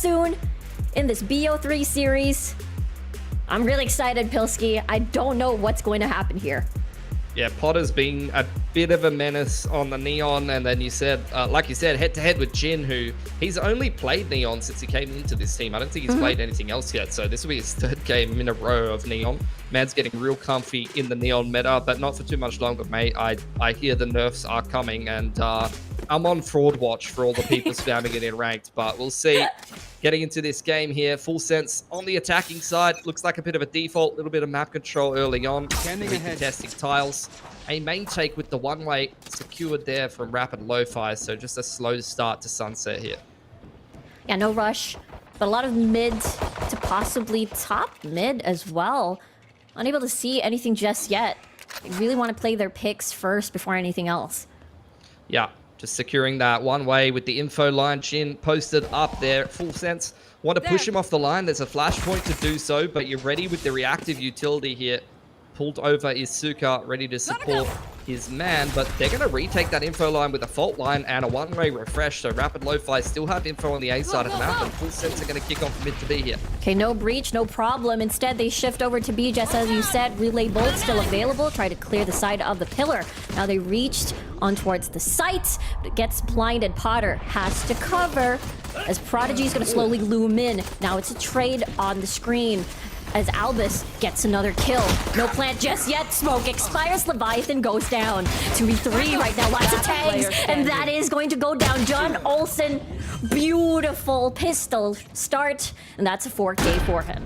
soon in this BO3 series. I'm really excited, Pilsky. I don't know what's going to happen here. Yeah, Potter's been a bit of a menace on the Neon, and then you said, like you said, head-to-head with Jin, who he's only played Neon since he came into this team. I don't think he's played anything else yet, so this will be his third game in a row of Neon. Man's getting real comfy in the Neon meta, but not for too much longer, mate. I hear the nerfs are coming, and I'm on fraud watch for all the people spamming it in ranked, but we'll see. Getting into this game here, Full Sense on the attacking side. Looks like a bit of a default, little bit of map control early on. Contesting tiles. A main take with the one-way secured there from Rapid Lofi, so just a slow start to Sunset here. Yeah, no rush, but a lot of mid to possibly top mid as well. Unable to see anything just yet. They really want to play their picks first before anything else. Yeah. Just securing that one way with the info line. Jin posted up there. Full Sense want to push him off the line. There's a flashpoint to do so, but you're ready with the reactive utility here. Pulled over is Suka, ready to support his man, but they're going to retake that info line with a fault line and a one-way refresh, so Rapid Lo-Fi still have info on the A side of the map, and Full Sense are going to kick off mid to B here. Okay, no breach, no problem. Instead, they shift over to B, just as you said. Relay bolt still available. Try to clear the side of the pillar. Now they reached on towards the site, but it gets blinded. Potter has to cover as Prodigy is going to slowly loom in. Now it's a trade on the screen as Albus gets another kill. No plant just yet. Smoke expires. Leviathan goes down. 2v3 right now. Lots of tags. And that is going to go down. John Olsen, beautiful pistol start. And that's a 4K for him.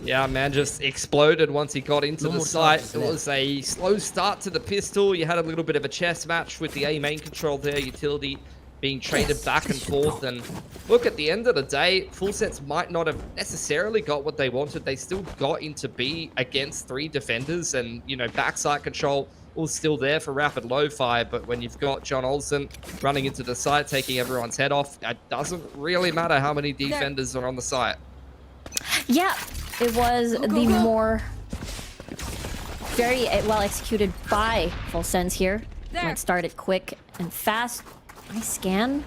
Yeah, man, just exploded once he got into the site. It was a slow start to the pistol. You had a little bit of a chess match with the A main control there. Utility being traded back and forth, and look, at the end of the day, Full Sense might not have necessarily got what they wanted. They still got into B against 3 defenders, and you know, backside control was still there for Rapid Lo-Fi, but when you've got John Olsen running into the site, taking everyone's head off, it doesn't really matter how many defenders are on the site. Yeah, it was the more very well executed by Full Sense here. Might start it quick and fast. Nice scan.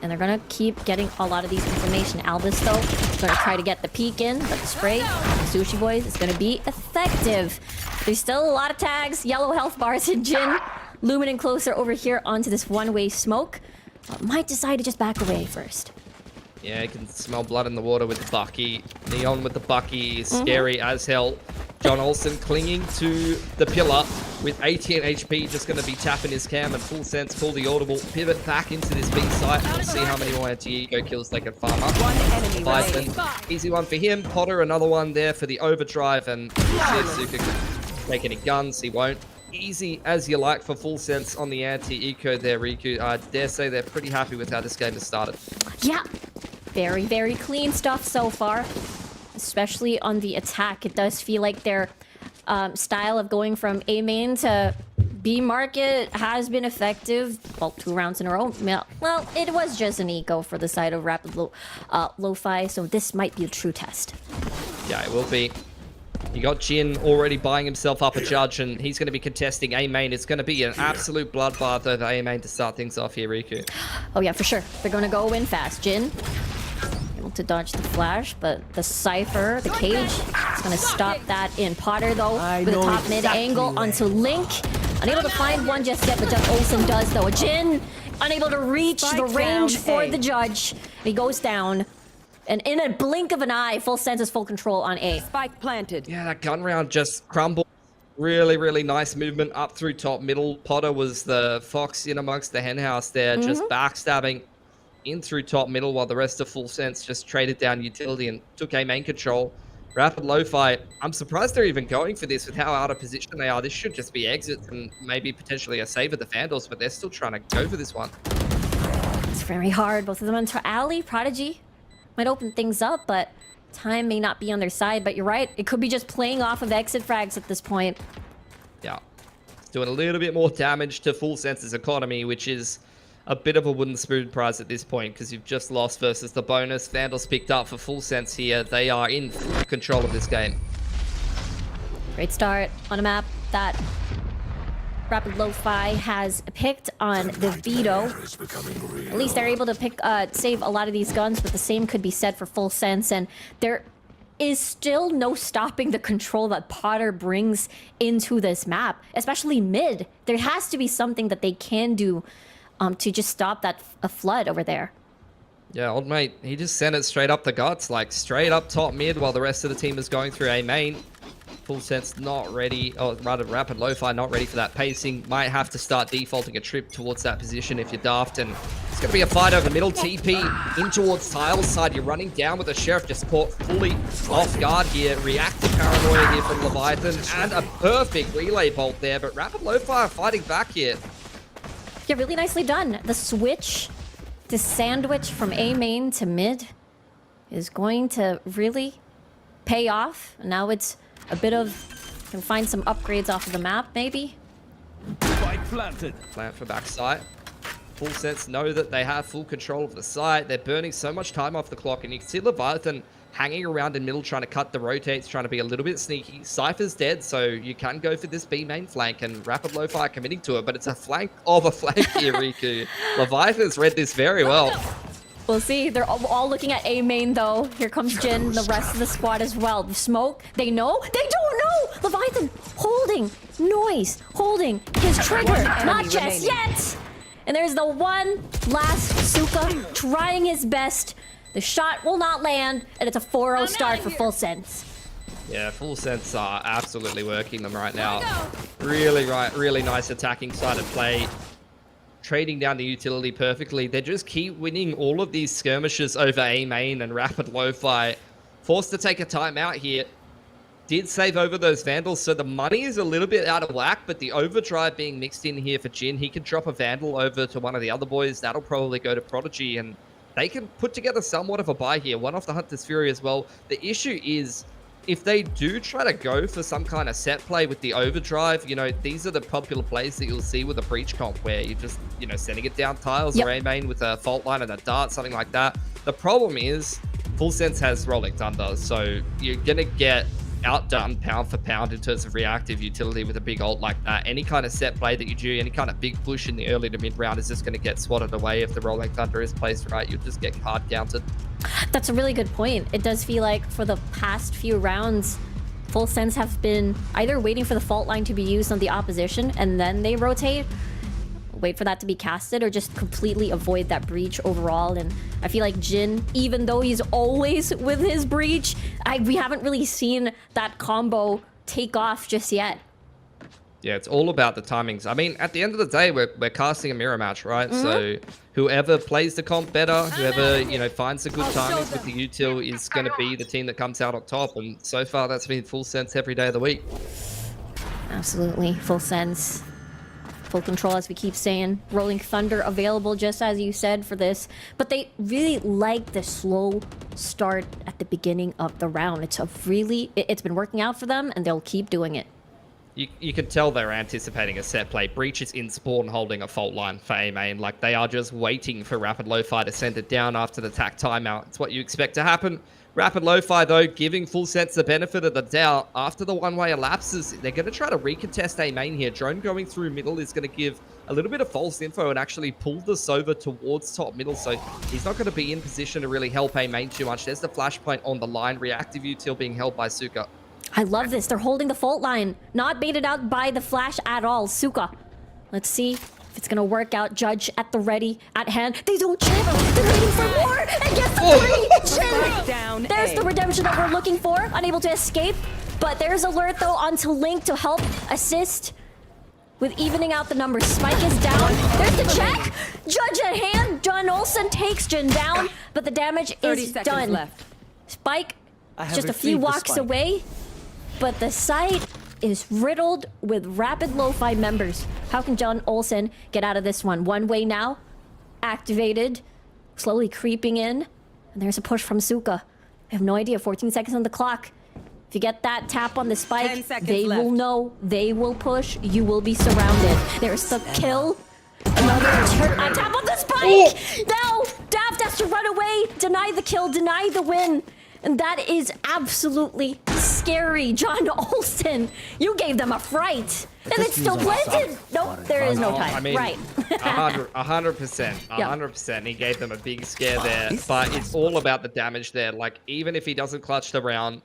And they're gonna keep getting a lot of these information. Albus, though, gonna try to get the peek in, but the spray, the Sushi Boys, is gonna be effective. There's still a lot of tags, yellow health bars, and Jin looming in closer over here onto this one-way smoke. Might decide to just back away first. Yeah, you can smell blood in the water with Bucky. Neon with the Bucky is scary as hell. John Olsen clinging to the pillar with 18 HP, just going to be tapping his cam, and Full Sense pull the audible, pivot back into this B site. We'll see how many more anti-ego kills they can farm up. One enemy remaining. Easy one for him. Potter, another one there for the overdrive, and see if Suka can make any guns. He won't. Easy as you like for Full Sense on the anti-eco there, Riku. I dare say they're pretty happy with how this game has started. Yeah, very, very clean stuff so far. Especially on the attack, it does feel like their style of going from A main to B market has been effective. Well, 2 rounds in a row. Well, it was just an eco for the side of Rapid Lo-Fi, so this might be a true test. Yeah, it will be. You got Jin already buying himself up a judge, and he's going to be contesting A main. It's going to be an absolute bloodbath over A main to start things off here, Riku. Oh yeah, for sure. They're going to go in fast. Jin to dodge the flash, but the Cypher, the cage, is going to stop that in. Potter, though, with a top mid angle onto Link. Unable to find one just yet, but John Olsen does, though. Jin, unable to reach the range for the judge. He goes down. And in a blink of an eye, Full Sense has full control on A. Spike planted. Yeah, that gun round just crumbled. Really, really nice movement up through top middle. Potter was the fox in amongst the henhouse there, just backstabbing in through top middle, while the rest of Full Sense just traded down utility and took A main control. Rapid Lo-Fi, I'm surprised they're even going for this with how out of position they are. This should just be exits and maybe potentially a save of the Vandals, but they're still trying to go for this one. It's very hard. Both of them on alley. Prodigy might open things up, but time may not be on their side. But you're right, it could be just playing off of exit frags at this point. Yeah, it's doing a little bit more damage to Full Sense's economy, which is a bit of a wooden spoon prize at this point, because you've just lost versus the bonus. Vandals picked up for Full Sense here. They are in full control of this game. Great start on a map that Rapid Lo-Fi has picked on the Vito. At least they're able to save a lot of these guns, but the same could be said for Full Sense, and there is still no stopping the control that Potter brings into this map, especially mid. There has to be something that they can do to just stop that flood over there. Yeah, old mate, he just sent it straight up the guts, like straight up top mid while the rest of the team is going through A main. Full Sense not ready, or rather Rapid Lo-Fi not ready for that pacing. Might have to start defaulting a trip towards that position if you're daft, and it's going to be a fight over middle. TP in towards Tiles side. You're running down with the Sheriff, just caught fully off guard here. Reactive paranoia here from Leviathan, and a perfect relay bolt there, but Rapid Lo-Fi are fighting back here. Yeah, really nicely done. The switch, the sandwich from A main to mid is going to really pay off. Now it's a bit of, can find some upgrades off of the map, maybe. Plant for backside. Full Sense know that they have full control of the site. They're burning so much time off the clock, and you can see Leviathan hanging around in middle, trying to cut the rotates, trying to be a little bit sneaky. Cypher's dead, so you can go for this B main flank, and Rapid Lo-Fi committing to it, but it's a flank of a flank here, Riku. Leviathan's read this very well. We'll see. They're all looking at A main, though. Here comes Jin, the rest of the squad as well. The smoke, they know? They don't know! Leviathan holding Noise, holding his trigger. Not just yet! And there's the one last Suka trying his best. The shot will not land, and it's a 4-0 start for Full Sense. Yeah, Full Sense are absolutely working them right now. Really nice attacking side of play. Trading down the utility perfectly. They just keep winning all of these skirmishes over A main, and Rapid Lo-Fi forced to take a timeout here. Did save over those Vandals, so the money is a little bit out of whack, but the overdrive being mixed in here for Jin. He can drop a Vandal over to one of the other boys. That'll probably go to Prodigy, and they can put together somewhat of a buy here. One off the Hunter's Fury as well. The issue is, if they do try to go for some kind of set play with the overdrive, you know, these are the popular plays that you'll see with a breach comp where you're just, you know, sending it down Tiles or A main with a fault line and a dart, something like that. The problem is Full Sense has Rolling Thunder, so you're going to get outdone pound for pound in terms of reactive utility with a big ult like that. Any kind of set play that you do, any kind of big push in the early to mid round is just going to get swatted away. If the Rolling Thunder is placed right, you'll just get hard counted. That's a really good point. It does feel like for the past few rounds, Full Sense have been either waiting for the fault line to be used on the opposition and then they rotate, wait for that to be casted, or just completely avoid that breach overall. And I feel like Jin, even though he's always with his breach, we haven't really seen that combo take off just yet. Yeah, it's all about the timings. I mean, at the end of the day, we're casting a mirror match, right? So whoever plays the comp better, whoever, you know, finds the good timings with the util is going to be the team that comes out on top. And so far, that's been Full Sense every day of the week. Absolutely. Full Sense. Full control, as we keep saying. Rolling Thunder available, just as you said, for this. But they really like the slow start at the beginning of the round. It's been working out for them, and they'll keep doing it. You can tell they're anticipating a set play. Breach is in spawn holding a fault line for A main. Like, they are just waiting for Rapid Lo-Fi to send it down after the attack timeout. It's what you expect to happen. Rapid Lo-Fi, though, giving Full Sense the benefit of the doubt. After the one-way elapses, they're going to try to recontest A main here. Drone going through middle is going to give a little bit of false info and actually pull this over towards top middle. So he's not going to be in position to really help A main too much. There's the flashpoint on the line. Reactive util being held by Suka. I love this. They're holding the fault line. Not baited out by the flash at all. Suka. Let's see if it's going to work out. Judge at the ready, at hand. They don't chill. They're waiting for more. And get the 3. Down There's the redemption that we're looking for. Unable to escape. But there's alert, though, onto Link to help assist with evening out the numbers. Spike is down. There's the check. Judge at hand. John Olsen takes Jin down. But the damage is done. Left. Spike just a few walks away. But the site is riddled with Rapid Lo-Fi members. How can John Olsen get out of this one? One way now. Activated. Slowly creeping in. And there's a push from Suka. I have no idea. 14 seconds on the clock. If you get that tap on the spike, they will know. They will push. You will be surrounded. There's the kill. Another tap on the spike! Now, Daft has to run away. Deny the kill. Deny the win. And that is absolutely scary John Olsen. You gave them a fright. And it's still planted. Nope, there is no time. I mean, Right. 100%. 100%. He gave them a big scare there. But it's all about the damage there. Like, even if he doesn't clutch the round,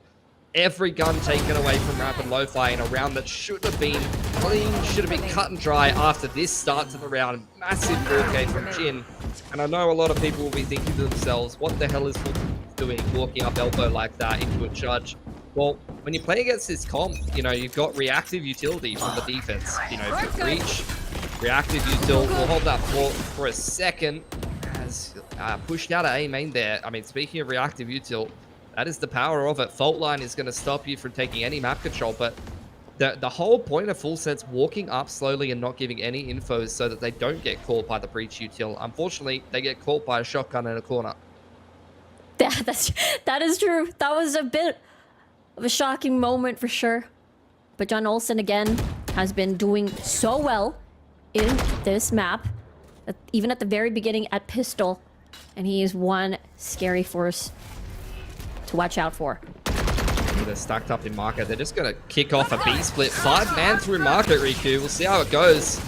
every gun taken away from Rapid Lo-Fi in a round that should have been clean, should have been cut and dry after this start to the round. Massive 4K from Jin. And I know a lot of people will be thinking to themselves, what the hell is Full doing walking up elbow like that into a charge? Well, when you play against this comp, you know, you've got reactive utility from the defense. You know, if you breach, reactive util, we'll hold that for a second. Has pushed out an A main there. I mean, speaking of reactive util, that is the power of it. Fault line is going to stop you from taking any map control, but the whole point of Full Sense walking up slowly and not giving any info is so that they don't get caught by the breach util. Unfortunately, they get caught by a shotgun in a corner. That is true. That was a bit of a shocking moment for sure. But John Olsen again has been doing so well in this map, even at the very beginning at Pistol, and he is one scary force to watch out for. They're stacked up in market. They're just going to kick off a B split. 5-man through market, Riku. We'll see how it goes.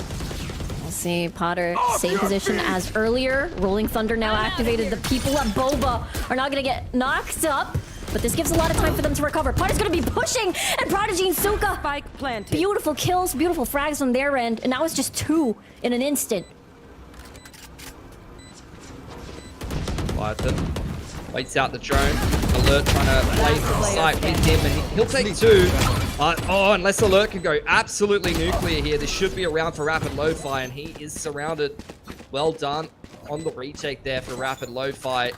We'll see. Potter, same position as earlier. Rolling Thunder now activated. The people at Boba are not going to get knocked up, but this gives a lot of time for them to recover. Potter's going to be pushing, and Prodigy and Suka. Spike planted. Beautiful kills, beautiful frags on their end, and now it's just 2 in an instant. Python waits out the drone. Alert trying to play from the site with him, and he'll take 2. Oh, unless Alert can go absolutely nuclear here. This should be a round for Rapid Lo-Fi, and he is surrounded. Well done on the retake there for Rapid Lo-Fi.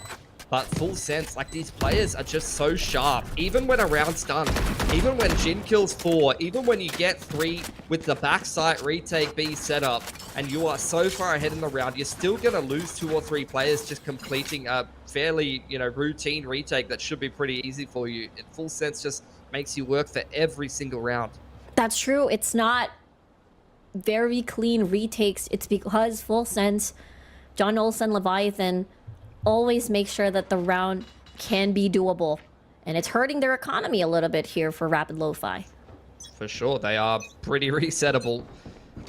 But Full Sense, like, these players are just so sharp. Even when a round's done, even when Jin kills 4, even when you get 3 with the backside retake B setup, and you are so far ahead in the round, you're still going to lose 2 or 3 players just completing a fairly, you know, routine retake that should be pretty easy for you. And Full Sense just makes you work for every single round. That's true. It's not very clean retakes. It's because Full Sense, John Olsen, Leviathan, always make sure that the round can be doable. And it's hurting their economy a little bit here for Rapid Lo-Fi. For sure, they are pretty resettable.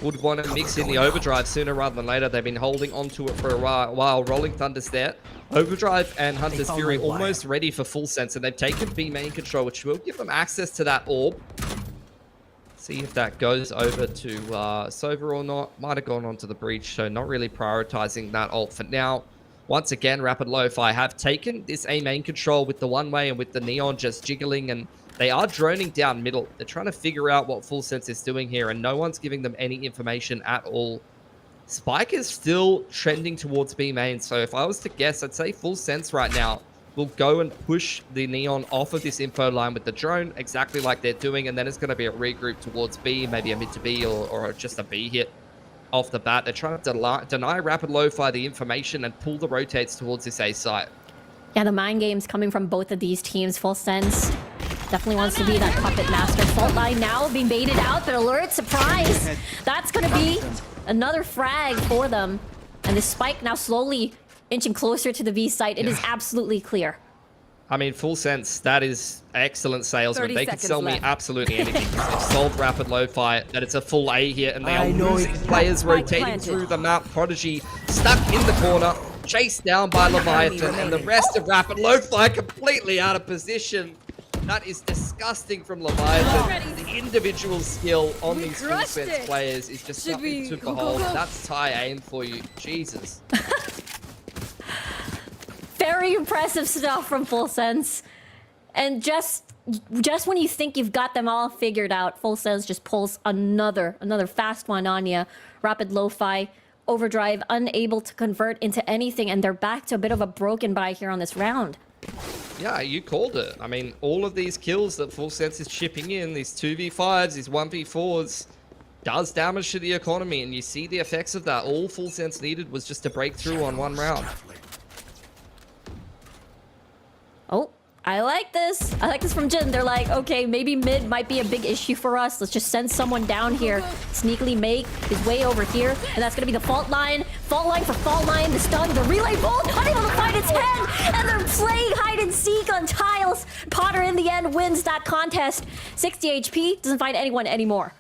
Would want to mix in the overdrive sooner rather than later. They've been holding onto it for a while. Rolling Thunder's there. Overdrive and Hunter's Fury almost ready for Full Sense, and they've taken B main control, which will give them access to that orb. See if that goes over to Sova or not. Might have gone onto the breach, so not really prioritizing that ult for now. Once again, Rapid Lo-Fi have taken this A main control with the one-way and with the Neon just jiggling, and they are droning down middle. They're trying to figure out what Full Sense is doing here, and no one's giving them any information at all. Spike is still trending towards B main, so if I was to guess, I'd say Full Sense right now will go and push the Neon off of this info line with the drone, exactly like they're doing, and then it's going to be a regroup towards B, maybe a mid to B or just a B hit. Off the bat, they're trying to deny Rapid Lo-Fi the information and pull the rotates towards this A site. Yeah, the mind games coming from both of these teams. Full Sense definitely wants to be that puppet master. Fault line now being baited out, but Alert, surprise! That's going to be another frag for them. And the Spike now slowly inching closer to the V site. It is absolutely clear. I mean, Full Sense, that is excellent salesman. They can sell left. me absolutely anything. They've sold Rapid Lo-Fi, that it's a full A here, and they are losing players rotating through the map. Prodigy stuck in the corner, chased down by Leviathan, and the rest of Rapid Lo-Fi completely out of position. That is disgusting from Leviathan. The individual skill on these Full Sense players is just something to behold. That's Thai aim for you. Jesus. Very impressive stuff from Full Sense. And just when you think you've got them all figured out, Full Sense just pulls another fast one on you. Rapid Lo-Fi, overdrive, unable to convert into anything, and they're back to a bit of a broken buy here on this round. Yeah, you called it. I mean, all of these kills that Full Sense is chipping in, these 2v5s, these 1v4s, does damage to the economy, and you see the effects of that. All Full Sense needed was just to break through on one round. Oh, I like this. I like this from Jin. They're like, okay, maybe mid might be a big issue for us. Let's just send someone down here. Sneakily make his way over here. And that's going to be the fault line. Fault line for fault line. The stun, the relay bolt, unable to find its head. And they're playing hide and seek on tiles. Potter in the and wins that contest. 60 HP, doesn't find anyone anymore.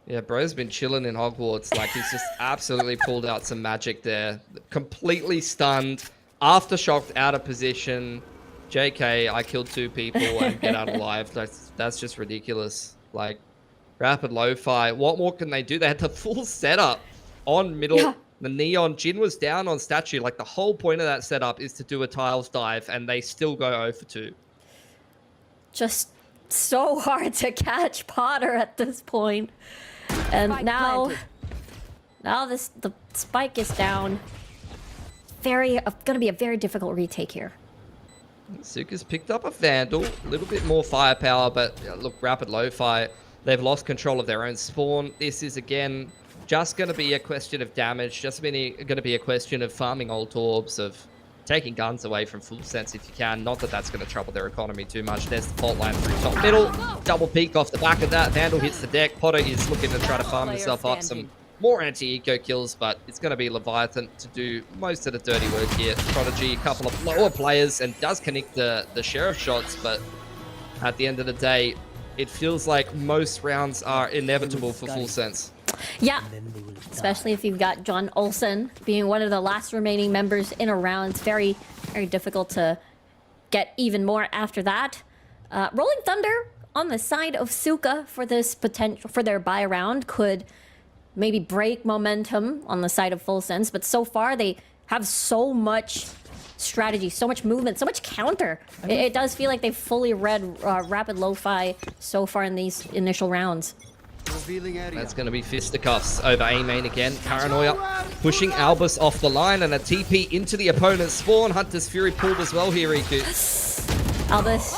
Yeah, bro's been chilling in Hogwarts. Like, he's just absolutely pulled out some magic there. Completely stunned, aftershocked, out of position. JK, I killed 2 people and get out alive. That's just ridiculous. Like, Rapid Lo-Fi, what more can they do? They had the full setup on middle. Yeah. The Neon, Jin was down on statue. Like, the whole point of that setup is to do a tiles dive, and they still go 0 for 2. Just so hard to catch Potter at this point. And Spike now planted. the spike is down. Gonna be a very difficult retake here. Suka's picked up a Vandal, a little bit more firepower, but look, Rapid Lo-Fi, they've lost control of their own spawn. This is, again, just going to be a question of damage, just going to be a question of farming old orbs, of taking guns away from Full Sense if you can. Not that that's going to trouble their economy too much. There's the fault line through top middle. Double peek off the back of that. Vandal hits the deck. Potter is looking to try to farm himself up some more anti-eco kills, but it's going to be Leviathan to do most of the dirty work here. Prodigy, a couple of lower players, and does connect the Sheriff shots, but at the end of the day, it feels like most rounds are inevitable for Full Sense. Yeah, especially if you've got John Olsen being one of the last remaining members in a round. It's very, very difficult to get even more after that. Rolling Thunder on the side of Suka for this potential, for their buy round, could maybe break momentum on the side of Full Sense, but so far they have so much strategy, so much movement, so much counter. It does feel like they've fully read Rapid Lo-Fi so far in these initial rounds. That's going to be fisticuffs over A main again. Paranoia pushing Albus off the line, and a TP into the opponent's spawn. Hunter's Fury pulled as well here, Riku. Albus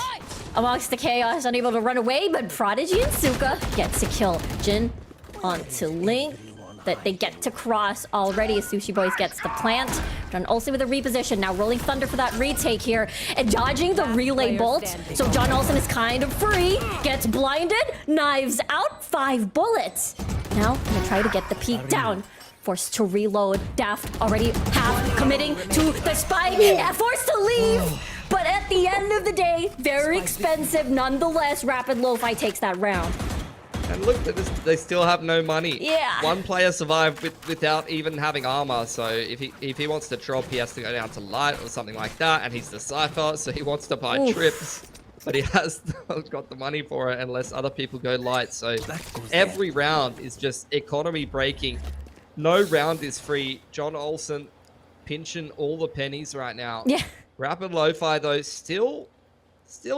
amongst the chaos, unable to run away, but Prodigy and Suka gets a kill. Jin onto Link, that they get to cross already as Sushi Boys gets the plant. John Olsen with a reposition, now Rolling Thunder for that retake here, and dodging the relay bolt. So John Olsen is kind of free, gets blinded, knives out, 5 bullets. Now gonna try to get the peak down. Forced to reload. Daft already half committing to the spike, forced to leave. But at the end of the day, very expensive nonetheless. Rapid Lo-Fi takes that round. And look, they still have no money. Yeah. One player survived without even having armor, so if he wants to drop, he has to go down to light or something like that, and he's the Cypher, so he wants to buy trips, but he has got the money for it unless other people go light, so every round is just economy breaking. No round is free. John Olsen pinching all the pennies right now. Yeah. Rapid Lo-Fi, though, still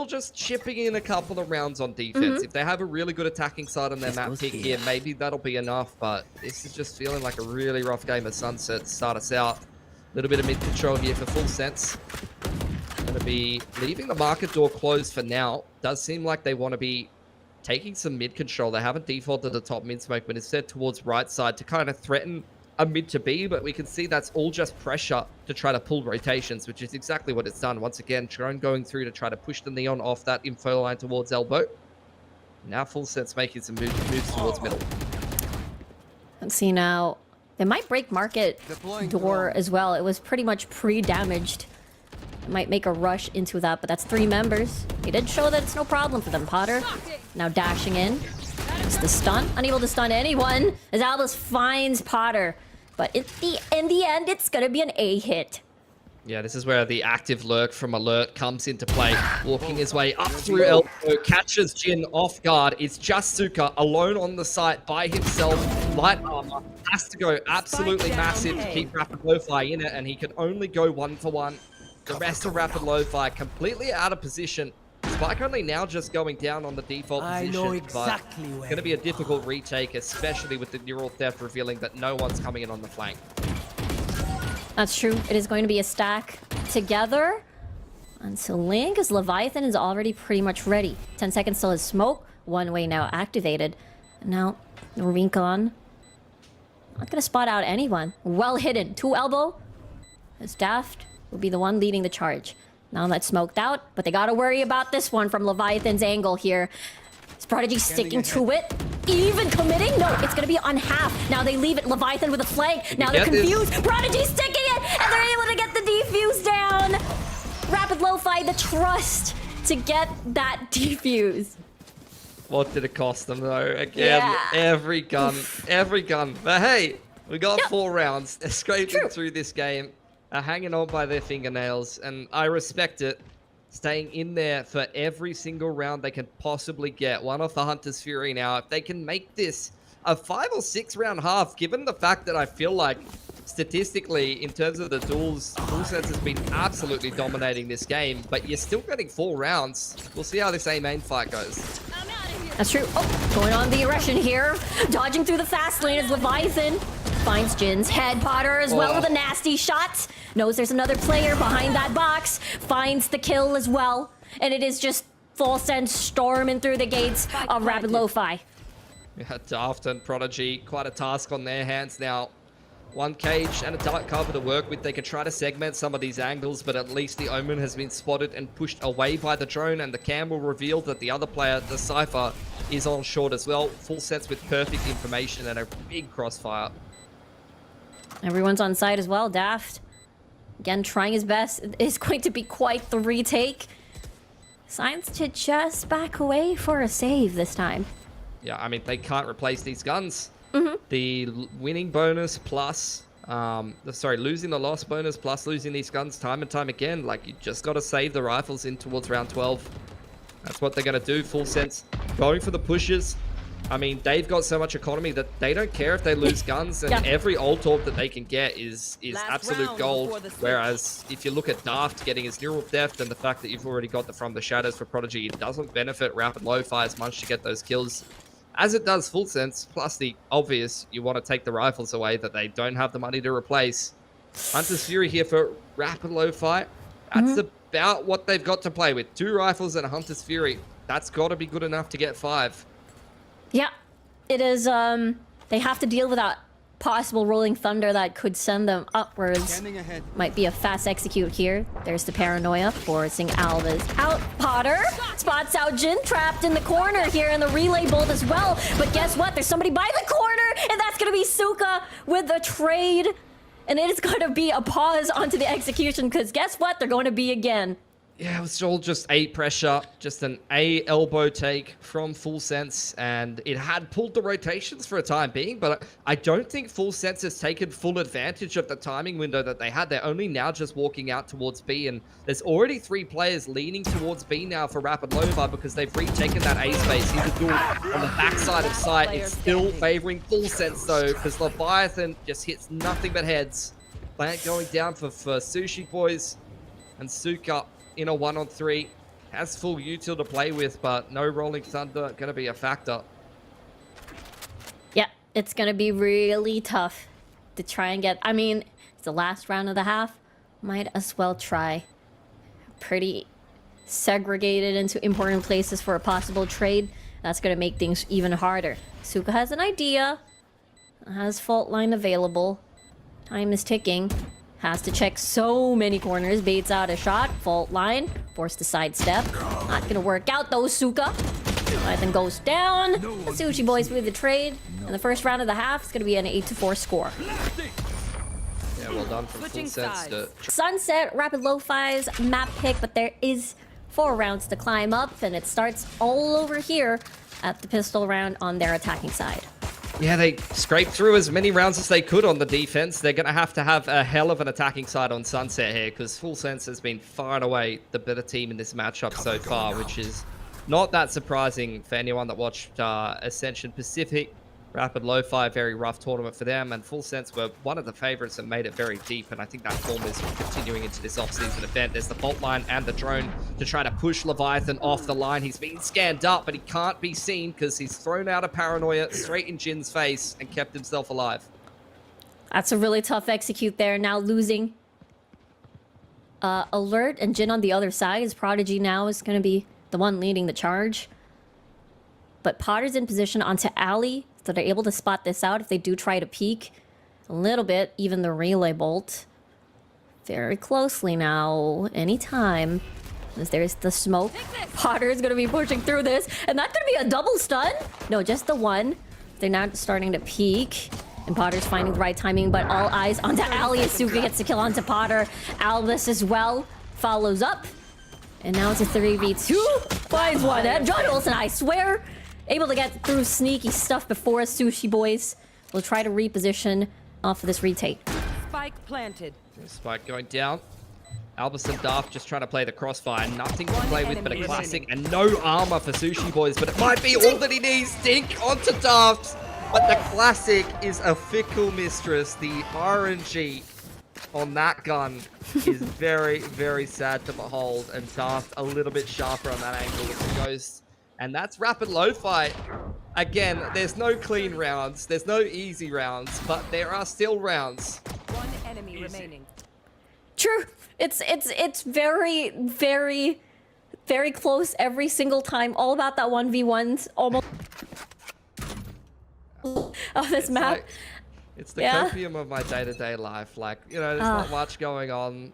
just chipping in a couple of rounds on defense. If they have a really good attacking side on their map pick here, maybe that'll be enough, but this is just feeling like a really rough game of Sunset to start us out. A little bit of mid-control here for Full Sense. Going to be leaving the market door closed for now. Does seem like they want to be taking some mid-control. They haven't defaulted to top mid-smoke, but instead towards right side to kind of threaten a mid to B, but we can see that's all just pressure to try to pull rotations, which is exactly what it's done. Once again, Drone going through to try to push the Neon off that info line towards elbow. Now Full Sense making some moves towards middle. Let's see now. They might break market door as well. It was pretty much pre-damaged. Might make a rush into that, but that's 3 members. He did show that it's no problem for them. Potter now dashing in. It's the stun. Unable to stun anyone as Albus finds Potter. But in the end, it's going to be an A hit. Yeah, this is where the active lurk from Alert comes into play. Walking his way up through elbow, catches Jin off guard. It's just Suka alone on the site by himself. Light armor has to go absolutely massive to keep Rapid Lo-Fi in it, and he can only go 1-for-1. The rest of Rapid Lo-Fi completely out of position. Spike only now just going down on the default position, but going to be a difficult retake, especially with the neural theft revealing that no one's coming in on the flank. That's true. It is going to be a stack together until Link, as Leviathan is already pretty much ready. 10 seconds till his smoke. One way now activated. And now, the Rincon. Not going to spot out anyone. Well hidden. 2 elbow. As Daft will be the one leading the charge. Now that's smoked out, but they gotta worry about this one from Leviathan's angle here. Is Prodigy sticking to it? Even committing? No, it's gonna be on half. Now they leave it. Leviathan with a flank. Now they're confused. Prodigy sticking it, and they're able to get the defuse down. Rapid Lo-Fi, the trust to get that defuse. What did it cost them though? Again, Yeah. every gun. But hey, we got 4 rounds. They're scraping True. through this game, hanging on by their fingernails, and I respect it. Staying in there for every single round they can possibly get. One off the Hunter's Fury now. If they can make this a 5 or 6 round half, given the fact that I feel like statistically, in terms of the duels, FullSense has been absolutely dominating this game, but you're still getting 4 rounds. We'll see how this A-main fight goes. That's true. Oh, going on the aggression here. Dodging through the fast lane is Leviathan. Finds Jin's head. Potter as well with a nasty shot. Knows there's another player behind that box. Finds the kill as well. And it is just FullSense storming through the gates of Rapid Lofi. Yeah, Daft and Prodigy, quite a task on their hands now. 1 cage and a dark cover to work with. They can try to segment some of these angles, but at least the Omen has been spotted and pushed away by the drone, and the cam will reveal that the other player, the Cypher, is on short as well. FullSense with perfect information and a big crossfire. Everyone's on side as well. Daft, again, trying his best. It's going to be quite the retake. Signs to just back away for a save this time. Yeah, I mean, they can't replace these guns. The winning bonus plus, losing the loss bonus plus losing these guns time and time again. Like, you just got to save the rifles in towards round 12. That's what they're going to do. FullSense going for the pushes. I mean, they've got so much economy that they don't care if they lose guns, and every ult orb that they can get is absolute gold. Whereas if you look at Daft getting his neural depth and the fact that you've already got the From the Shadows for Prodigy, it doesn't benefit Rapid Lofi as much to get those kills as it does FullSense. Plus the obvious, you want to take the rifles away that they don't have the money to replace. Hunter's Fury here for Rapid Lofi. That's about what they've got to play with. 2 rifles and a Hunter's Fury. That's got to be good enough to get 5. Yeah, it is. They have to deal with that possible rolling thunder that could send them upwards. Might be a fast execute here. There's the paranoia forcing Alves out. Potter spots out Jin, trapped in the corner here in the relay bolt as well. But guess what? There's somebody by the corner, and that's gonna be Suka with the trade. And it is gonna be a pause onto the execution, because guess what? They're going to be again. Yeah, it was all just A pressure, just an A elbow take from FullSense, and it had pulled the rotations for a time being, but I don't think FullSense has taken full advantage of the timing window that they had. They're only now just walking out towards B, and there's already 3 players leaning towards B now for Rapid Lofi because they've retaken that A space. Here's a duel on the backside of site. It's still favoring FullSense though, because Leviathan just hits nothing but heads. Plant going down for Sushi Boys, and Suka in a 1-on-3, has full util to play with, but no rolling thunder going to be a factor. Yeah, it's going to be really tough to try and get... I mean, it's the last round of the half. Might as well try. Pretty segregated into important places for a possible trade. That's going to make things even harder. Suka has an idea. Has fault line available. Time is ticking. Has to check so many corners. Baits out a shot. Fault line. Forced to sidestep. Not gonna work out though, Suka. Leviathan goes down. The Sushi Boys with the trade. And the first round of the half is gonna be an 8-4 score. Yeah, well done from FullSense to... Sunset, Rapid Lofi's map pick, but there is 4 rounds to climb up, and it starts all over here at the pistol round on their attacking side. Yeah, they scraped through as many rounds as they could on the defense. They're going to have a hell of an attacking side on Sunset here, because FullSense has been far and away the better team in this matchup so far, which is not that surprising for anyone that watched Ascension Pacific. Rapid Lofi, very rough tournament for them, and FullSense were one of the favorites and made it very deep, and I think that form is continuing into this off-season event. There's the fault line and the drone to try to push Leviathan off the line. He's been scanned up, but he can't be seen because he's thrown out a paranoia straight in Jin's face and kept himself alive. That's a really tough execute there. Now losing Alert and Jin on the other side. His Prodigy now is going to be the one leading the charge. But Potter's in position onto Alley, so they're able to spot this out if they do try to peek a little bit. Even the relay bolt very closely now. Anytime. As there's the smoke. Potter's going to be pushing through this. And that's going to be a double stun. No, just the one. They're now starting to peek. And Potter's finding the right timing, but all eyes onto Alley as Suka gets the kill onto Potter. Alvis as well follows up. And now it's a 3v2. Finds one. And John Olsen, I swear, able to get through sneaky stuff before Sushi Boys will try to reposition off of this retake. Spike planted. Spike going down. Albus and Daft just trying to play the crossfire. Nothing to play with but a classic and no armor for Sushi Boys, but it might be all that he needs. Dink onto Daft. But the classic is a fickle mistress. The RNG on that gun is very, very sad to behold. And Daft a little bit sharper on that angle with the Ghost. And that's Rapid Lo-Fi. Again, there's no clean rounds. There's no easy rounds, but there are still rounds. One enemy remaining. True. It's very, very, very close every single time. All about that 1v1s. Almost of this map. Like, it's the copium of my day-to-day life. Like, you know, there's not much going on.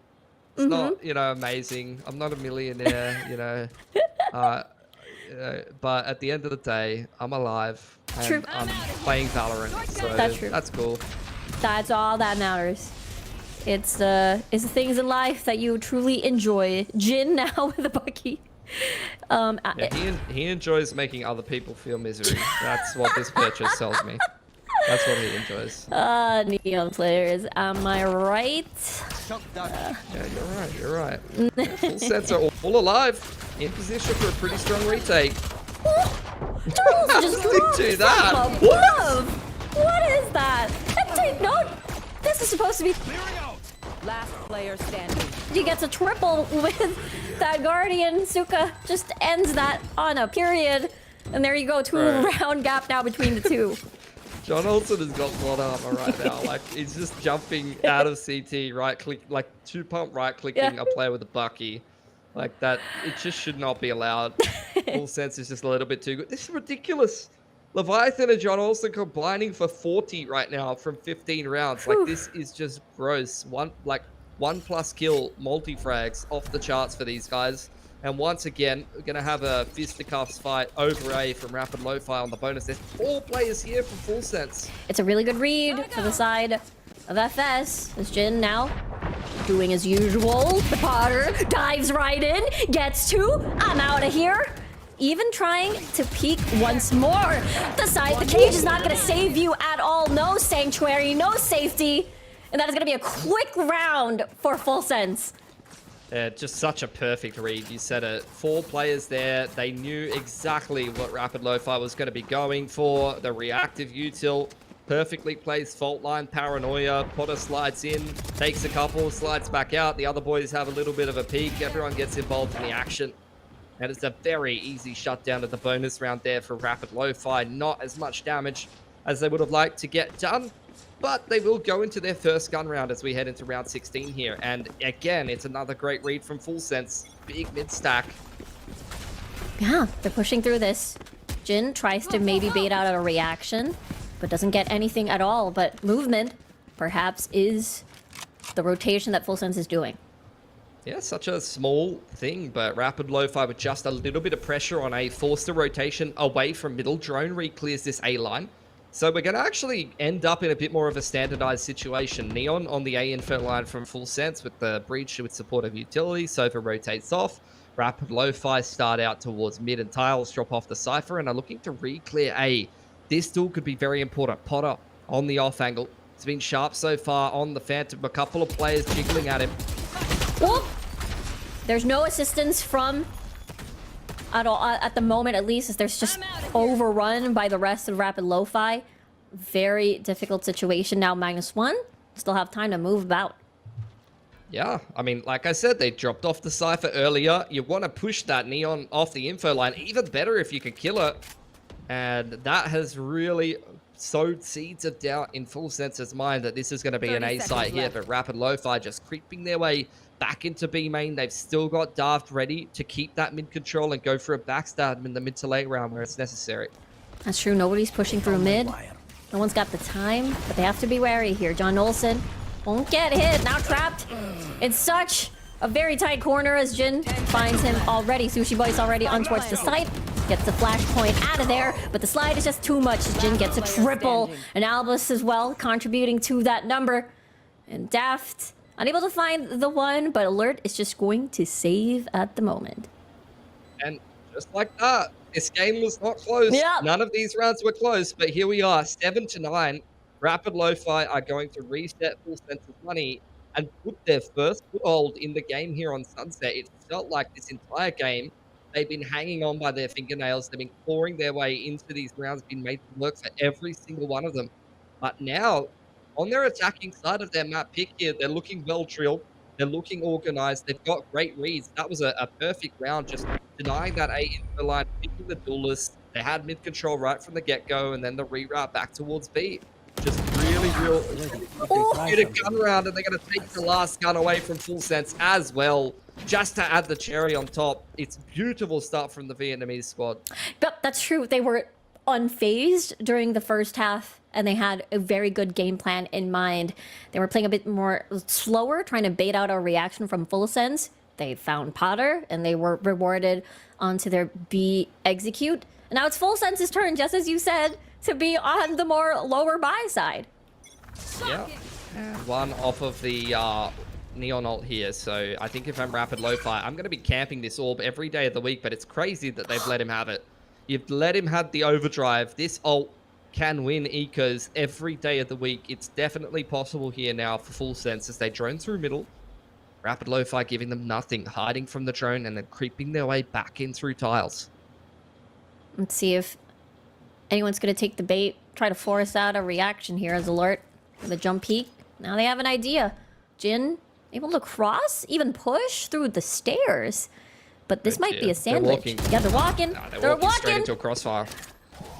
It's not, you know, amazing. I'm not a millionaire, you know. But at the end of the day, I'm alive. And True. I'm playing Valorant. So that's cool. That's all that matters. It's the things in life that you truly enjoy. Jin now with a Bucky. Yeah, he enjoys making other people feel misery. That's what this purchase tells me. That's what he enjoys. Neon players, am I right? Yeah, you're right. Full sets are all alive. In position for a pretty strong retake. Just do that. What is that? And take note. This is supposed to be. Last player standing. He gets a triple with that Guardian. Suka just ends that on a period. And there you go, round gap now between the two. John Olsen has got a lot of armor right now. Like, he's just jumping out of CT, right click, like 2-pump right clicking a player with a Bucky. Like that, it just should not be allowed. Full sense is just a little bit too good. This is ridiculous. Leviathan and John Olsen combining for 40 right now from 15 rounds. Like, this is just gross. One plus kill multi-frags off the charts for these guys. And once again, we're going to have a fisticuffs fight over A from Rapid Lo-Fi on the bonus. There's 4 players here from Full Sense. It's a really good read for the side of FS. As Jin now doing as usual. The Potter dives right in, gets 2. I'm out of here. Even trying to peek once more. The cage is not going to save you at all. No sanctuary, no safety. And that is going to be a quick round for Full Sense. Yeah, just such a perfect read. You said it. 4 players there. They knew exactly what Rapid Lo-Fi was going to be going for. The reactive util perfectly placed fault line paranoia. Potter slides in, takes a couple, slides back out. The other boys have a little bit of a peek. Everyone gets involved in the action. And it's a very easy shutdown of the bonus round there for Rapid Lo-Fi. Not as much damage as they would have liked to get done. But they will go into their first gun round as we head into round 16 here. And again, it's another great read from Full Sense. Big mid stack. Yeah, they're pushing through this. Jin tries to maybe bait out a reaction, but doesn't get anything at all. But movement, perhaps, is the rotation that Full Sense is doing. Yeah, such a small thing, but Rapid Lo-Fi with just a little bit of pressure on A, forced a rotation away from middle. Drone re-clears this A line. So we're going to actually end up in a bit more of a standardized situation. Neon on the A info line from Full Sense with the breach with support of utility. Sova rotates off. Rapid Lo-Fi start out towards mid and tiles, drop off the Cypher and are looking to re-clear A. This duel could be very important. Potter on the off angle. It's been sharp so far on the Phantom. A couple of players jiggling at him. Whoop. There's no assistance from at all at the moment, at least, as there's just overrun by the rest of Rapid Lo-Fi. Very difficult situation now. -1. Still have time to move about. Yeah, I mean, like I said, they dropped off the Cypher earlier. You want to push that Neon off the info line. Even better if you can kill it. And that has really sowed seeds of doubt in Full Sense's mind that this is going to be an A site here. But Rapid Lo-Fi just creeping their way back into B main. They've still got Daft ready to keep that mid control and go for a backstab in the mid to late round where it's necessary. That's true. Nobody's pushing through mid. No one's got the time, but they have to be wary here. John Olsen won't get hit. Now trapped in such a very tight corner as Jin finds him already. Sushi Boy's already on towards the site. Gets the flashpoint out of there, but the slide is just too much as Jin gets a triple. And Albus as well contributing to that number. And Daft, Unable to find the one, but Alert is just going to save at the moment. And just like that, this game was not close. Yep. None of these rounds were close, but here we are, 7-9. Rapid Lo-Fi are going to reset Full Sense of Money and put their first foothold in the game here on Sunset. It felt like this entire game, they've been hanging on by their fingernails. They've been clawing their way into these rounds, been made to work for every single one of them. But now, on their attacking side of their map pick here, they're looking well drilled. They're looking organized. They've got great reads. That was a perfect round, just denying that A into the line, picking the duelist. They had mid control right from the get-go, and then the reroute back towards B. Just really get a gun round, and they're going to take the last gun away from Full Sense as well, just to add the cherry on top. It's beautiful start from the Vietnamese squad. But that's true. They were unfazed during the first half, and they had a very good game plan in mind. They were playing a bit more slower, trying to bait out a reaction from Full Sense. They found Potter, and they were rewarded onto their B execute. And now it's Full Sense's turn, just as you said, to be on the more lower buy side. Yeah. One off of the Neon ult here, so I think if I'm Rapid Lo-Fi, I'm going to be camping this orb every day of the week, but it's crazy that they've let him have it. You've let him have the overdrive. This ult can win ecos every day of the week. It's definitely possible here now for Full Sense as they drone through middle. Rapid Lo-Fi giving them nothing, hiding from the drone and then creeping their way back in through tiles. Let's see if anyone's going to take the bait, try to force out a reaction here as Alert with a jump peek. Now they have an idea. Jin able to cross, even push through the stairs. But this might be a sandwich. Yeah, they're walking. They're walking straight into a crossfire.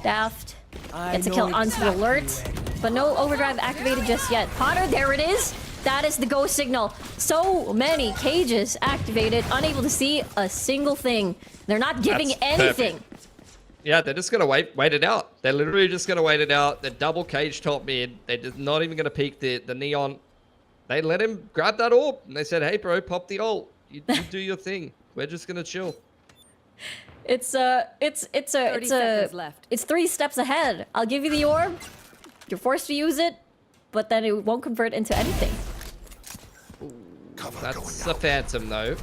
Daft gets a kill onto Alert, but no overdrive activated just yet. Potter, there it is. That is the go signal. So many cages activated, unable to see a single thing. They're not giving anything. Perfect. Yeah, they're just going to wait it out. They're literally just going to wait it out. They're double cage top mid. They're just not even going to peek the Neon. They let him grab that orb, and they said, hey, bro, pop the ult. You do your thing. We're just going to chill. It's 30 seconds left. It's 3 steps ahead. I'll give you the orb. You're forced to use it, but then it won't convert into anything. That's a phantom, though.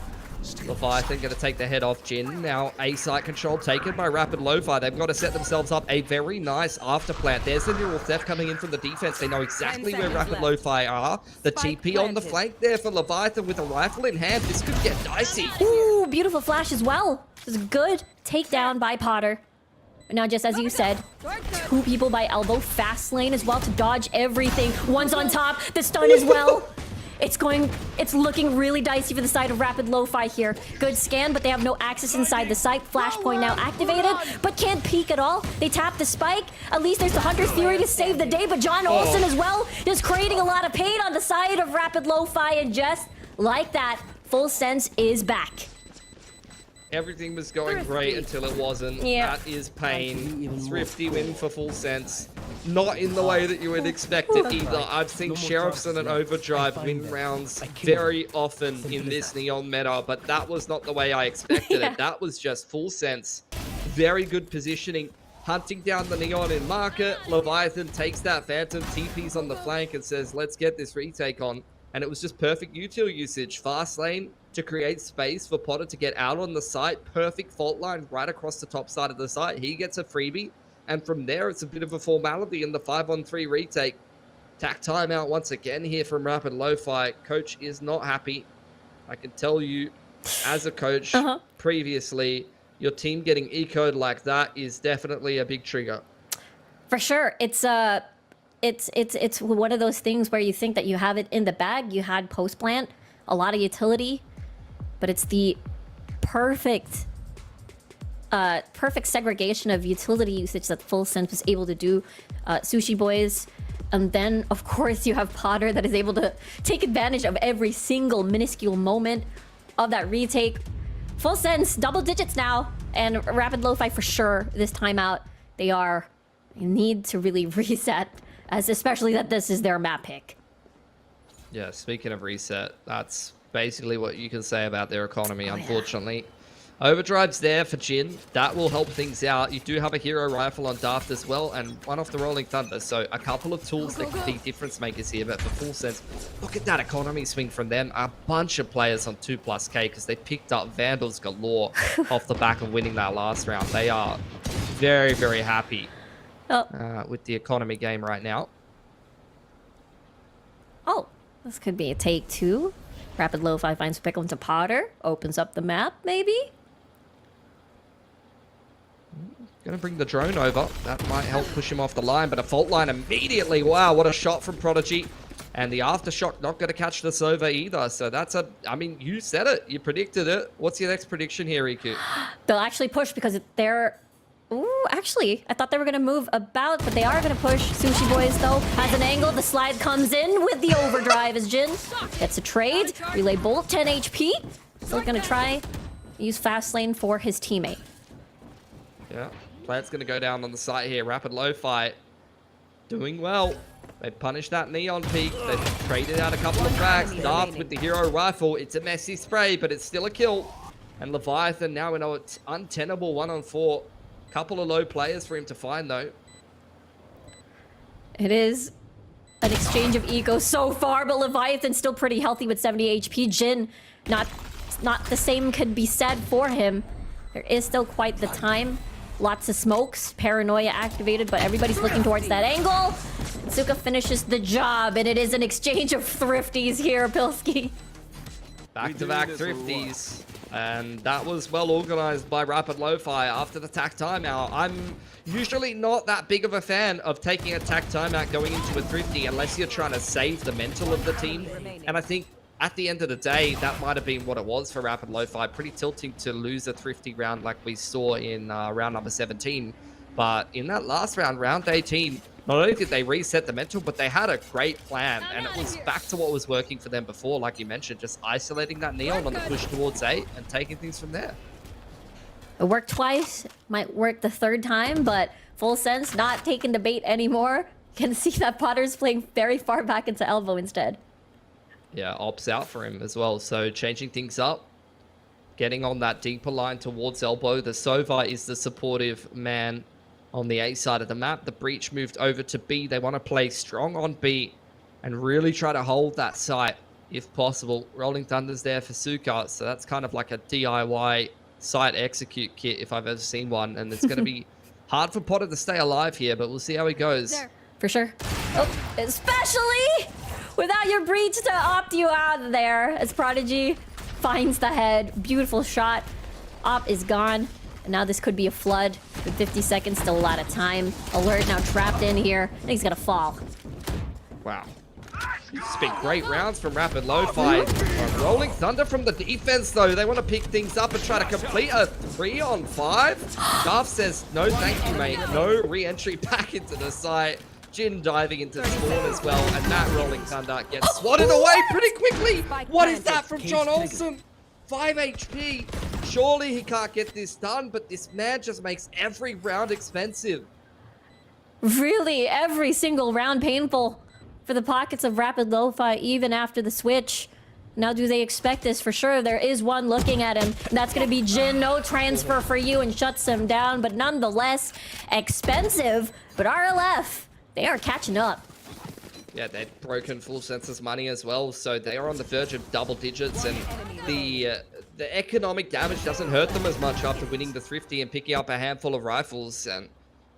Leviathan going to take the head off Jin. Now A site control taken by Rapid Lo-Fi. They've got to set themselves up a very nice after plant. There's the neural theft coming in from the defense. They know exactly where Rapid Lo-Fi are. The TP on the flank there for Leviathan with a rifle in hand. This could get dicey. Ooh, beautiful flash as well. This is a good takedown by Potter. Now, just as you said, 2 people by elbow, fast lane as well to dodge everything. One's on top, the stun as well. It's looking really dicey for the side of Rapid Lo-Fi here. Good scan, but they have no access inside the site. Flashpoint now activated, but can't peek at all. They tap the spike. At least there's the Hunter's Fury to save the day, but John Olsen as well is creating a lot of pain on the side of Rapid Lo-Fi, and just like that, Full Sense is back. Everything was going great until it wasn't. Yeah. That is pain. Thrifty win for Full Sense. Not in the way that you would expect it either. I've seen Sheriffs and an Overdrive win rounds very often in this Neon meta, but that was not the way I expected it. That was just Full Sense. Very good positioning. Hunting down the Neon in market. Leviathan takes that Phantom, TP's on the flank and says, let's get this retake on. And it was just perfect util usage. Fast lane to create space for Potter to get out on the site. Perfect fault line right across the top side of the site. He gets a freebie. And from there, it's a bit of a formality in the 5-on-3 retake. Tack timeout once again here from Rapid Lo-Fi. Coach is not happy. I can tell you, as a coach previously, your team getting ecoed like that is definitely a big trigger. For sure. It's one of those things where you think that you have it in the bag. You had post-plant, a lot of utility, but it's the perfect segregation of utility usage that Full Sense was able to do. Sushi Boys, and then of course you have Potter that is able to take advantage of every single minuscule moment of that retake. Full Sense, double digits now, and Rapid Lo-Fi for sure this timeout. They need to really reset, as especially that this is their map pick. Yeah, speaking of reset, that's basically what you can say about their economy, unfortunately. Overdrive's there for Jin. That will help things out. You do have a hero rifle on Daft as well, and one off the Rolling Thunder. So a couple of tools that could be difference makers here. But for full sense, look at that economy swing from them. A bunch of players on 2+K because they picked up Vandals galore off the back of winning that last round. They are very, very happy with the economy game right now. Oh, this could be a take 2. Rapid Lofi finds Pickle into Potter. Opens up the map, maybe? Gonna bring the drone over. That might help push him off the line, but a fault line immediately. Wow, what a shot from Prodigy. And the aftershock not gonna catch this over either. So that's I mean, you said it. You predicted it. What's your next prediction here, Riku? They'll actually push because they're... Ooh, actually, I thought they were gonna move about, but they are gonna push. Sushi Boys, though, has an angle. The slide comes in with the overdrive as Jin gets a trade. Relay Bolt, 10 HP. Still gonna try use fast lane for his teammate. Yeah. Plant's going to go down on the site here. Rapid Lo-Fi doing well. They punished that Neon peak. They've traded out a couple of frags. Daft with the hero rifle. It's a messy spray, but it's still a kill. And Leviathan now in it's untenable 1-on-4. Couple of low players for him to find, though. It is an exchange of ego so far, but Leviathan's still pretty healthy with 70 HP. Jin, not the same could be said for him. There is still quite the time. Lots of smokes, paranoia activated, but everybody's looking towards that angle. Suka finishes the job, and it is an exchange of thrifties here, Pilski. Back-to-back thrifties. And that was well organized by Rapid Lo-Fi after the tack timeout. I'm usually not that big of a fan of taking a tack timeout going into a thrifty unless you're trying to save the mental of the team. And I think at the end of the day, that might have been what it was for Rapid Lo-Fi. Pretty tilting to lose a thrifty round like we saw in round number 17. But in that last round, round 18, not only did they reset the mental, but they had a great plan. And it was back to what was working for them before, like you mentioned, just isolating that Neon on the push towards A and taking things from there. It worked twice, might work the third time, but full sense, not taking the bait anymore. You can see that Potter's playing very far back into Elbow instead. Yeah, ops out for him as well. So changing things up, getting on that deeper line towards Elbow. The Sova is the supportive man on the A side of the map. The Breach moved over to B. They want to play strong on B and really try to hold that site if possible. Rolling Thunder's there for Suka, so that's kind of like a DIY site execute kit if I've ever seen one. And it's going to be hard for Potter to stay alive here, but we'll see how he goes. For sure. Oh, especially without your Breach to opt you out of there as Prodigy finds the head. Beautiful shot. Op is gone. And now this could be a flood. With 50 seconds, still a lot of time. Alert now trapped in here. I think he's gonna fall. Wow. It's been great rounds from Rapid Lo-Fi. Rolling Thunder from the defense, though. They want to pick things up and try to complete a 3-on-5. Daft says, no thank you, mate. No re-entry back into the site. Jin diving into spawn as well. And that Rolling Thunder gets swatted away pretty quickly. What is that from John Olsen? 5 HP. Surely he can't get this done, but this man just makes every round expensive. Really, every single round painful for the pockets of Rapid Lo-Fi, even after the switch. Now, do they expect this? For sure, there is one looking at him. That's going to be Jin. No transfer for you and shuts him down, but nonetheless, expensive. But RLF, they are catching up. Yeah, they've broken full census money as well, so they are on the verge of double digits, and the economic damage doesn't hurt them as much after winning the thrifty and picking up a handful of rifles. And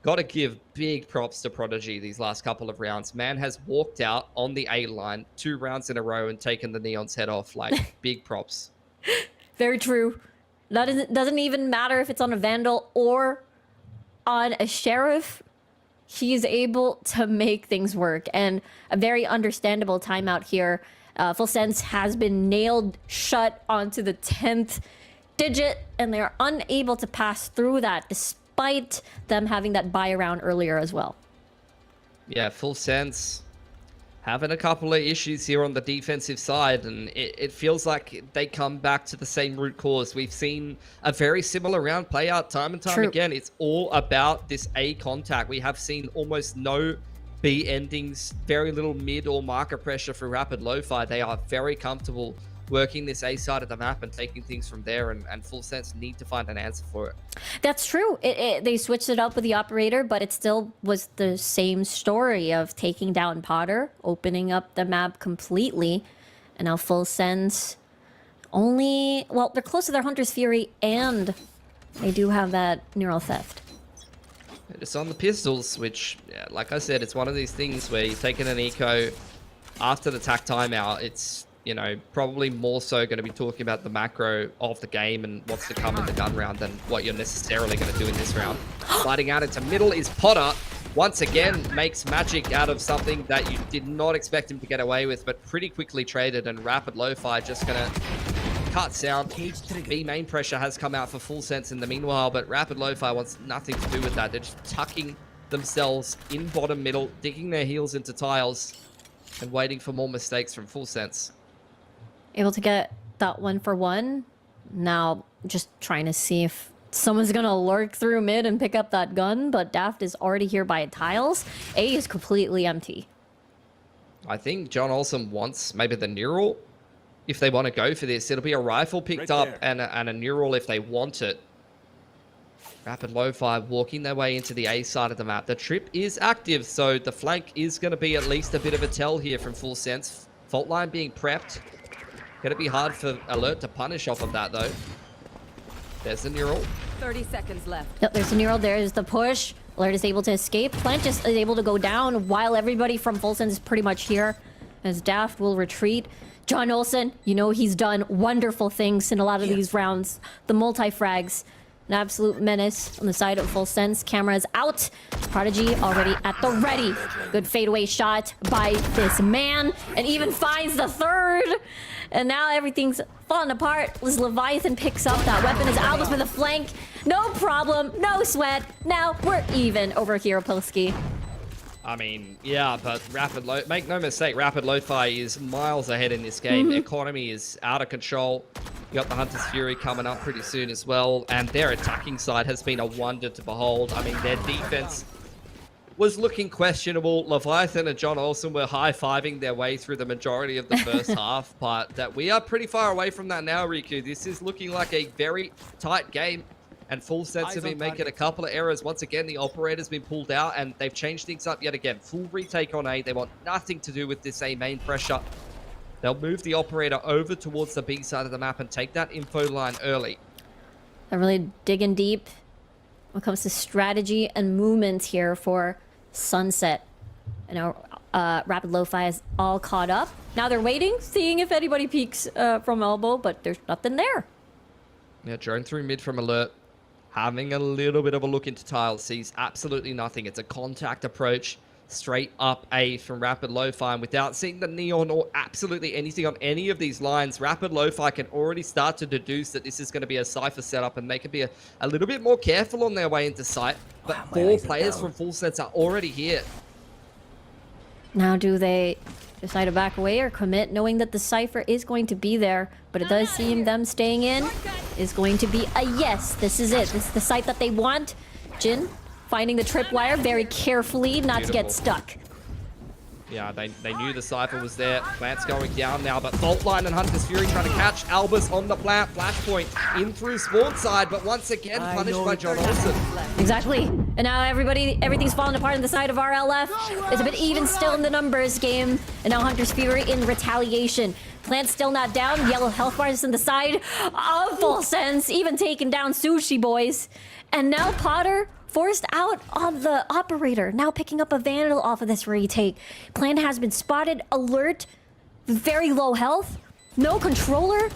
got to give big props to Prodigy these last couple of rounds. Man has walked out on the A line 2 rounds in a row and taken the Neon's head off. Like, big props. Very true. Doesn't even matter if it's on a Vandal or on a Sheriff. He's able to make things work, and a very understandable timeout here. Full Sense has been nailed shut onto the 10th digit, and they're unable to pass through that despite them having that buy around earlier as well. Yeah, Full Sense having a couple of issues here on the defensive side, and it feels like they come back to the same root cause. We've seen a very similar round play out time and time again. It's all about this A contact. We have seen almost no B endings, very little mid or marker pressure for Rapid Lo-Fi. They are very comfortable working this A side of the map and taking things from there, and Full Sense need to find an answer for it. That's true. They switched it up with the operator, but it still was the same story of taking down Potter, opening up the map completely, and now Full Sense only... Well, they're close to their Hunter's Fury, and they do have that Neural Theft. Just on the pistols, which, yeah, like I said, it's one of these things where you're taking an eco after the tack timeout. It's, you know, probably more so going to be talking about the macro of the game and what's to come in the gun round than what you're necessarily going to do in this round. Sliding out into middle is Potter. Once again, makes magic out of something that you did not expect him to get away with, but pretty quickly traded, and Rapid Lofi just going to cut sound. B main pressure has come out for Full Sense in the meanwhile, but Rapid Lofi wants nothing to do with that. They're just tucking themselves in bottom middle, digging their heels into tiles, and waiting for more mistakes from Full Sense. Able to get that 1-for-1. Now just trying to see if someone's gonna lurk through mid and pick up that gun, but Daft is already here by tiles. A is completely empty. I think John Olsen wants maybe the neural. If they want to go for this, it'll be a rifle picked up and a neural if they want it. Rapid Lofi walking their way into the A side of the map. The trip is active, so the flank is going to be at least a bit of a tell here from Full Sense. Fault line being prepped. Going to be hard for Alert to punish off of that, though. There's the neural. 30 seconds left. Yep, there's a neural. There's the push. Alert is able to escape. Plant just is able to go down while everybody from Full Sense is pretty much here. As Daft will retreat. John Olsen, you know he's done wonderful things in a lot of these rounds. The multi-frags. An absolute menace on the side of Full Sense. Cameras out. Prodigy already at the ready. Good fadeaway shot by this man. And even finds the third. And now everything's falling apart as Leviathan picks up that weapon as Albus with a flank. No problem. No sweat. Now we're even over here, Pilski. I mean, yeah, but make no mistake, Rapid Lofi is miles ahead in this game. Economy is out of control. You got the Hunter's Fury coming up pretty soon as well, and their attacking side has been a wonder to behold. I mean, their defense was looking questionable. Leviathan and John Olsen were high-fiving their way through the majority of the first half, but that we are pretty far away from that now, Riku. This is looking like a very tight game. And Full Sense have been making a couple of errors. Once again, the operator's been pulled out, and they've changed things up yet again. Full retake on A. They want nothing to do with this A main pressure. They'll move the operator over towards the B side of the map and take that info line early. They're really digging deep when it comes to strategy and movement here for Sunset. And now Rapid Lofi is all caught up. Now they're waiting, seeing if anybody peeks from elbow, but there's nothing there. Yeah, drone through mid from Alert. Having a little bit of a look into tiles, sees absolutely nothing. It's a contact approach, straight up A from Rapid Lofi. And without seeing the neon or absolutely anything on any of these lines, Rapid Lofi can already start to deduce that this is going to be a Cypher setup, and they can be a little bit more careful on their way into sight. But wow, 4 players from Full Sense are already here. Now do they decide to back away or commit, knowing that the Cypher is going to be there? But it does seem them staying in is going to be a yes. This is it. This is the site that they want. Jin finding the tripwire very carefully, not to get stuck. Yeah, they knew the Cypher was there. Plant's going down now, but Fault Line and Hunter's Fury trying to catch Albus on the plant. Flashpoint in through spawn side, but once again punished by John Olsen. Exactly. And now everything's falling apart on the side of RLF. It's a bit even still in the numbers game. And now Hunter's Fury in retaliation. Plant still not down. Yellow health bars on the side of Full Sense. Even taking down Sushi Boys. And now Potter forced out of the operator. Now picking up a Vandal off of this retake. Plant has been spotted. Alert. Very low health. No controller.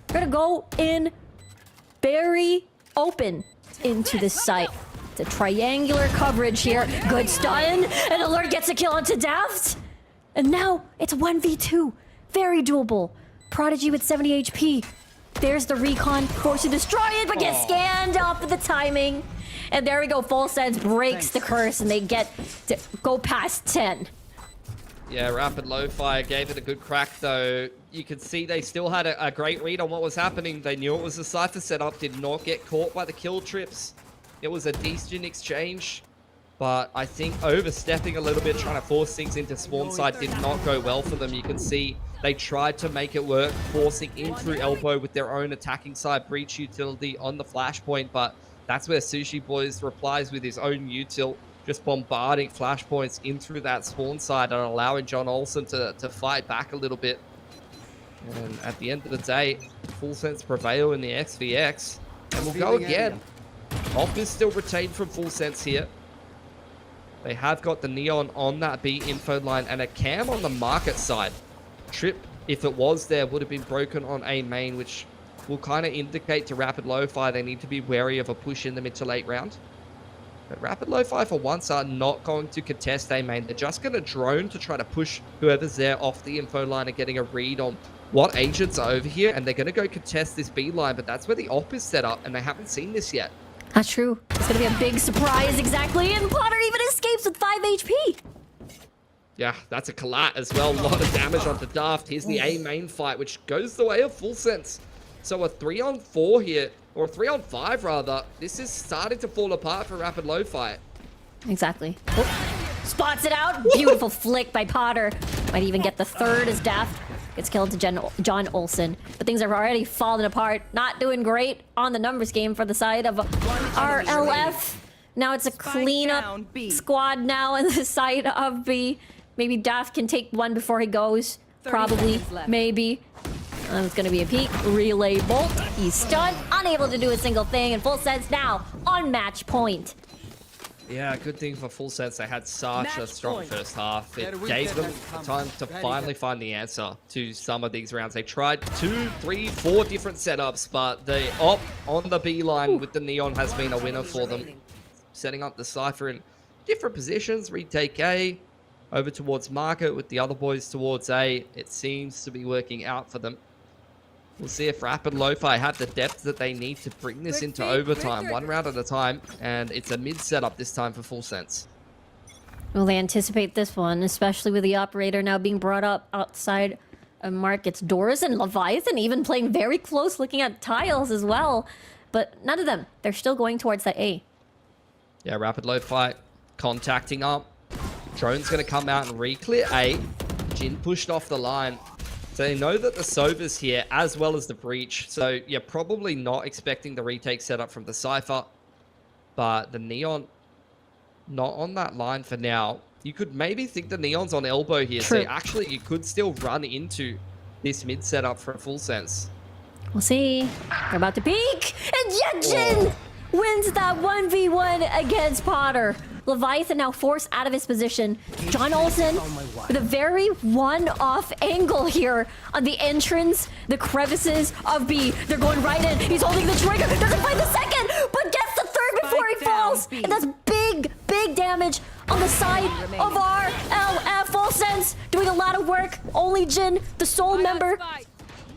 We're gonna go in very open into this site. It's a triangular coverage here. Good stun. And Alert gets a kill onto Daft. And now it's 1v2. Very doable. Prodigy with 70 HP. There's the recon. Forced to destroy it, but gets scanned off of the timing. And there we go. Full Sense breaks the curse, and they get to go past 10. Yeah, Rapid Lofi gave it a good crack, though. You could see they still had a great read on what was happening. They knew it was a Cypher setup, did not get caught by the kill trips. It was a decent exchange, but I think overstepping a little bit, trying to force things into spawn side did not go well for them. You can see They tried to make it work, forcing in through elbow with their own attacking side breach utility on the flashpoint, but that's where Sushi Boys replies with his own util, just bombarding flashpoints in through that spawn side and allowing John Olsen to fight back a little bit. And at the end of the day, Full Sense prevail in the XVX, and we'll go again. Op is still retained from Full Sense here. They have got the Neon on that B info line and a cam on the market side. Trip, if it was there, would have been broken on A main, which will kind of indicate to Rapid Lo-Fi they need to be wary of a push in the mid to late round. But Rapid Lo-Fi for once are not going to contest A main. They're just going to drone to try to push whoever's there off the info line and getting a read on what agents are over here, and they're going to go contest this B line, but that's where the op is set up, and they haven't seen this yet. That's true. It's going to be a big surprise, exactly, and Potter even escapes with 5 HP. Yeah, that's a collat as well. A lot of damage onto Daft. Here's the A main fight, which goes the way of Full Sense. So a 3-on-4 here, or a 3-on-5 rather. This is starting to fall apart for Rapid Lo-Fi. Exactly. Oh. Spots it out. Beautiful flick by Potter. Might even get the third as Daft gets killed to John Olsen. But things are already falling apart. Not doing great on the numbers game for the side of RLF. Now it's a cleanup squad now on the side of B. Maybe Daft can take one before he goes. Probably. Maybe. It's going to be a peek. Relay bolt. He's stunned. Unable to do a single thing. And Full Sense now on match point. Yeah, good thing for Full Sense. They had such a strong first half. It gave them time to finally find the answer to some of these rounds. They tried 2, 3, 4 different setups, but the op on the B line with the Neon has been a winner for them. Setting up the Cypher in different positions. Retake A, over towards Market with the other boys towards A. It seems to be working out for them. We'll see if Rapid Lo-Fi have the depth that they need to bring this into overtime, one round at a time, and it's a mid setup this time for Full Sense. Will they anticipate this one, especially with the operator now being brought up outside of Market's doors, and Leviathan even playing very close, looking at tiles as well. But none of them. They're still going towards that A. Yeah, Rapid Lo-Fi contacting up. Drone's going to come out and re-clear A. Jin pushed off the line. So they know that the Sova's here, as well as the Breach. So you're probably not expecting the retake setup from the Cypher. But the Neon, not on that line for now. You could maybe think the Neon's on elbow here. True. So actually, you could still run into this mid setup for a Full Sense. We'll see. They're about to peek. And yet Jin wins that 1v1 against Potter. Leviathan now forced out of his position. John Olsen with a very one-off angle here on the entrance, the crevices of B. They're going right in. He's holding the trigger. Doesn't find the second, but gets the third before he falls. And that's big, big damage on the side of RLF. Full Sense doing a lot of work. Only Jin, the sole member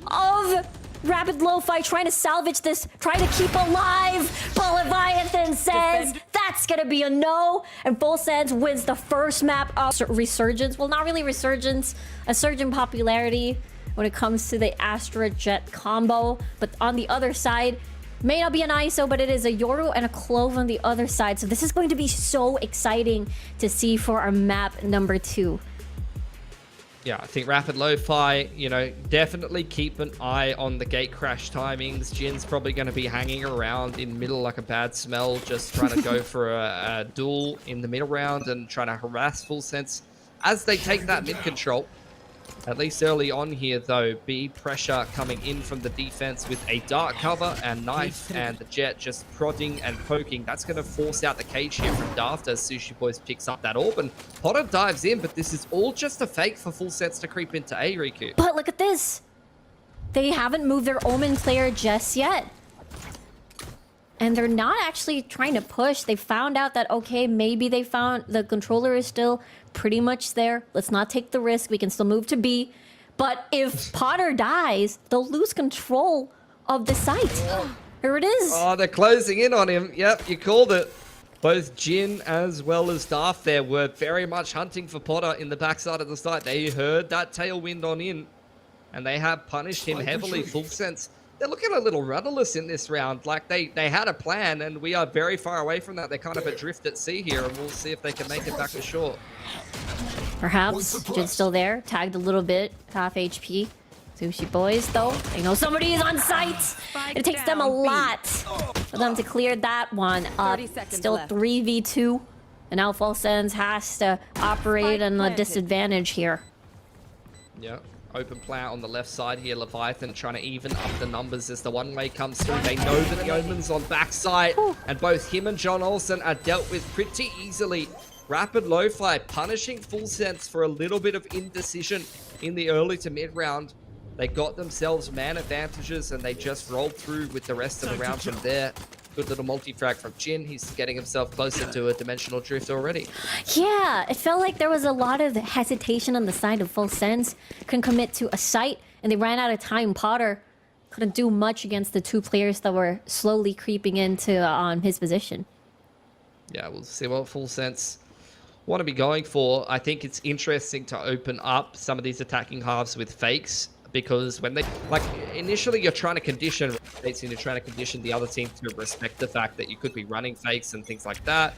of Rapid Lo-Fi, trying to salvage this, trying to keep alive. But Leviathan says that's gonna be a no. And Full Sense wins the first map of Resurgence. Well, not really Resurgence, a surge in popularity when it comes to the Astra Jet combo. But on the other side, may not be an ISO, but it is a Yoru and a Clove on the other side. So this is going to be so exciting to see for our map number 2. Yeah, I think Rapid Lo-Fi, you know, definitely keep an eye on the gate crash timings. Jin's probably going to be hanging around in middle like a bad smell, just trying to go for a duel in the middle round and trying to harass Full Sense as they take that mid control. At least early on here, though, B pressure coming in from the defense with a dark cover and knife, and the Jet just prodding and poking. That's going to force out the cage here from Daft as Sushi Boys picks up that orb, and Potter dives in, but this is all just a fake for Full Sense to creep into A, Riku. But look at this. They haven't moved their Omen player just yet. And they're not actually trying to push. They found out that, okay, maybe they found the controller is still pretty much there. Let's not take the risk. We can still move to B. But if Potter dies, they'll lose control of the site. Here it is. Oh, they're closing in on him. Yep, you called it. Both Jin as well as Daft there were very much hunting for Potter in the backside of the site. They heard that tailwind on in, and they have punished him heavily. Full Sense, they're looking a little rudderless in this round. Like they had a plan, and we are very far away from that. They're kind of adrift at sea here, and we'll see if they can make it back to shore. Perhaps Jin's still there, tagged a little bit, half HP. Sushi boys, though, they know somebody is on site. It takes them a lot for them to clear that one up. Still 3v2, and now Full Sends has to operate on a disadvantage here. Yeah, open player on the left side here. Leviathan trying to even up the numbers as the one-way comes through. They know that the Omen's on backside, and both him and John Olsen are dealt with pretty easily. Rapid Lofi punishing Full Sense for a little bit of indecision in the early to mid round. They got themselves man advantages and they just rolled through with the rest of the round from there. Good little multi-frag from Jin. He's getting himself closer to a dimensional drift already. Yeah, it felt like there was a lot of hesitation on the side of Full Sense. Couldn't commit to a site and they ran out of time. Potter couldn't do much against the two players that were slowly creeping into his position. Yeah, we'll see what Full Sense want to be going for. I think it's interesting to open up some of these attacking halves with fakes. Because when they, like, initially you're trying to condition rotates and you're trying to condition the other team to respect the fact that you could be running fakes and things like that.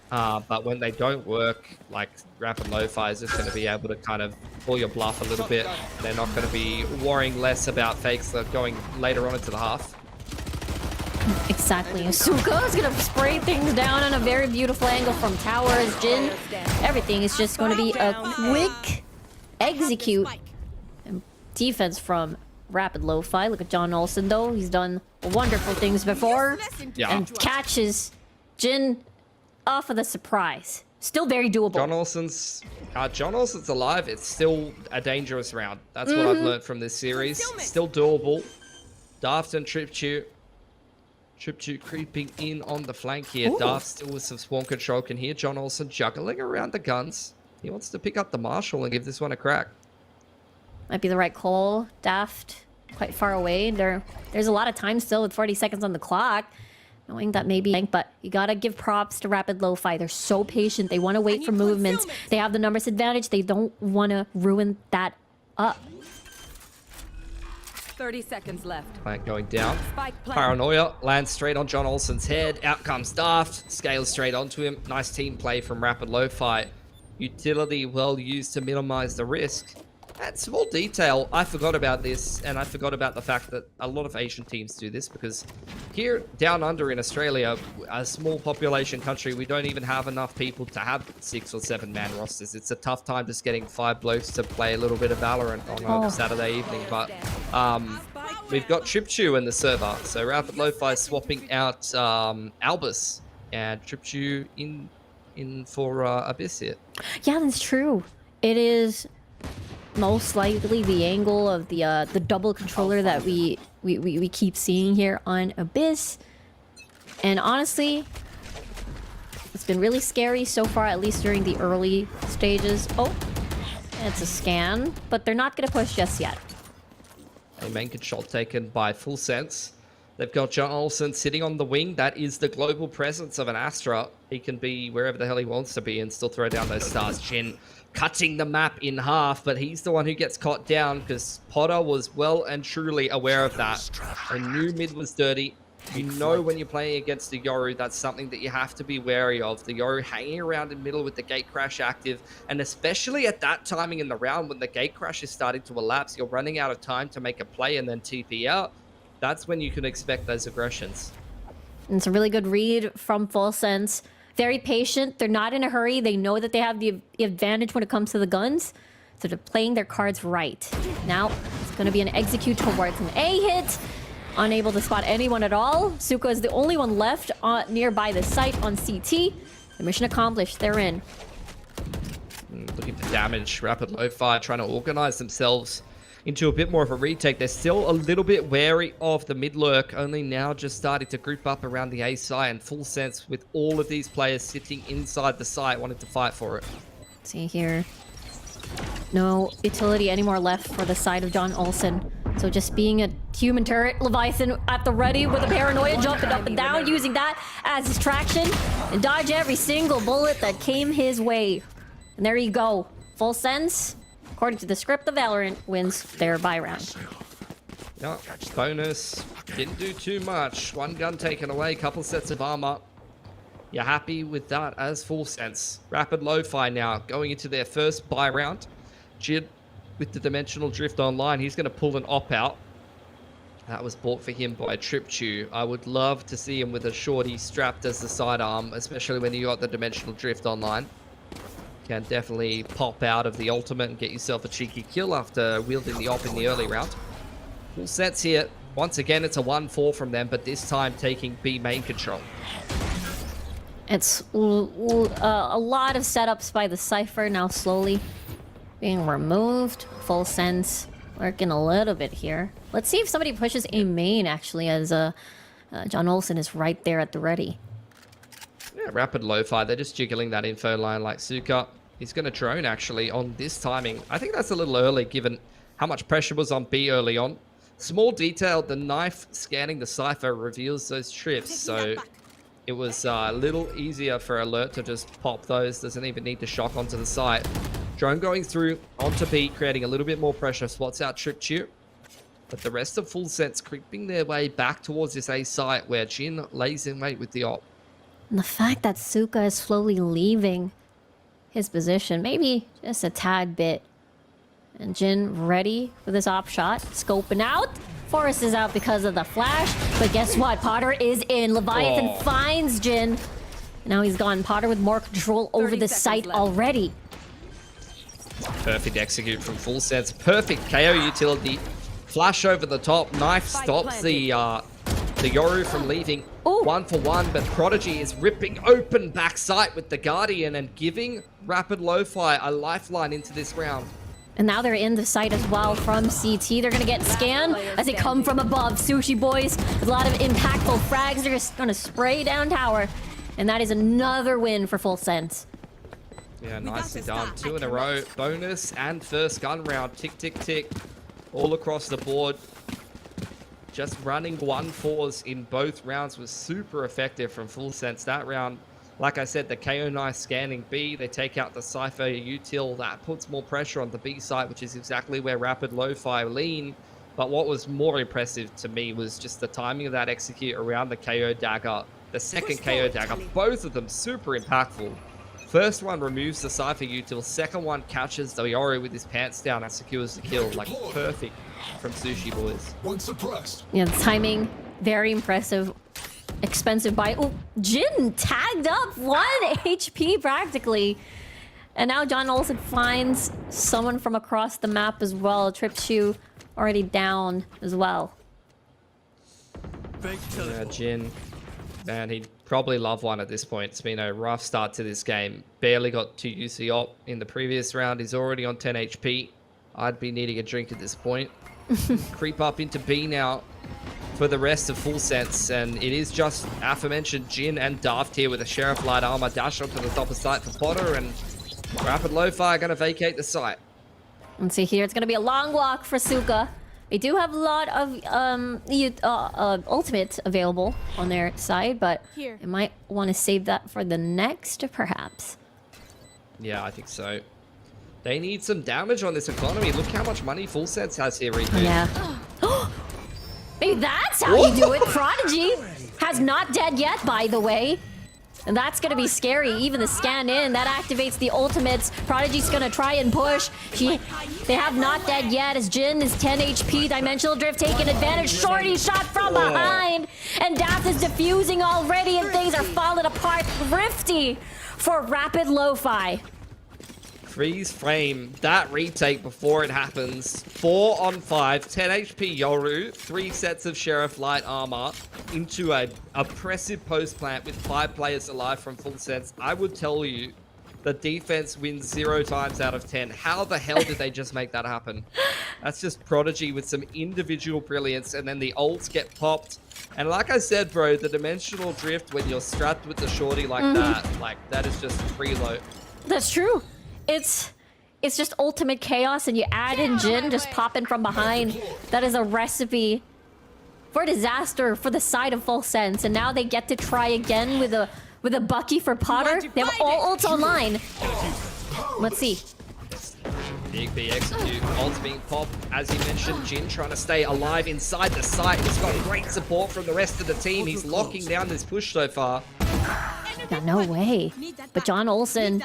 But when they don't work, like Rapid Lofi is just going to be able to kind of pull your bluff a little bit. They're not going to be worrying less about fakes that are going later on into the half. Exactly. Suka is going to spray things down on a very beautiful angle from towers. Jin, everything is just going to be a quick execute. Defense from Rapid Lofi. Look at John Olsen, though. He's done wonderful things before. Yeah. And catches Jin off of the surprise. Still very doable. John Olsen's alive. It's still a dangerous round. That's what I've learned from this series. Still doable. Daft and Tripchu creeping in on the flank here. Ooh. Daft still with some spawn control can hear John Olsen juggling around the guns. He wants to pick up the Marshal and give this one a crack. Might be the right call. Daft quite far away. There's a lot of time still with 40 seconds on the clock. Knowing that maybe, but you gotta give props to Rapid Lofi. They're so patient. They want to wait for movements. They have the numbers advantage. They don't want to ruin that up. 30 seconds left. Plant going down. Paranoia lands straight on John Olsen's head. Out comes Daft. Scales straight onto him. Nice team play from Rapid Lofi. Utility well used to minimize the risk. And small detail, I forgot about this, and I forgot about the fact that a lot of Asian teams do this, because here down under in Australia, a small population country, we don't even have enough people to have 6 or 7 man rosters. It's a tough time just getting 5 blokes to play a little bit of Valorant on a Saturday evening, but we've got Tripchu in the server, so Rapid Lofi swapping out Albus, and Tripchu in for Abyss here. Yeah, that's true. It is most likely the angle of the double controller that we keep seeing here on Abyss. And honestly, it's been really scary so far, at least during the early stages. Oh, it's a scan, but they're not going to push just yet. A main control taken by Full Sense. They've got John Olsen sitting on the wing. That is the global presence of an Astra. He can be wherever the hell he wants to be and still throw down those stars. Jin cutting the map in half, but he's the one who gets caught down because Potter was well and truly aware of that. A new mid was dirty. You know when you're playing against the Yoru, that's something that you have to be wary of. The Yoru hanging around in middle with the gate crash active, and especially at that timing in the round when the gate crash is starting to elapse, you're running out of time to make a play and then TP out. That's when you can expect those aggressions. And it's a really good read from Full Sense. Very patient. They're not in a hurry. They know that they have the advantage when it comes to the guns. So they're playing their cards right. Now, it's going to be an execute towards an A hit. Unable to spot anyone at all. Suka is the only one left nearby the site on CT. The mission accomplished. They're in. Looking for damage. Rapid Lofi trying to organize themselves into a bit more of a retake. They're still a little bit wary of the mid lurk, only now just starting to group up around the A site, and Full Sense with all of these players sitting inside the site wanting to fight for it. See here. No utility anymore left for the side of John Olsen. So just being a human turret, Leviathan at the ready with a paranoia, jumping up and down, using that as his traction, and dodge every single bullet that came his way. And there you go. Full Sense, according to the script, the Valorant wins their buy round. No, bonus. Didn't do too much. One gun taken away, couple sets of armor. You're happy with that as full sense. Rapid Lo-Fi now going into their first buy round. Jid with the Dimensional Drift online. He's going to pull an op out. That was bought for him by Trip Chew. I would love to see him with a shorty strapped as the sidearm, especially when you got the Dimensional Drift online. Can definitely pop out of the ultimate and get yourself a cheeky kill after wielding the op in the early round. Full sets here. Once again, it's a 1-4 from them, but this time taking B main control. It's a lot of setups by the Cypher now slowly being removed. Full sense working a little bit here. Let's see if somebody pushes a main actually, as John Olsen is right there at the ready. Yeah, Rapid Lo-Fi, they're just jiggling that info line like Suka. He's going to drone actually on this timing. I think that's a little early given how much pressure was on B early on. Small detail, the knife scanning the Cypher reveals those trips, so it was a little easier for Alert to just pop those. Doesn't even need to shock onto the site. Drone going through onto B, creating a little bit more pressure. Spots out Trip Chew. But the rest of Full Sense creeping their way back towards this A site where Jin lays in wait with the op. And the fact that Suka is slowly leaving his position, maybe just a tad bit. And Jin ready for this op shot, scoping out. Forrest is out because of the flash, but guess what? Potter is in. Leviathan finds Jin. Now he's gone. Potter with more control over the site already. Perfect execute from Full Sense. Perfect KO utility. Flash over the top. Knife stops the Yoru from leaving. Ooh. 1-for-1, but Prodigy is ripping open back sight with the Guardian and giving Rapid Lo-Fi a lifeline into this round. And now they're in the site as well from CT. They're going to get scanned as they come from above. Sushi Boys with a lot of impactful frags. They're just going to spray down tower. And that is another win for Full Sense. Yeah, nicely done. 2 in a row. Bonus and first gun round. Tick, tick, tick. All across the board. Just running 1-4s in both rounds was super effective from Full Sense. That round, like I said, the KO knife scanning B. They take out the Cypher util. That puts more pressure on the B side, which is exactly where Rapid Lo-Fi lean. But what was more impressive to me was just the timing of that execute around the KO dagger. The second KO dagger, both of them super impactful. First one removes the Cypher util. Second one catches the Yoru with his pants down and secures the kill. Like, perfect from Sushi Boys. One suppressed. Yeah, the timing, very impressive. Expensive buy. Oh, Jin tagged up 1 HP practically. And now John Olsen finds someone from across the map as well. Trip Chew already down as well. Yeah, Jin. Man, he'd probably love one at this point. It's been a rough start to this game. Barely got to use the op in the previous round. He's already on 10 HP. I'd be needing a drink at this point. Creep up into B now for the rest of Full Sense, and it is just aforementioned Jin and Daft here with a Sheriff Light Armor dash onto the top of site for Potter, and Rapid Lo-Fi are going to vacate the site. Let's see here. It's going to be a long walk for Suka. They do have a lot of ultimate available on their side, but Here. they might want to save that for the next, perhaps. Yeah, I think so. They need some damage on this economy. Look how much money Full Sense has here, Riku. Yeah. Maybe that's how you do it. Prodigy has not dead yet, by the way. And that's going to be scary. Even the scan in, that activates the ultimates. Prodigy's going to try and push. They have not dead yet as Jin is 10 HP. Dimensional Drift taking advantage. Shorty shot from behind. And Daft is defusing already and things are falling apart. Thrifty for Rapid Lo-Fi. Freeze frame that retake before it happens. 4 on 5, 10 HP Yoru, 3 sets of Sheriff Light Armor into a oppressive post plant with 5 players alive from Full Sense. I would tell you the defense wins 0 times out of 10. How the hell did they just make that happen? That's just Prodigy with some individual brilliance, and then the ults get popped. And like I said, bro, the Dimensional Drift when you're strapped with the shorty like that is just preload. That's true. It's just ultimate chaos, and you add in Jin just popping from behind. That is a recipe for disaster for the side of Full Sense. And now they get to try again with a Bucky for Potter. They have all ults online. Let's see. Big B execute. Ults being popped. As you mentioned, Jin trying to stay alive inside the site. He's got great support from the rest of the team. He's locking down this push so far. Yeah, no way. But John Olsen,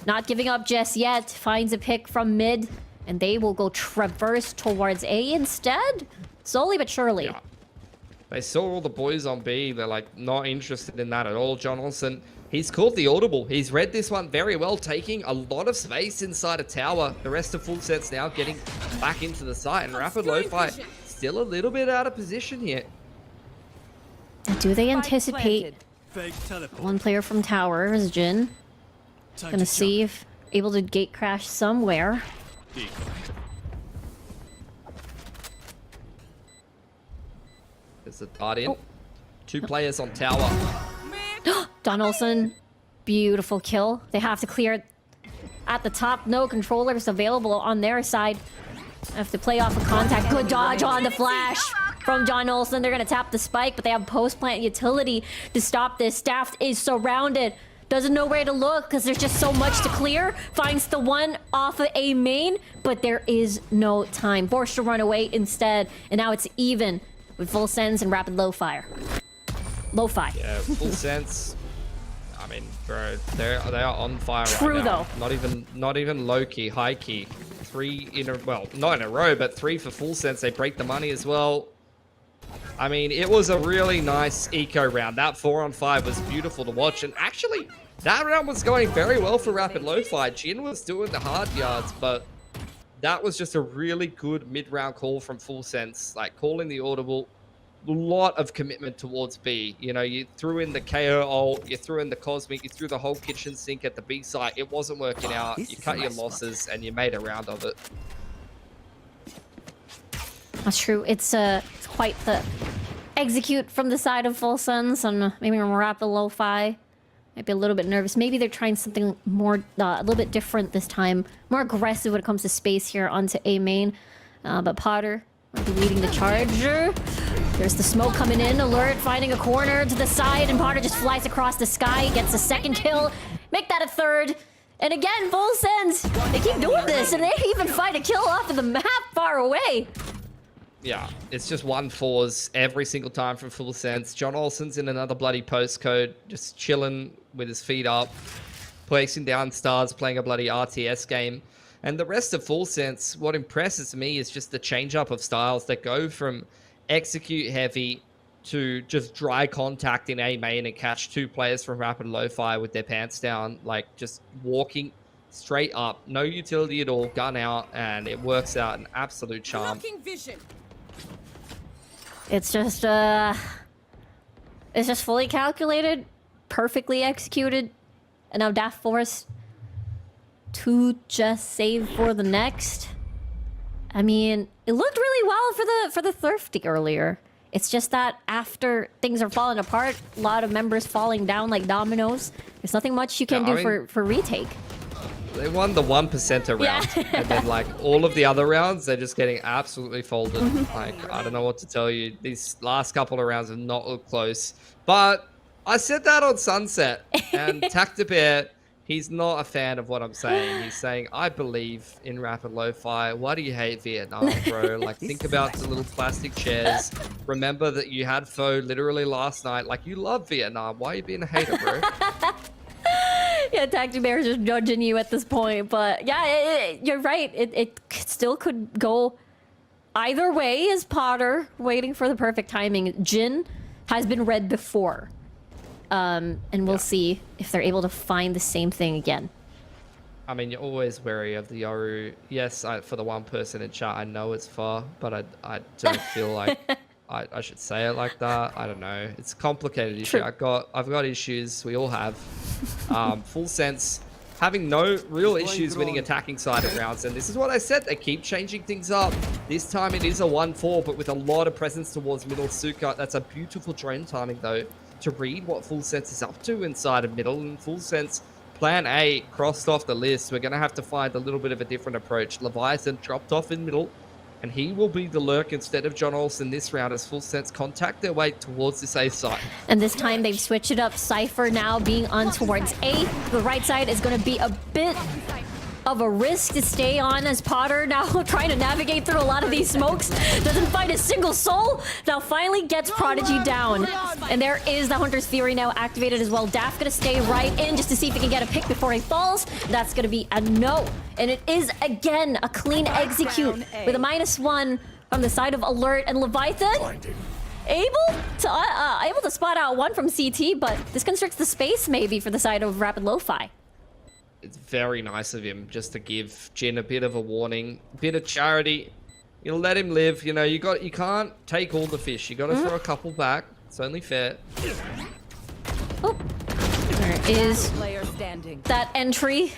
not giving up just yet, finds a pick from mid, and they will go traverse towards A instead, slowly but surely. Yeah. They saw all the boys on B. They're like not interested in that at all. John Olsen, he's called the audible. He's read this one very well, taking a lot of space inside a tower. The rest of full sets now getting back into the site, and Rapid Lo-Fi still a little bit out of position here. Do they anticipate one player from tower is Jin? Gonna see if able to gate crash somewhere. There's the dart in. 2 players on tower. Don Olsen, beautiful kill. They have to clear at the top. No controllers available on their side. Have to play off a contact. Good dodge on the flash from John Olsen. They're gonna tap the spike, but they have post-plant utility to stop this. Staff is surrounded. Doesn't know where to look because there's just so much to clear. Finds the one off of A main, but there is no time. Forced to run away instead, and now it's even with Full Sends and Rapid Lo-Fi. Yeah, Full Sense. I mean, bro, they are on fire True, right now. though. Not even low key, high key. 3 in a, well, not in a row, but 3 for Full Sense. They break the money as well. I mean, it was a really nice eco round. That 4-on-5 was beautiful to watch, and actually, that round was going very well for Rapid Lo-Fi. Jin was doing the hard yards, but that was just a really good mid-round call from Full Sense, like calling the audible. A lot of commitment towards B. You know, you threw in the KO ult, you threw in the Cosmic, you threw the whole kitchen sink at the B site. It wasn't working out. You cut your losses, and you made a round of it. That's true. It's quite the execute from the side of Full Sends, and maybe Rapid Lo-Fi might be a little bit nervous. Maybe they're trying something more, a little bit different this time, more aggressive when it comes to space here onto A main. But Potter might be leading the charge. There's the smoke coming in. Alert finding a corner to the side, and Potter just flies across the sky, gets a second kill, make that a third. And again, Full Sends, they keep doing this, and they even find a kill off of the map far away. Yeah, it's just 1-4s every single time from Full Sense. John Olsen's in another bloody postcode, just chilling with his feet up, placing down stars, playing a bloody RTS game. And the rest of Full Sense, what impresses me is just the change up of styles that go from execute heavy to just dry contact in A main and catch 2 players from Rapid Lo-Fi with their pants down, like just walking straight up, no utility at all, gun out, and it works out an absolute charm. It's just fully calculated, perfectly executed, and now Daft forced to just save for the next. I mean, it looked really well for the Thrifty earlier. It's just that after things are falling apart, a lot of members falling down like dominoes. There's nothing much you can do for retake. They won the 1%er round, and then like all of the other rounds, they're just getting absolutely folded. Like, I don't know what to tell you. These last couple of rounds have not looked close. But I said that on Sunset, and Tactibear, he's not a fan of what I'm saying. He's saying, I believe in Rapid Lo-Fi. Why do you hate Vietnam, bro? Like, think about the little plastic chairs. Remember that you had Foe literally last night. Like, you love Vietnam. Why are you being a hater, bro? Yeah, Tactic Bear is just judging you at this point, but yeah, you're right. It still could go either way. Is Potter waiting for the perfect timing? Jin has been read before, and we'll see if they're able to find the same thing again. I mean, you're always wary of the Yoru. Yes, for the one person in chat, I know it's far, but I don't feel like I should say it like that. I don't know. It's a complicated issue. I've got issues. We all have. Full Sense having no real issues winning attacking side of rounds, and this is what I said. They keep changing things up. This time it is a 1-4, but with a lot of presence towards middle Suka. That's a beautiful drone timing though to read what Full Sense is up to inside of middle, and Full Sense plan A crossed off the list. We're gonna have to find a little bit of a different approach. Leviathan dropped off in middle, and he will be the lurk instead of John Olsen this round as Full Sense contact their way towards this A side. And this time they've switched it up. Cypher now being on towards A. The right side is going to be a bit of a risk to stay on as Potter now trying to navigate through a lot of these smokes. Doesn't find a single soul. Now finally gets Prodigy down. And there is the Hunter's Fury now activated as well. Daft gonna stay right in just to see if he can get a pick before he falls. That's gonna be a no. And it is again a clean execute with a -1 from the side of Alert and Leviathan. Able to spot out one from CT, but this constricts the space maybe for the side of Rapid Lofi. It's very nice of him just to give Jin a bit of a warning, bit of charity. You let him live. You know, you can't take all the fish. You got to throw a couple back. It's only fair. Oh, there is Player standing. that entry.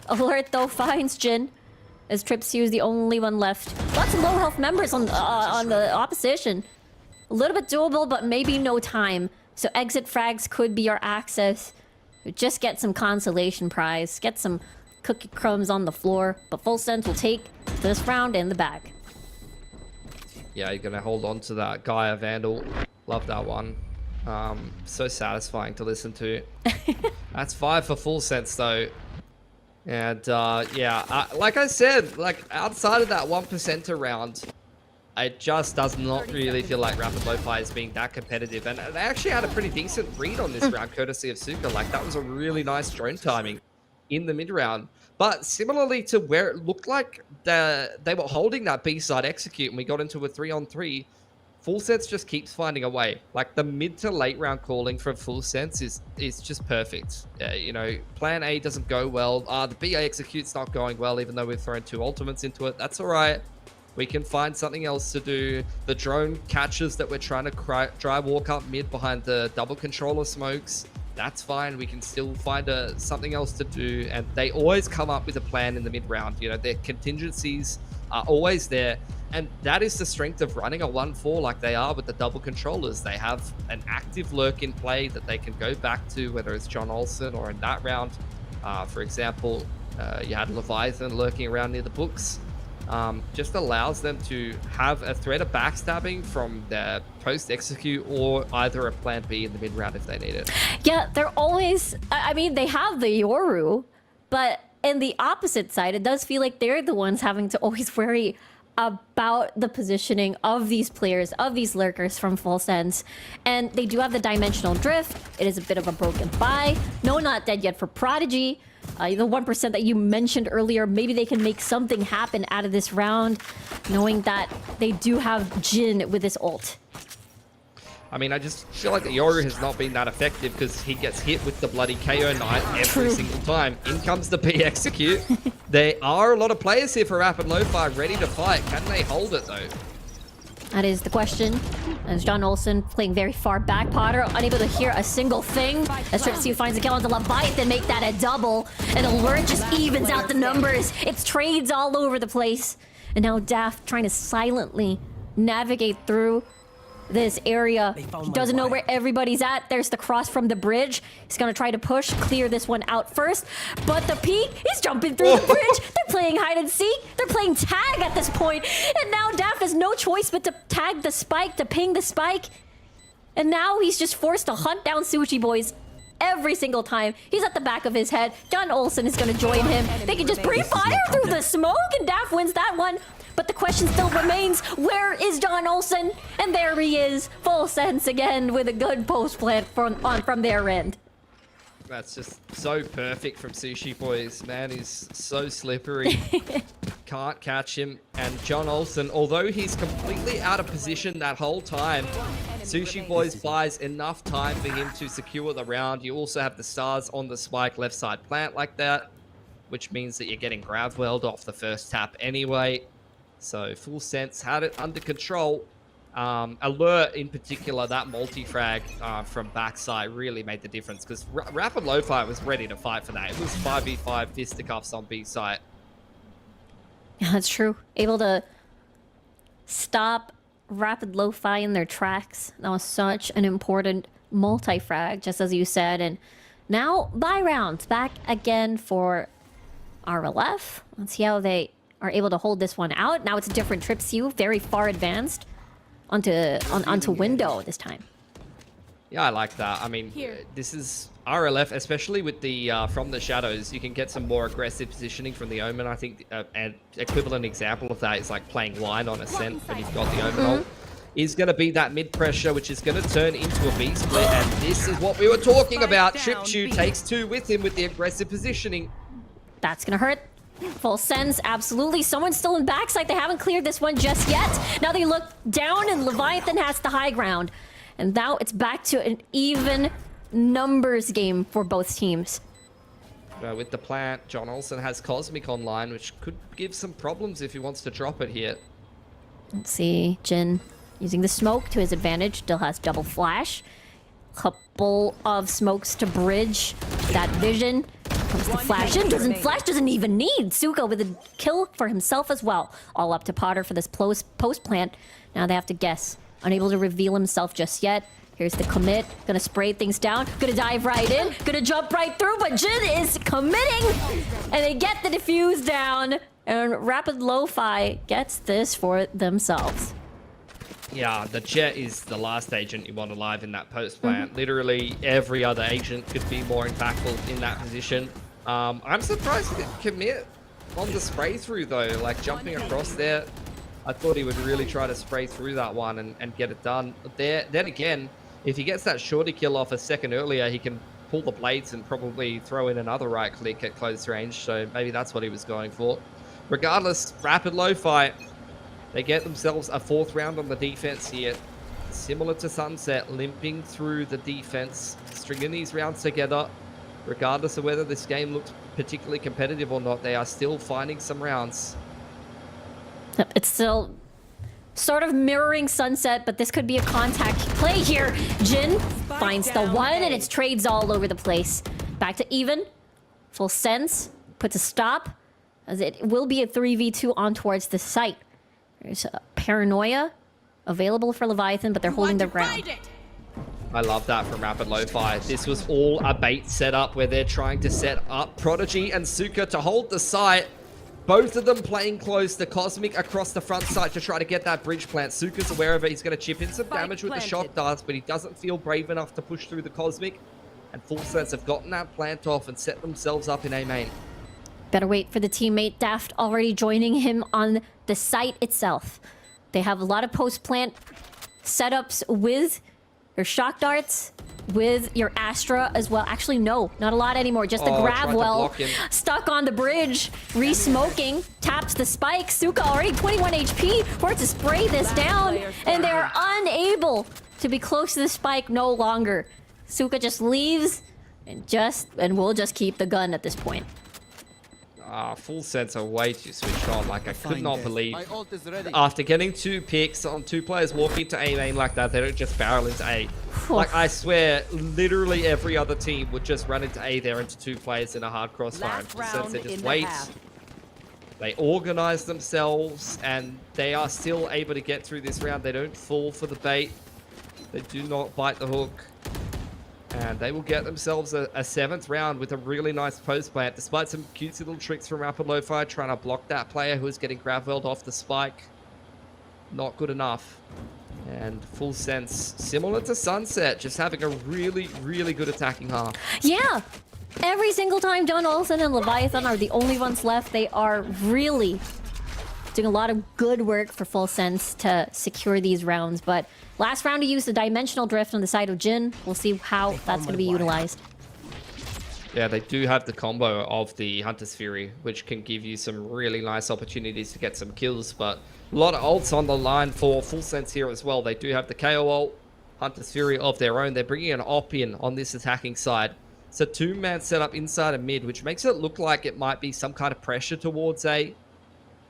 Alert though finds Jin, as Tripsu is the only one left. Lots of low health members on the opposition. A little bit doable, but maybe no time. So exit frags could be your access. Just get some consolation prize. Get some cookie crumbs on the floor. But Full Sense will take this round in the bag. Yeah, you're going to hold on to that. Gaia Vandal. Love that one. So satisfying to listen to. That's 5 for Full Sense, though. And, yeah, like I said, like, outside of that 1% round, it just does not really feel like Rapid Lo-Fi is being that competitive. And they actually had a pretty decent read on this round, courtesy of Suka. Like, that was a really nice drone timing in the mid-round. But similarly to where it looked like they were holding that B-side execute and we got into a 3-on-3, Full Sense just keeps finding a way. Like, the mid to late round calling from Full Sense is just perfect. You know, plan A doesn't go well. The B execute's not going well, even though we've thrown 2 ultimates into it. That's all right. We can find something else to do. The drone catches that we're trying to dry walk up mid behind the double controller smokes. That's fine. We can still find something else to do. And they always come up with a plan in the mid round. You know, their contingencies are always there. And that is the strength of running a 1-4 like they are with the double controllers. They have an active lurk in play that they can go back to, whether it's John Olsen or in that round. For example, you had Leviathan lurking around near the books. Just allows them to have a threat of backstabbing from their post-execute or either a plan B in the mid-round if they need it. Yeah, they're always... I mean, they have the Yoru, but in the opposite side, it does feel like they're the ones having to always worry about the positioning of these players, of these lurkers from Full Sense. And they do have the dimensional drift. It is a bit of a broken buy. No, not dead yet for Prodigy. The 1% that you mentioned earlier, maybe they can make something happen out of this round, knowing that they do have Jin with his ult. I mean, I just feel like the Yoru has not been that effective because he gets hit with the bloody KO Knight every single time. In comes the B execute. There are a lot of players here for Rapid Lo-Fi ready to fight. Can they hold it, though? That is the question. As John Olsen playing very far back. Potter unable to hear a single thing. As Tripsu finds a kill onto Leviathan, make that a double. And Alert just evens out the numbers. It's trades all over the place. And now Daft trying to silently navigate through this area. He doesn't know where everybody's at. There's the cross from the bridge. He's gonna try to push, clear this one out first. But the P, he's jumping through the bridge. They're playing hide and seek. They're playing tag at this point. And now Daft has no choice but to tag the spike, to ping the spike. And now he's just forced to hunt down Sushi Boys every single time. He's at the back of his head. John Olsen is gonna join him. They can just breathe fire through the smoke and Daft wins that one. But the question still remains, where is John Olsen? And there he is, Full Sense again with a good post plant from their end. That's just so perfect from Sushi Boys. Man, he's so slippery. Can't catch him. And John Olsen, although he's completely out of position that whole time, Sushi Boys buys enough time for him to secure the round. You also have the stars on the spike left side plant like that, which means that you're getting Gravwelled off the first tap anyway. So Full Sense had it under control. Alert in particular, that multi-frag from backside really made the difference because Rapid Lo-Fi was ready to fight for that. It was 5v5 fisticuffs on B side. Yeah, that's true. Able to stop Rapid Lo-Fi in their tracks. That was such an important multi-frag, just as you said. And now, bye rounds. Back again for RLF. Let's see how they are able to hold this one out. Now it's a different Tripsu, very far advanced onto window this time. Yeah, I like that. I mean, this is RLF, especially with the from the shadows. You can get some more aggressive positioning from the Omen. I think an equivalent example of that is like playing line on Ascent when you've got the Omen ult. Is going to be that mid pressure, which is going to turn into a B split, and this is what we were talking about. Tripchu takes 2 with him with the aggressive positioning. That's gonna hurt. Full sense, absolutely. Someone's still in backside. They haven't cleared this one just yet. Now they look down, and Leviathan has the high ground. And now it's back to an even numbers game for both teams. With the plant, John Olsen has Cosmic online, which could give some problems if he wants to drop it here. Let's see, Jin using the smoke to his advantage, still has double flash. Couple of smokes to bridge that vision. Comes the flash in, flash doesn't even need. Suka with a kill for himself as well. All up to Potter for this post plant. Now they have to guess. Unable to reveal himself just yet. Here's the commit. Gonna spray things down. Gonna dive right in. Gonna jump right through, but Jin is committing! And they get the defuse down. And Rapid Lofi gets this for themselves. Yeah, the Jet is the last agent you want alive in that post plant. Literally every other agent could be more impactful in that position. I'm surprised he didn't commit on the spray through though, like jumping across there. I thought he would really try to spray through that one and get it done. But then again, if he gets that shorty kill off a second earlier, he can pull the blades and probably throw in another right click at close range. So maybe that's what he was going for. Regardless, Rapid Lofi, they get themselves a 4th round on the defense here. Similar to Sunset, limping through the defense, stringing these rounds together. Regardless of whether this game looks particularly competitive or not, they are still finding some rounds. It's still sort of mirroring Sunset, but this could be a contact play here. Jin finds the one, and it's trades all over the place. Back to even. Full sense. Puts a stop, as it will be a 3v2 on towards the site. There's a Paranoia available for Leviathan, but they're holding their ground. I love that from Rapid Lofi. This was all a bait setup where they're trying to set up Prodigy and Suka to hold the site. Both of them playing close. The Cosmic across the front side to try to get that bridge plant. Suka's aware of it. He's going to chip in some damage with the shock darts, but he doesn't feel brave enough to push through the Cosmic. And Full Sense have gotten that plant off and set themselves up in A main. Better wait for the teammate. Daft already joining him on the site itself. They have a lot of post-plant setups with your shock darts, with your Astra as well. Actually, no, not a lot anymore. Just the grab well. Stuck on the bridge. Re-smoking. Taps the spike. Suka already 21 HP for it to spray this down. And they're unable to be close to the spike no longer. Suka just leaves and we'll just keep the gun at this point. Full Sense are way too switched on. Like, I could not believe after getting 2 picks on 2 players walking to A main like that, they don't just barrel into A. Like, I swear, literally every other team would just run into A there into 2 players in a hard crossfire. And Full Sense, they just wait. They organize themselves, and they are still able to get through this round. They don't fall for the bait. They do not bite the hook. And they will get themselves a 7th round with a really nice post plant, despite some cutesy little tricks from Rapid Lofi trying to block that player who is getting grab-welled off the spike. Not good enough. And Full Sense, similar to Sunset, just having a really, really good attacking half. Yeah! Every single time John Olsen and Leviathan are the only ones left, they are really doing a lot of good work for Full Sense to secure these rounds. But last round, he used the Dimensional Drift on the side of Jin. We'll see how that's going to be utilized. Yeah, they do have the combo of the Hunter's Fury, which can give you some really nice opportunities to get some kills. But a lot of ults on the line for Full Sense here as well. They do have the KO ult, Hunter's Fury of their own. They're bringing an op in on this attacking side. It's a 2-man setup inside of mid, which makes it look like it might be some kind of pressure towards A.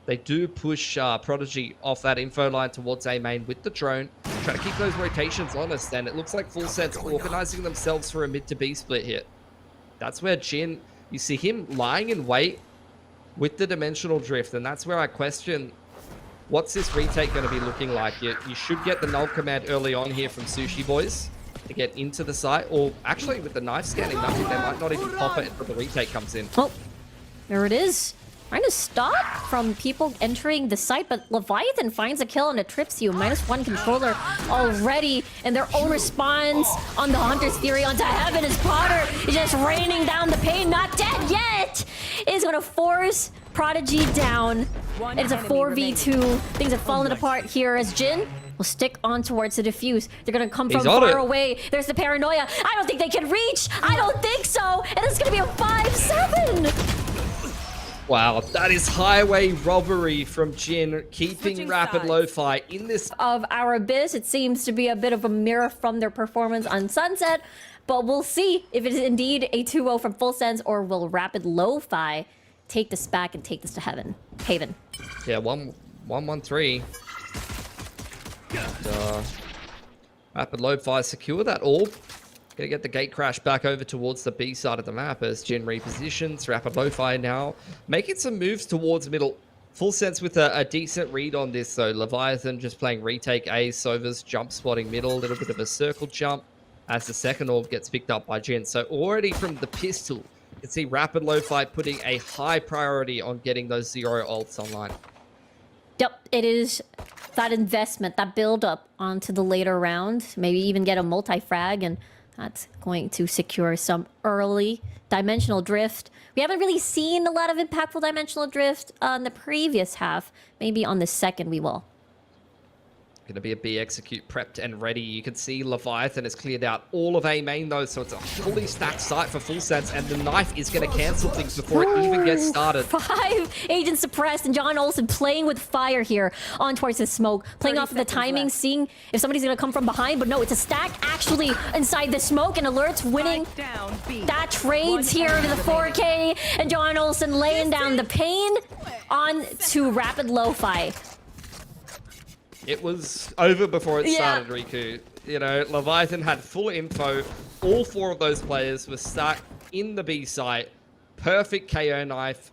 They do push Prodigy off that info line towards A main with the drone. Try to keep those rotations honest, and it looks like Full Sense organizing themselves for a mid to B split here. That's where Jin, you see him lying in wait with the Dimensional Drift, and that's where I question, what's this retake going to be looking like? You should get the null command early on here from Sushi Boys to get into the site, or actually with the knife scanning, nothing, they might not even pop it until the retake comes in. Oh, there it is. trying to stop from people entering the site, but Leviathan finds a kill and it trips you. -1 controller already, and their own response on the Hunter's Theory onto Heaven as Potter is just raining down the pain. Not dead yet! Is gonna force Prodigy down. It's a 4v2. Things have fallen apart here as Jin will stick on towards the defuse. They're gonna come from far away. There's the paranoia. I don't think they can reach. I don't think so. And it's gonna be a 5-7. Wow, that is highway robbery from Jin, keeping Rapid Lo-Fi in this. Of our Abyss, it seems to be a bit of a mirror from their performance on Sunset, but we'll see if it is indeed a 2-0 from Full Sense, or will Rapid Lo-Fi take this back and take this to Haven. Yeah, 1-1-3. Rapid Lo-Fi secure that orb. Gonna get the gate crash back over towards the B side of the map as Jin repositions. Rapid Lo-Fi now making some moves towards middle. Full Sense with a decent read on this though. Leviathan just playing retake A. Sova's jump spotting middle. A little bit of a circle jump as the second orb gets picked up by Jin. So already from the pistol, you can see Rapid Lo-Fi putting a high priority on getting those 0 ults online. Yep, it is that investment, that build up onto the later round. Maybe even get a multi-frag, and that's going to secure some early dimensional drift. We haven't really seen a lot of impactful dimensional drift on the previous half. Maybe on the second we will. Gonna be a B execute prepped and ready. You can see Leviathan has cleared out all of A main though, so it's a fully stacked site for Full Sense, and the knife is gonna cancel things before it even gets started. 5 agents suppressed, and John Olsen playing with fire here on towards the smoke, playing off of the timing, seeing if somebody's gonna come from behind, but no, it's a stack actually inside the smoke, and Alert's winning. That trades here to the 4K, and John Olsen laying down the pain on to Rapid Lo-Fi. It was over before it started, Riku. You know, Leviathan had full info. All 4 of those players were stuck in the B site. Perfect KO knife,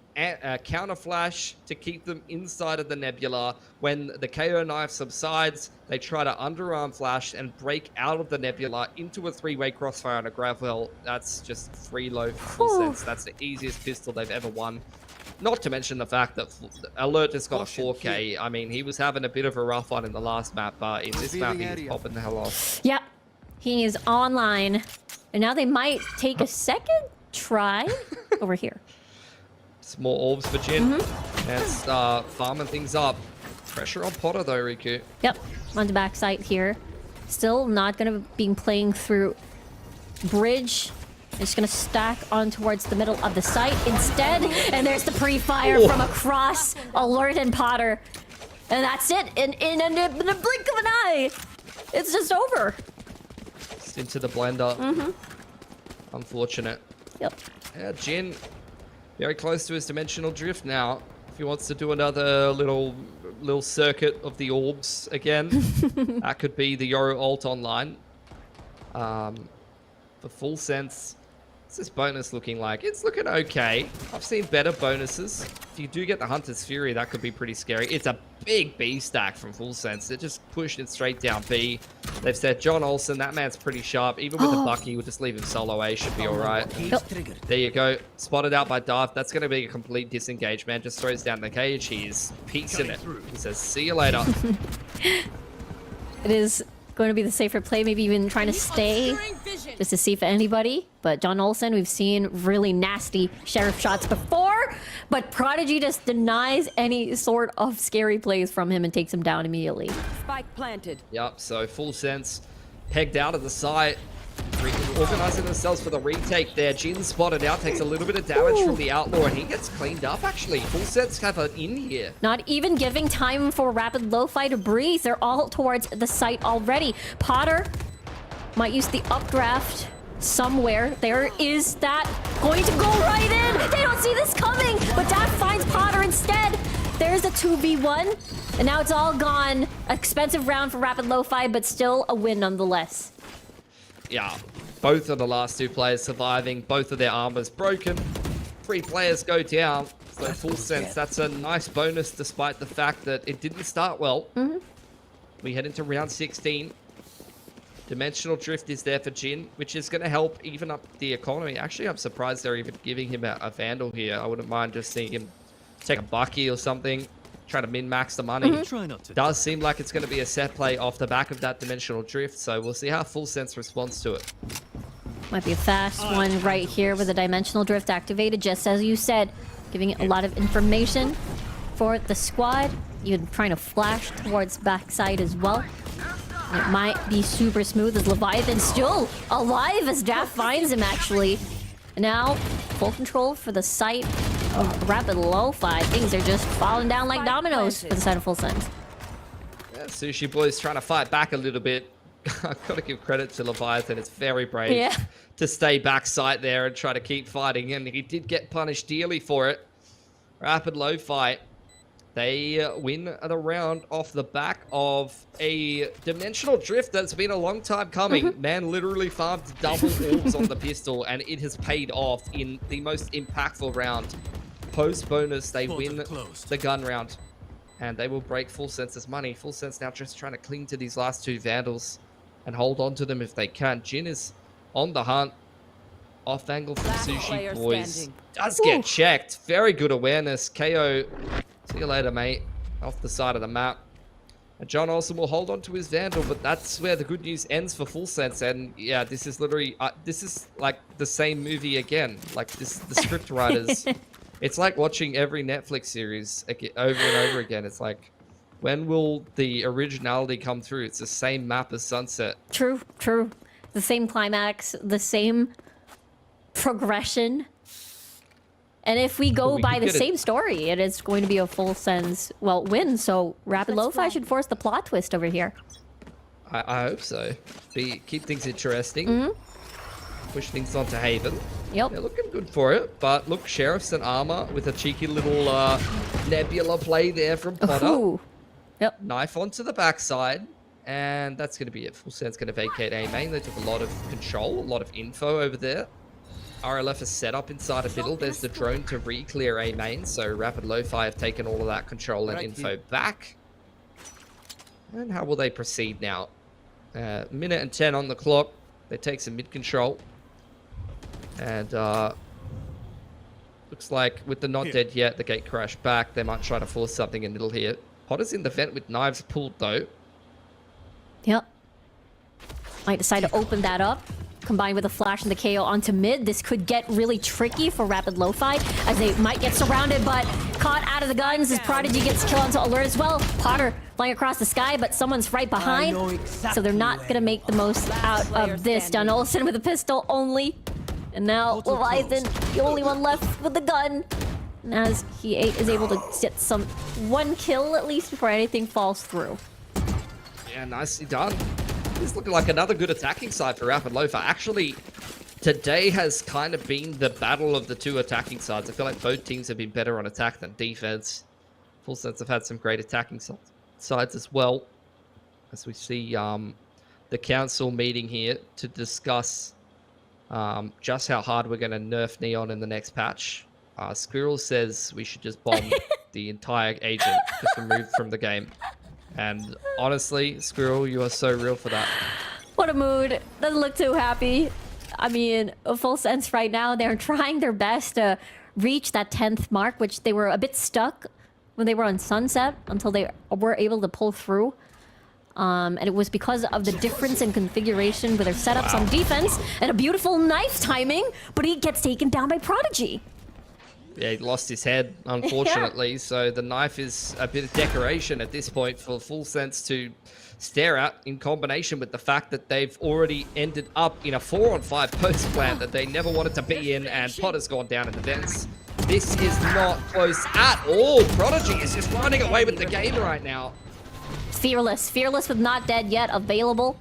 counter flash to keep them inside of the nebula. When the KO knife subsides, they try to underarm flash and break out of the nebula into a 3-way crossfire on a gravel. That's just free low Full Sense. That's the easiest pistol they've ever won. Not to mention the fact that Alert has got a 4K. I mean, he was having a bit of a rough one in the last map, but in this map, he was popping the hell off. Yep, he is online. And now they might take a second try over here. Some more orbs for Jin. And start farming things up. Pressure on Potter, though, Riku. Yep, on the back side here. Still not going to be playing through bridge. It's going to stack on towards the middle of the site instead. And there's the pre-fire from across Alert and Potter. And that's it. In a blink of an eye, it's just over. Just into the blender. Unfortunate. Yep. Yeah, Jin, very close to his dimensional drift now. If he wants to do another little circuit of the orbs again, that could be the Yoru ult online. For Full Sense, what's this bonus looking like? It's looking okay. I've seen better bonuses. If you do get the Hunter's Fury, that could be pretty scary. It's a big B stack from Full Sense. It just pushed it straight down B. They've said John Olsen, that man's pretty sharp. Even with a Bucky, we'll just leave him solo A, should be alright. There you go. Spotted out by Darth. That's going to be a complete disengage, man. Just throws down the cage. He's piecing it. He says, see you later. It is going to be the safer play, maybe even trying to stay just to see if anybody. But John Olsen, we've seen really nasty sheriff shots before, but Prodigy just denies any sort of scary plays from him and takes him down immediately. Spike planted. Yep, so Full Sense pegged out of the site. Organizing themselves for the retake there. Jin spotted out, takes a little bit of damage from the Outlaw, and he gets cleaned up, actually. Full Sense have an in here. Not even giving time for Rapid Lo-Fi to breathe. They're all towards the site already. Potter might use the updraft somewhere. There is that going to go right in. They don't see this coming, but that finds Potter instead. There's a 2v1, and now it's all gone. Expensive round for Rapid Lo-Fi, but still a win nonetheless. Yeah, both of the last 2 players surviving, both of their armors broken. 3 players go down. So Full Sense, that's a nice bonus despite the fact that it didn't start well. We head into round 16. Dimensional Drift is there for Jin, which is going to help even up the economy. Actually, I'm surprised they're even giving him a Vandal here. I wouldn't mind just seeing him take a bucky or something, try to min-max the money. Try not to. Does seem like it's going to be a set play off the back of that dimensional drift, so we'll see how Full Sense responds to it. Might be a fast one right here with the dimensional drift activated, just as you said, giving it a lot of information for the squad. Even trying to flash towards backside as well. And it might be super smooth as Leviathan's still alive as Daff finds him actually. Now, full control for the site of Rapid Lo-Fi. Things are just falling down like dominoes for the side of Full Sense. Yeah, Sushi Boy's trying to fight back a little bit. I've got to give credit to Leviathan. It's very brave to stay backside there and try to keep fighting. And he did get punished dearly for it. Rapid Lo-Fi, they win the round off the back of a dimensional drift that's been a long time coming. Man literally farmed double orbs on the pistol, and it has paid off in the most impactful round. Post bonus, they win the gun round, and they will break Full Sense's money. Full Sense now just trying to cling to these last two Vandals and hold on to them if they can. Jin is on the hunt. Off angle from Sushi Boys. Does get checked. Very good awareness. KO. See you later, mate. Off the side of the map. And John Olsen will hold on to his Vandal, but that's where the good news ends for Full Sense. And yeah, this is literally, this is like the same movie again. Like this, the script writers. It's like watching every Netflix series over and over again. It's like, when will the originality come through? It's the same map as Sunset. True, true. The same climax, the same progression. And if we go by the same story, it is going to be a Full Sense, well, win. So Rapid Lo-Fi should force the plot twist over here. I hope so. Keep things interesting. Push things onto Haven. Yep. They're looking good for it. But look, Sheriff's and Armor with a cheeky little Nebula play there from Potter. Ooh. Yep. Knife onto the backside. And that's going to be it. Full Sense going to vacate A main. They took a lot of control, a lot of info over there. RLF is set up inside a middle. There's the drone to re-clear A main. So Rapid Lo-Fi have taken all of that control and info back. And how will they proceed now? Minute and 10 on the clock. They take some mid control. And looks like with the not dead yet, the gate crashed back. They might try to force something in middle here. Potter's in the vent with knives pulled though. Yep. Might decide to open that up. Combined with a flash and the KO onto mid, this could get really tricky for Rapid Lo-Fi as they might get surrounded, but caught out of the guns as Prodigy gets killed onto alert as well. Potter flying across the sky, but someone's right behind, so they're not going to make the most out of this. John Olsen with a pistol only, and now Leviathan, the only one left with the gun, and as he is able to get one kill at least before anything falls through. Yeah, nicely done. This is looking like another good attacking side for Rapid Lo-Fi. Actually, today has kind of been the battle of the two attacking sides. I feel like both teams have been better on attack than defense. Full Sense have had some great attacking sides as well. As we see the council meeting here to discuss just how hard we're going to nerf Neon in the next patch. Squirrel says we should just bomb the entire agent, just removed from the game. And honestly, Squirrel, you are so real for that. What a mood. Doesn't look too happy. I mean, a Full Sense right now, they're trying their best to reach that 10th mark, which they were a bit stuck when they were on Sunset until they were able to pull through. And it was because of the difference in configuration with their setups on defense and a beautiful knife timing, but he gets taken down by Prodigy. Yeah, he lost his head, unfortunately. So the knife is a bit of decoration at this point for Full Sense to stare at, in combination with the fact that they've already ended up in a 4-on-5 post plant that they never wanted to be in, and Potter's gone down in the vents. This is not close at all. Prodigy is just running away with the game right now. Fearless with not dead yet available.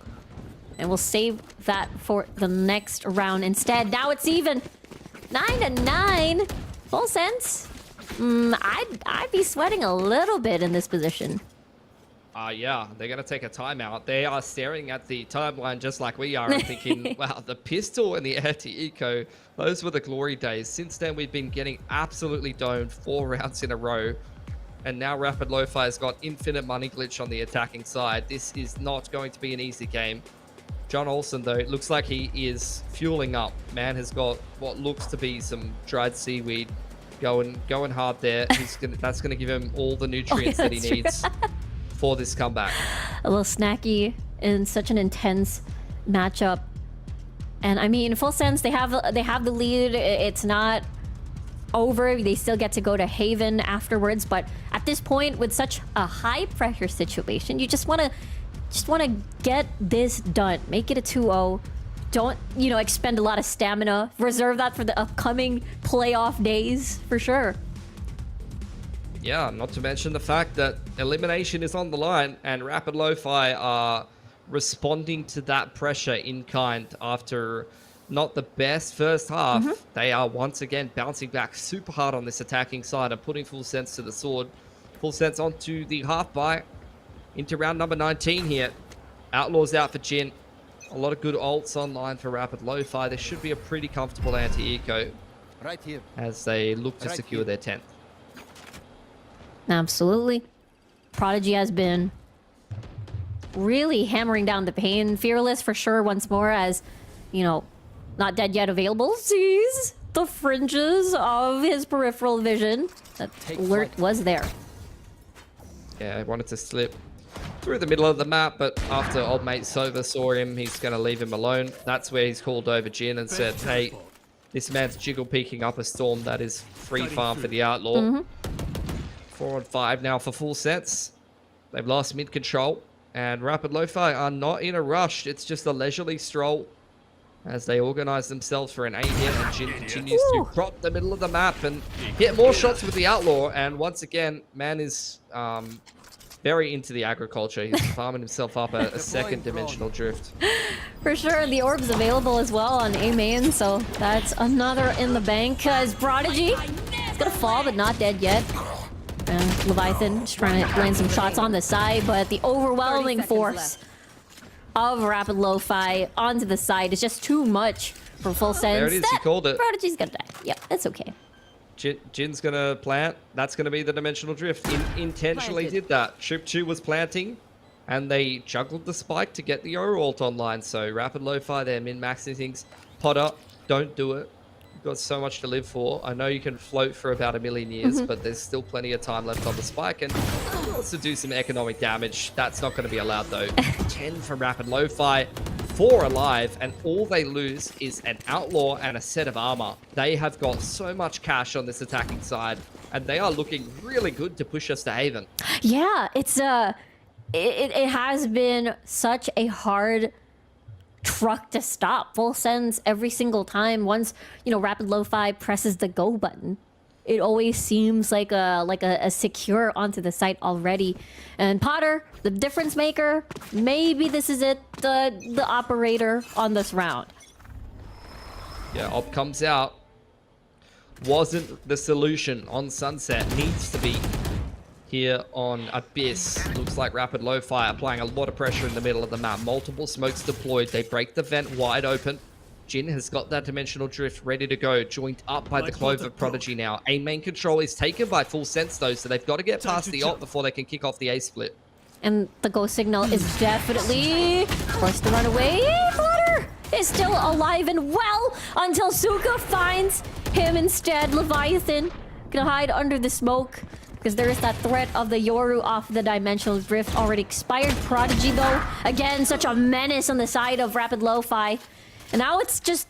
And we'll save that for the next round instead. Now it's even 9-9. Full Sense. I'd be sweating a little bit in this position. Yeah, they're going to take a timeout. They are staring at the timeline just like we are and thinking, wow, the pistol and the anti-eco, those were the glory days. Since then, we've been getting absolutely domed 4 rounds in a row. And now Rapid Lo-Fi has got infinite money glitch on the attacking side. This is not going to be an easy game. John Olsen, though, it looks like he is fueling up. Man has got what looks to be some dried seaweed going hard there. That's gonna give him all the nutrients that he needs for this comeback. A little snacky in such an intense matchup. And I mean, full sense, they have the lead. It's not over. They still get to go to Haven afterwards. But at this point, with such a high pressure situation, you just want to get this done. Make it a 2-0. Don't, expend a lot of stamina. Reserve that for the upcoming playoff days for sure. Yeah, not to mention the fact that elimination is on the line and Rapid Lo-Fi are responding to that pressure in kind after not the best first half. They are once again bouncing back super hard on this attacking side and putting Full Sense to the sword. Full Sense onto the half bite into round number 19 here. Outlaws out for Jin. A lot of good ults online for Rapid Lo-Fi. This should be a pretty comfortable anti-eco Right here. as they look to secure their 10th. Absolutely. Prodigy has been really hammering down the pain. Fearless for sure once more as, not dead yet available. Sees the fringes of his peripheral vision. That alert was there. Yeah, I wanted to slip through the middle of the map, but after old mate Sova saw him, he's going to leave him alone. That's where he's called over Jin and said, hey, this man's jiggle peeking up a storm. That is free farm for the Outlaw. 4 on 5 now for Full Sense. They've lost mid control, and Rapid Lo-Fi are not in a rush. It's just a leisurely stroll as they organize themselves for an A hit, and Jin continues to prop the middle of the map and hit more shots with the Outlaw. And once again, man is very into the agriculture. He's farming himself up a second dimensional drift. For sure, the orb's available as well on A main, so that's another in the bank. As Prodigy is gonna fall, but not dead yet. And Leviathan just trying to land some shots on the side, but the overwhelming force of Rapid Lo-Fi onto the side is just too much for Full Sense. There it is, you called it. Prodigy's gonna die. Yep, it's okay. Jin's gonna plant. That's gonna be the dimensional drift. Intentionally did that. Trip 2 was planting, and they juggled the spike to get the Oro ult online. So Rapid Lo-Fi, they're min-maxing things. Potter, don't do it. You've got so much to live for. I know you can float for about 1,000,000 years, but there's still plenty of time left on the spike, and he wants to do some economic damage. That's not going to be allowed though. 10 from Rapid Lo-Fi, 4 alive, and all they lose is an Outlaw and a set of armor. They have got so much cash on this attacking side, and they are looking really good to push us to Haven. Yeah, it's it has been such a hard truck to stop. Full Sense every single time. Once Rapid Lo-Fi presses the go button, it always seems like a secure onto the site already. And Potter, the difference maker, maybe this is it, the operator on this round. Yeah, Op comes out. Wasn't the solution on Sunset. Needs to be here on Abyss. Looks like Rapid Lo-Fi applying a lot of pressure in the middle of the map. Multiple smokes deployed. They break the vent wide open. Jin has got that dimensional drift ready to go, joined up by the Clover Prodigy now. A main control is taken by Full Sense though, so they've got to get past the ult before they can kick off the A split. And the go signal is definitely forced to run away. Potter is still alive and well until Suka finds him instead. Leviathan gonna hide under the smoke, because there is that threat of the Yoru off the dimensional drift already expired. Prodigy though, again, such a menace on the side of Rapid Lo-Fi. And now it's just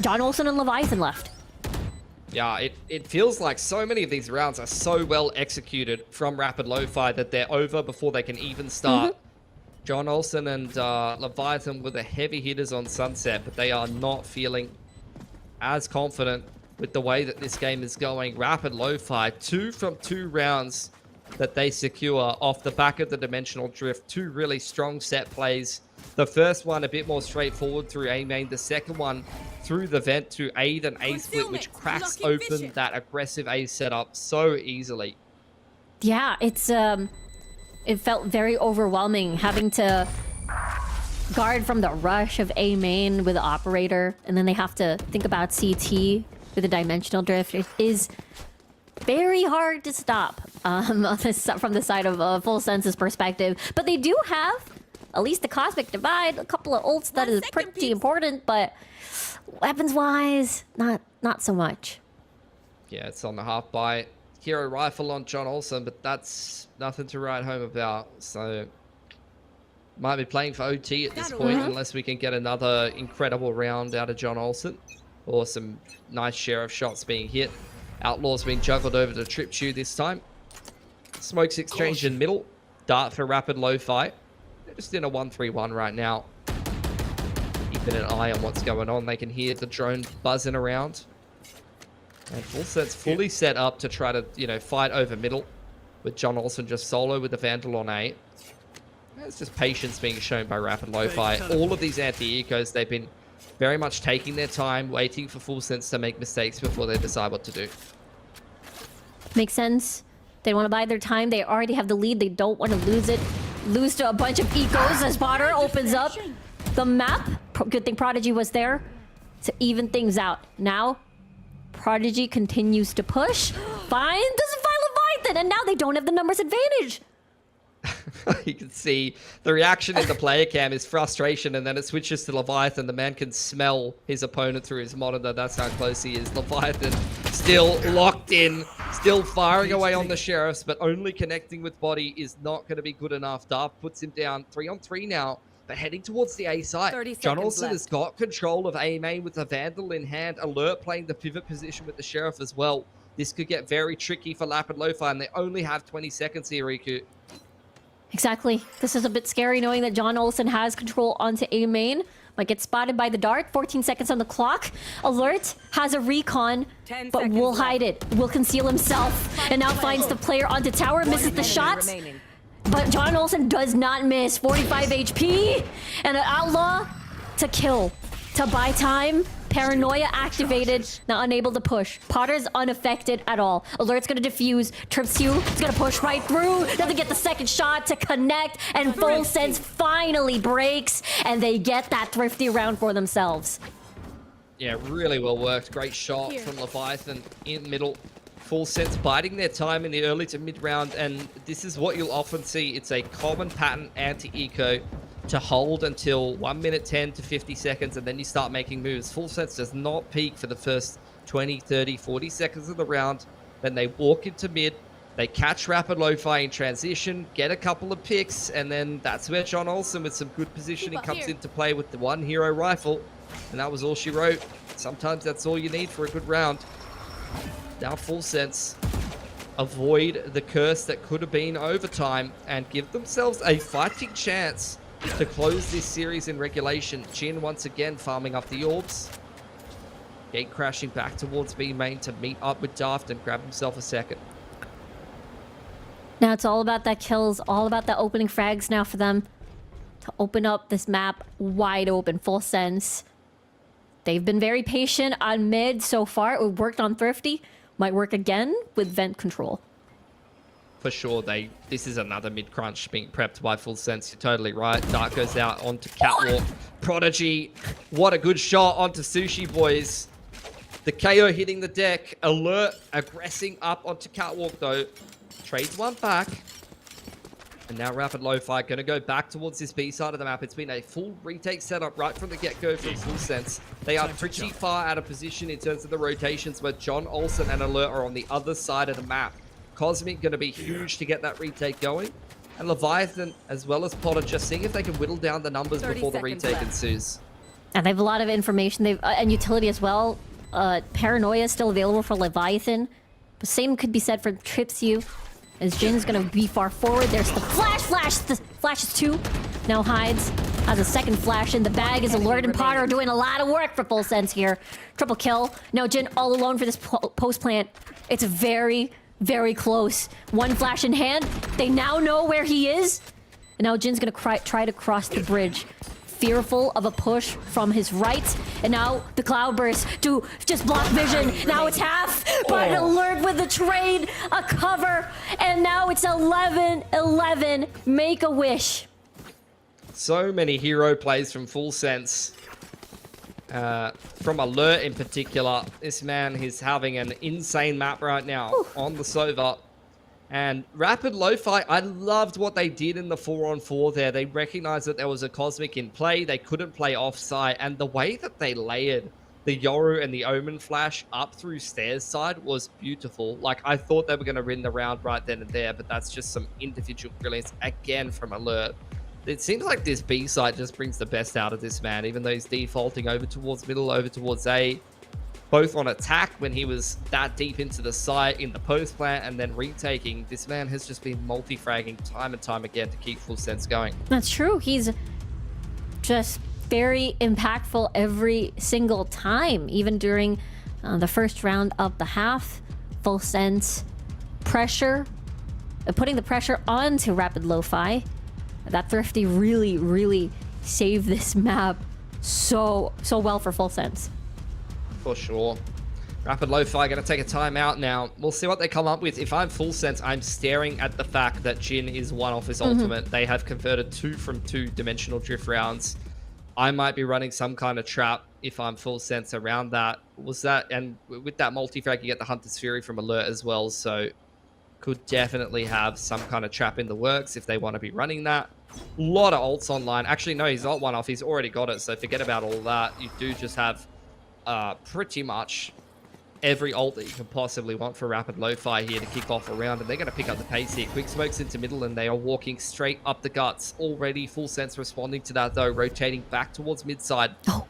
John Olsen and Leviathan left. Yeah, it feels like so many of these rounds are so well executed from Rapid Lo-Fi that they're over before they can even start. John Olsen and Leviathan were the heavy hitters on Sunset, but they are not feeling as confident with the way that this game is going. Rapid Lo-Fi, 2 from 2 rounds that they secure off the back of the dimensional drift. 2 really strong set plays. The first one a bit more straightforward through A main. The second one through the vent to aid an A split, which cracks open that aggressive A setup so easily. Yeah, it felt very overwhelming having to guard from the rush of A main with the operator, and then they have to think about CT with the dimensional drift. It is very hard to stop from the side of Full Sense's perspective. But they do have at least the Cosmic Divide, a couple of ults that is pretty important, but weapons-wise, not so much. Yeah, it's on the half by hero rifle on John Olsen, but that's nothing to write home about. So might be playing for OT at this point unless we can get another incredible round out of John Olsen or some nice share of shots being hit. Outlaws being juggled over to Trip Chew this time. Smokes exchange in middle. Dart for Rapid Lofi. They're just in a 1-3-1 right now. Keeping an eye on what's going on. They can hear the drone buzzing around. And Full Set's fully set up to try to, you know, fight over middle. With John Olsen just solo with the Vandal on A. It's just patience being shown by Rapid Lofi. All of these anti-ecos, they've been very much taking their time, waiting for Full Sense to make mistakes before they decide what to do. Makes sense. They want to buy their time. They already have the lead. They don't want to lose it. Lose to a bunch of ecos as Potter opens up the map. Good thing Prodigy was there to even things out. Now, Prodigy continues to push. Doesn't find Leviathan, and now they don't have the numbers advantage. You can see the reaction in the player cam is frustration, and then it switches to Leviathan. The man can smell his opponent through his monitor. That's how close he is. Leviathan still locked in, still firing away on the Sheriffs, but only connecting with body is not going to be good enough. Darth puts him down 3-on-3 now, but heading towards the A site. John Olsen has got control of A main with the Vandal in hand. Alert playing the pivot position with the Sheriff as well. This could get very tricky for Rapid Lofi, and they only have 20 seconds here, Riku. Exactly. This is a bit scary knowing that John Olsen has control onto A main. Might get spotted by the dart. 14 seconds on the clock. Alert has a recon, but will hide it. Will conceal himself. And now finds the player onto tower. Misses the shots. But John Olsen does not miss. 45 HP. And an outlaw to kill. To buy time. Paranoia activated, now unable to push. Potter's unaffected at all. Alert's gonna defuse. Trips you, it's gonna push right through. Doesn't get the second shot to connect, and Full Sense finally breaks, and they get that thrifty round for themselves. Yeah, really well worked. Great shot from Leviathan in middle. Full Sense biding their time in the early to mid round, and this is what you'll often see. It's a common pattern anti-eco to hold until 1 minute 10 to 50 seconds, and then you start making moves. Full Sense does not peak for the first 20, 30, 40 seconds of the round. Then they walk into mid, they catch Rapid Lofi in transition, get a couple of picks, and then that's where John Olsen with some good positioning comes into play with the one hero rifle. And that was all she wrote. Sometimes that's all you need for a good round. Now Full Sense avoid the curse that could have been overtime and give themselves a fighting chance to close this series in regulation. Jin once again farming up the orbs. Gate crashing back towards B main to meet up with Daft and grab himself a second. Now it's all about that kills, all about the opening frags now for them to open up this map wide open. Full Sense. They've been very patient on mid so far. It worked on Thrifty. Might work again with vent control. For sure, this is another mid-crunch being prepped by Full Sense. You're totally right. Dark goes out onto Catwalk. Prodigy, what a good shot onto Sushi Boys. The KO hitting the deck. Alert aggressing up onto Catwalk though. Trades one back. And now Rapid Lofi going to go back towards this B side of the map. It's been a full retake setup right from the get-go from Full Sense. They are pretty far out of position in terms of the rotations where John Olsen and Alert are on the other side of the map. Cosmic going to be huge to get that retake going. And Leviathan, as well as Potter, just seeing if they can whittle down the numbers before the retake ensues. And they have a lot of information. And utility as well. Paranoia is still available for Leviathan. The same could be said for Trips You. As Jin's going to be far forward. There's the flash. The flash is 2. Now hides. Has a second flash in the bag. Is Alert and Potter doing a lot of work for Full Sense here. Triple kill. Now Jin all alone for this post plant. It's very, very close. One flash in hand. They now know where he is. And now Jin's going to try to cross the bridge. Fearful of a push from his right. And now the Cloudburst to just block vision. Now it's half. But Alert with the trade. A cover. And now it's 11-11. Make a wish. So many hero plays from Full Sense. From Alert in particular. This man is having an insane map right now on the Sova. And Rapid Lofi, I loved what they did in the 4-on-4 there. They recognized that there was a Cosmic in play. They couldn't play offside. And the way that they layered the Yoru and the Omen flash up through stairs side was beautiful. Like, I thought they were going to win the round right then and there, but that's just some individual brilliance again from Alert. It seems like this B side just brings the best out of this man, even though he's defaulting over towards middle, over towards A, both on attack when he was that deep into the site in the post plant, and then retaking. This man has just been multi-fragging time and time again to keep full sense going. That's true. He's just very impactful every single time, even during the first round of the half. Full sense pressure, putting the pressure onto Rapid Lofi. That Thrifty really saved this map so well for full sense. For sure. Rapid Lofi going to take a timeout now. We'll see what they come up with. If I'm full sense, I'm staring at the fact that Jin is one off his ultimate. They have converted 2 from 2 dimensional drift rounds. I might be running some kind of trap if I'm full sense around that. And with that multi-frag, you get the Hunter's Fury from Alert as well. So could definitely have some kind of trap in the works if they want to be running that. A lot of ults online. Actually, no, he's not one off. He's already got it. So forget about all that. You do just have pretty much every ult that you can possibly want for Rapid Lofi here to kick off a round, and they're going to pick up the pace here. Quick smokes into middle, and they are walking straight up the guts. Already full sense responding to that, though, rotating back towards mid side. Oh,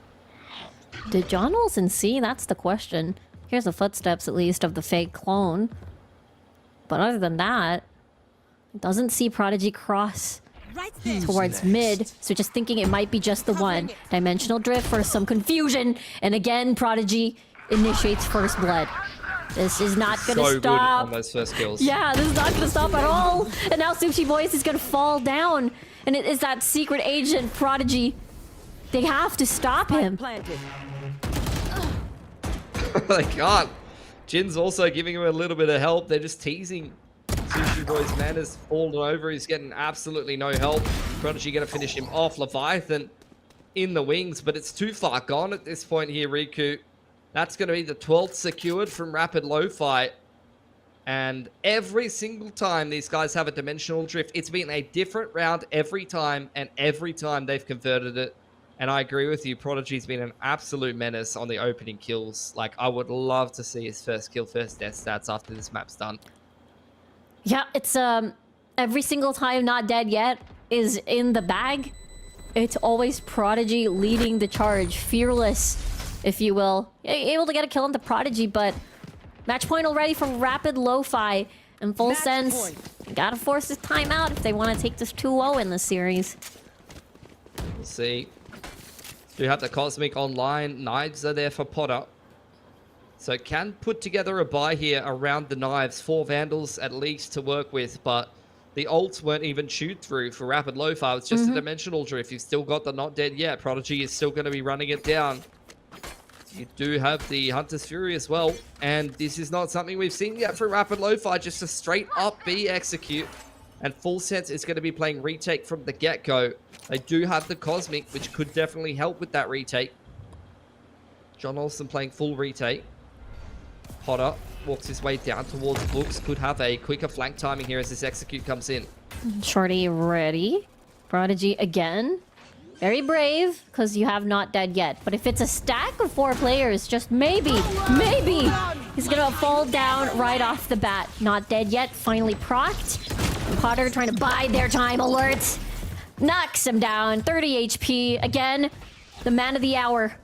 did John Olsen see? That's the question. Here's the footsteps, at least, of the fake clone. But other than that, doesn't see Prodigy cross towards mid, so just thinking it might be just the one. Dimensional drift for some confusion, and again, Prodigy initiates first blood. This is not gonna So stop. good on those first kills. Yeah, this is not gonna stop at all. And now Sushi Boys is gonna fall down, and it is that secret agent Prodigy. They have to stop him. Planted. They can't. Jin's also giving him a little bit of help. They're just teasing. Sushi Boy's man has fallen over. He's getting absolutely no help. Prodigy going to finish him off. Leviathan in the wings, but it's too far gone at this point here, Riku. That's going to be the 12th secured from Rapid Lofi. And every single time these guys have a dimensional drift, it's been a different round every time, and every time they've converted it. And I agree with you, Prodigy's been an absolute menace on the opening kills. Like, I would love to see his first kill, first death stats after this map's done. Yeah, it's every single time Not Dead Yet is in the bag. It's always Prodigy leading the charge, fearless, if you will. Able to get a kill on the Prodigy, but match point already for Rapid Lofi and full sense. Gotta force this timeout if they want to take this 2-0 in the series. We'll see. Do have the Cosmic online. Knives are there for Potter. So can put together a buy here around the knives. 4 Vandals at least to work with, but the ults weren't even chewed through for Rapid Lofi. It's just a dimensional drift. You've still got the Not Dead Yet. Prodigy is still going to be running it down. You do have the Hunter's Fury as well, and this is not something we've seen yet for Rapid Lofi. Just a straight up B execute, and Full Sense is going to be playing retake from the get-go. They do have the Cosmic, which could definitely help with that retake. John Olsen playing full retake. Potter walks his way down towards Books. Could have a quicker flank timing here as this execute comes in. Shorty ready. Prodigy again. Very brave, because you have Not Dead Yet. But if it's a stack of 4 players, just maybe, he's gonna fall down right off the bat. Not Dead Yet, finally procced. And Potter trying to bide their time. Alert. Knocks him down. 30 HP. Again, the man of the hour.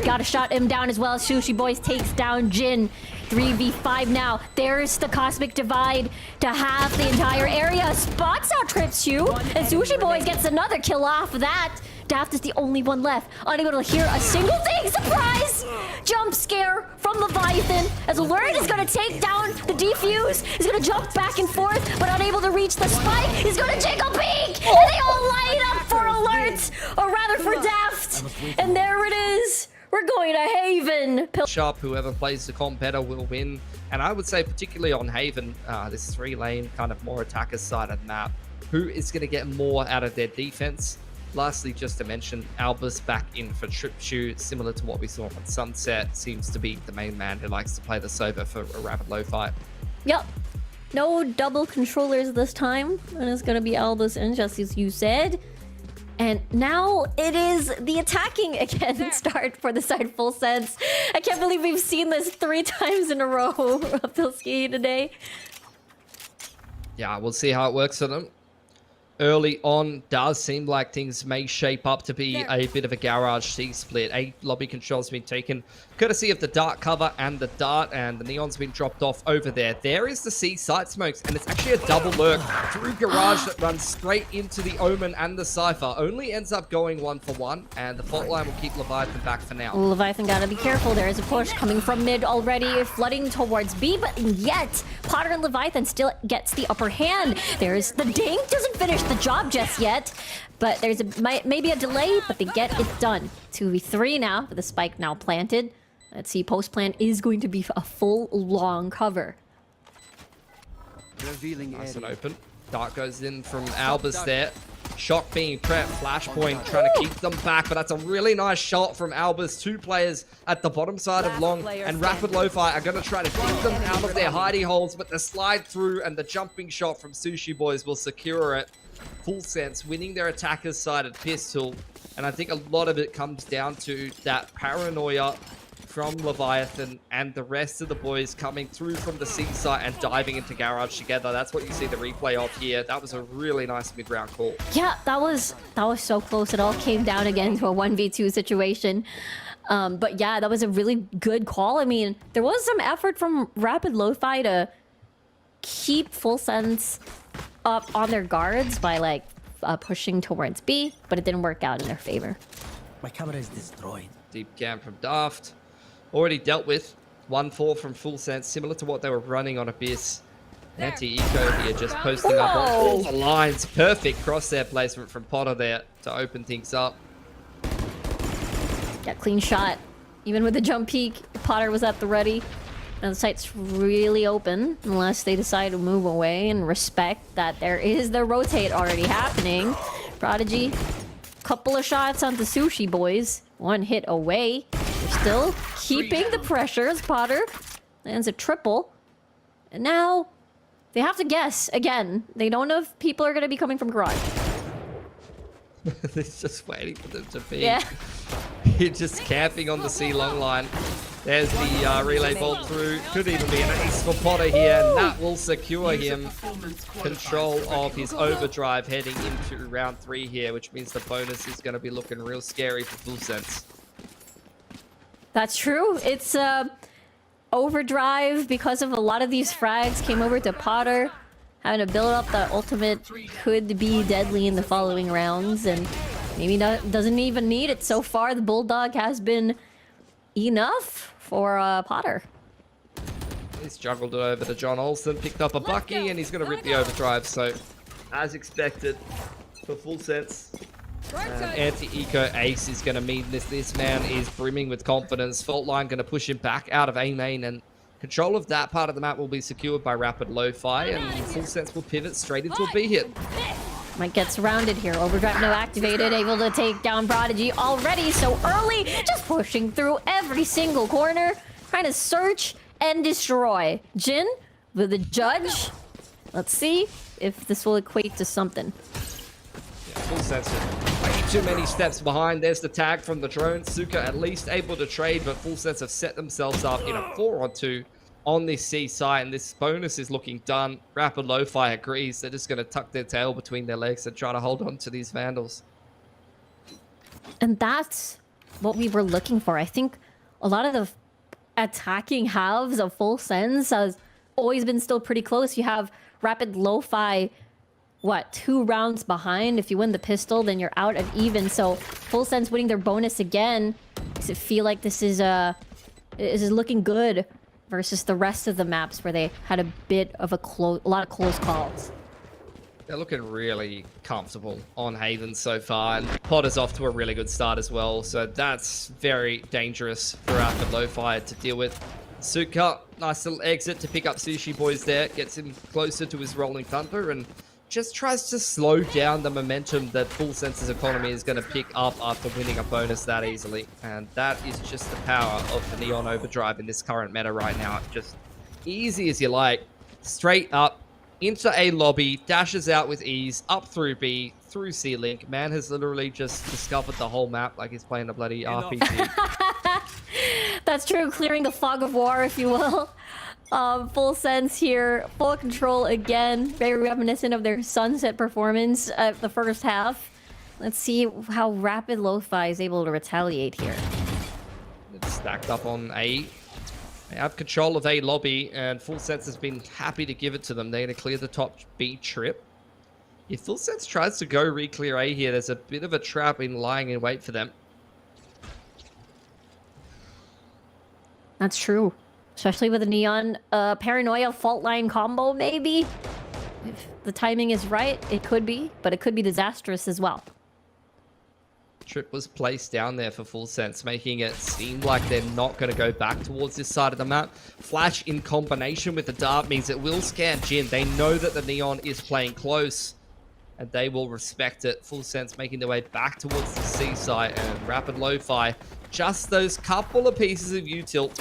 Gotta shut him down as well. Sushi Boys takes down Jin. 3v5 now. There's the Cosmic Divide to have the entire area. Spots out Trips you. And Sushi Boys gets another kill off of that. Daft is the only one left. Unable to hear a single thing. Surprise! Jump scare from Leviathan. As Alert is going to take down the defuse. He's going to jump back and forth, but unable to reach the spike. He's going to take a peek. And they all line up for Alert. Or rather for Daft. And there it is. We're going to Haven. Sharp, whoever plays the comp better will win. And I would say particularly on Haven, this 3-lane kind of more attacker side of the map, who is going to get more out of their defense. Lastly, just to mention, Albus back in for Trip Shoe, similar to what we saw on Sunset, seems to be the main man who likes to play the Sova for a Rapid Lofi. Yep. No double controllers this time. And it's going to be Albus and just as you said. And now it is the attacking again start for the side Full Sense. I can't believe we've seen this 3 times in a row up till ski today. Yeah, we'll see how it works for them. Early on, does seem like things may shape up to be a bit of a garage C split. A lobby control's been taken courtesy of the dart cover and the dart, and the neon's been dropped off over there. There is the C site smokes, and it's actually a double lurk through garage that runs straight into the Omen and the Cypher. Only ends up going 1-for-1, and the fault line will keep Leviathan back for now. Leviathan gotta be careful. There is a push coming from mid already, flooding towards B, but yet Potter and Leviathan still gets the upper hand. There's the dink, doesn't finish the job just yet, but there's maybe a delay, but they get it done. 2v3 now, with the spike now planted. Let's see, post plant is going to be a full long cover. Nice and open. Dart goes in from Albus there. Shock being prepped, flashpoint trying to keep them back, but that's a really nice shot from Albus. 2 players at the bottom side of long, and Rapid Lofi are going to try to keep them out of their hidey holes, but the slide through and the jumping shot from Sushi Boys will secure it. Full Sense winning their attacker's side at pistol, and I think a lot of it comes down to that paranoia from Leviathan and the rest of the boys coming through from the C site and diving into garage together. That's what you see the replay of here. That was a really nice mid-round call. Yeah, that was so close. It all came down again to a 1v2 situation. But yeah, that was a really good call. I mean, there was some effort from Rapid Lofi to keep Full Sense up on their guards by like pushing towards B, but it didn't work out in their favor. My camera is destroyed. Deep camp from Daft. Already dealt with. 1-4 from Full Sense, similar to what they were running on Abyss. Anti-eco here, just posting up on all the lines. Perfect crosshair placement from Potter there to open things up. Yeah, clean shot. Even with the jump peek, Potter was at the ready. And the site's really open, unless they decide to move away and respect that there is the rotate already happening. Prodigy, couple of shots on the Sushi Boys. 1 hit away. They're still keeping the pressure as Potter lands a triple. And now they have to guess again. They don't know if people are going to be coming from garage. They're just waiting for them to be. Yeah. You're just camping on the C long line. There's the relay bolt through. Could even be an ace for Potter here, and that will secure him control of his overdrive heading into round 3 here, which means the bonus is going to be looking real scary for Full Sense. That's true. It's overdrive because of a lot of these frags came over to Potter. Having to build up the ultimate could be deadly in the following rounds, and maybe doesn't even need it. So far, the Bulldog has been enough for Potter. He's juggled it over to John Olsen, picked up a Bucky, and he's going to rip the overdrive. So, as expected, for Full Sense, anti-eco ace is going to mean this man is brimming with confidence. Fault line going to push him back out of A main, and control of that part of the map will be secured by Rapid Lofi, and Full Sense will pivot straight into a B hit. Mike gets surrounded here. Overdrive no activated, able to take down Prodigy already so early. Just pushing through every single corner, trying to search and destroy. Jin with the judge. Let's see if this will equate to something. Yeah, Full Sense way too many steps behind. There's the tag from the drone. Suka at least able to trade, but Full Sense have set themselves up in a 4-on-2 on this C side, and this bonus is looking done. Rapid Lofi agrees. They're just going to tuck their tail between their legs and try to hold on to these Vandals. And that's what we were looking for. I think a lot of the attacking halves of Full Sense has always been still pretty close. You have Rapid Lofi, 2 rounds behind. If you win the pistol, then you're out of even. So Full Sense winning their bonus again. Does it feel like this is looking good versus the rest of the maps where they had a bit of a lot of close calls? They're looking really comfortable on Haven so far, and Potter's off to a really good start as well, so that's very dangerous for Rapid Lofi to deal with. Suka, nice little exit to pick up Sushi Boys there, gets him closer to his Rolling Thunder, and just tries to slow down the momentum that Full Sense's economy is going to pick up after winning a bonus that easily. And that is just the power of the Neon Overdrive in this current meta right now. Just easy as you like, straight up into A lobby, dashes out with ease, up through B, through C-Link. Man has literally just discovered the whole map like he's playing a bloody RPG. That's true, clearing the fog of war, if you will. Full sense here, full control again. Very reminiscent of their Sunset performance at the first half. Let's see how Rapid Lofi is able to retaliate here. It's stacked up on A. They have control of A lobby, and Full Sense has been happy to give it to them. They're going to clear the top B trip. If Full Sense tries to go re-clear A here, there's a bit of a trap in lying in wait for them. That's true. Especially with a Neon Paranoia fault line combo, maybe? If the timing is right, it could be, but it could be disastrous as well. Trip was placed down there for Full Sense, making it seem like they're not going to go back towards this side of the map. Flash in combination with the dart means it will scan Jin. They know that the Neon is playing close, and they will respect it. Full Sense making their way back towards the C site, and Rapid Lofi, just those couple of pieces of U-tilt,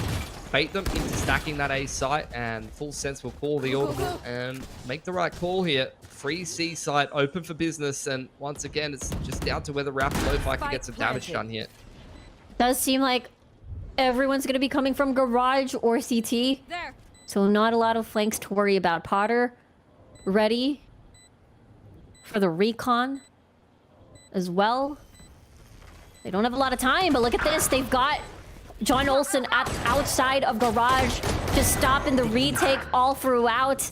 bait them into stacking that A site, and Full Sense will call the audible and make the right call here. Free C site, open for business, and once again, it's just down to whether Rapid Lofi can get some damage done here. Does seem like everyone's going to be coming from Garage or CT. There. So not a lot of flanks to worry about. Potter, ready for the recon as well. They don't have a lot of time, but look at this. They've got John Olsen outside of Garage, just stopping the retake all throughout.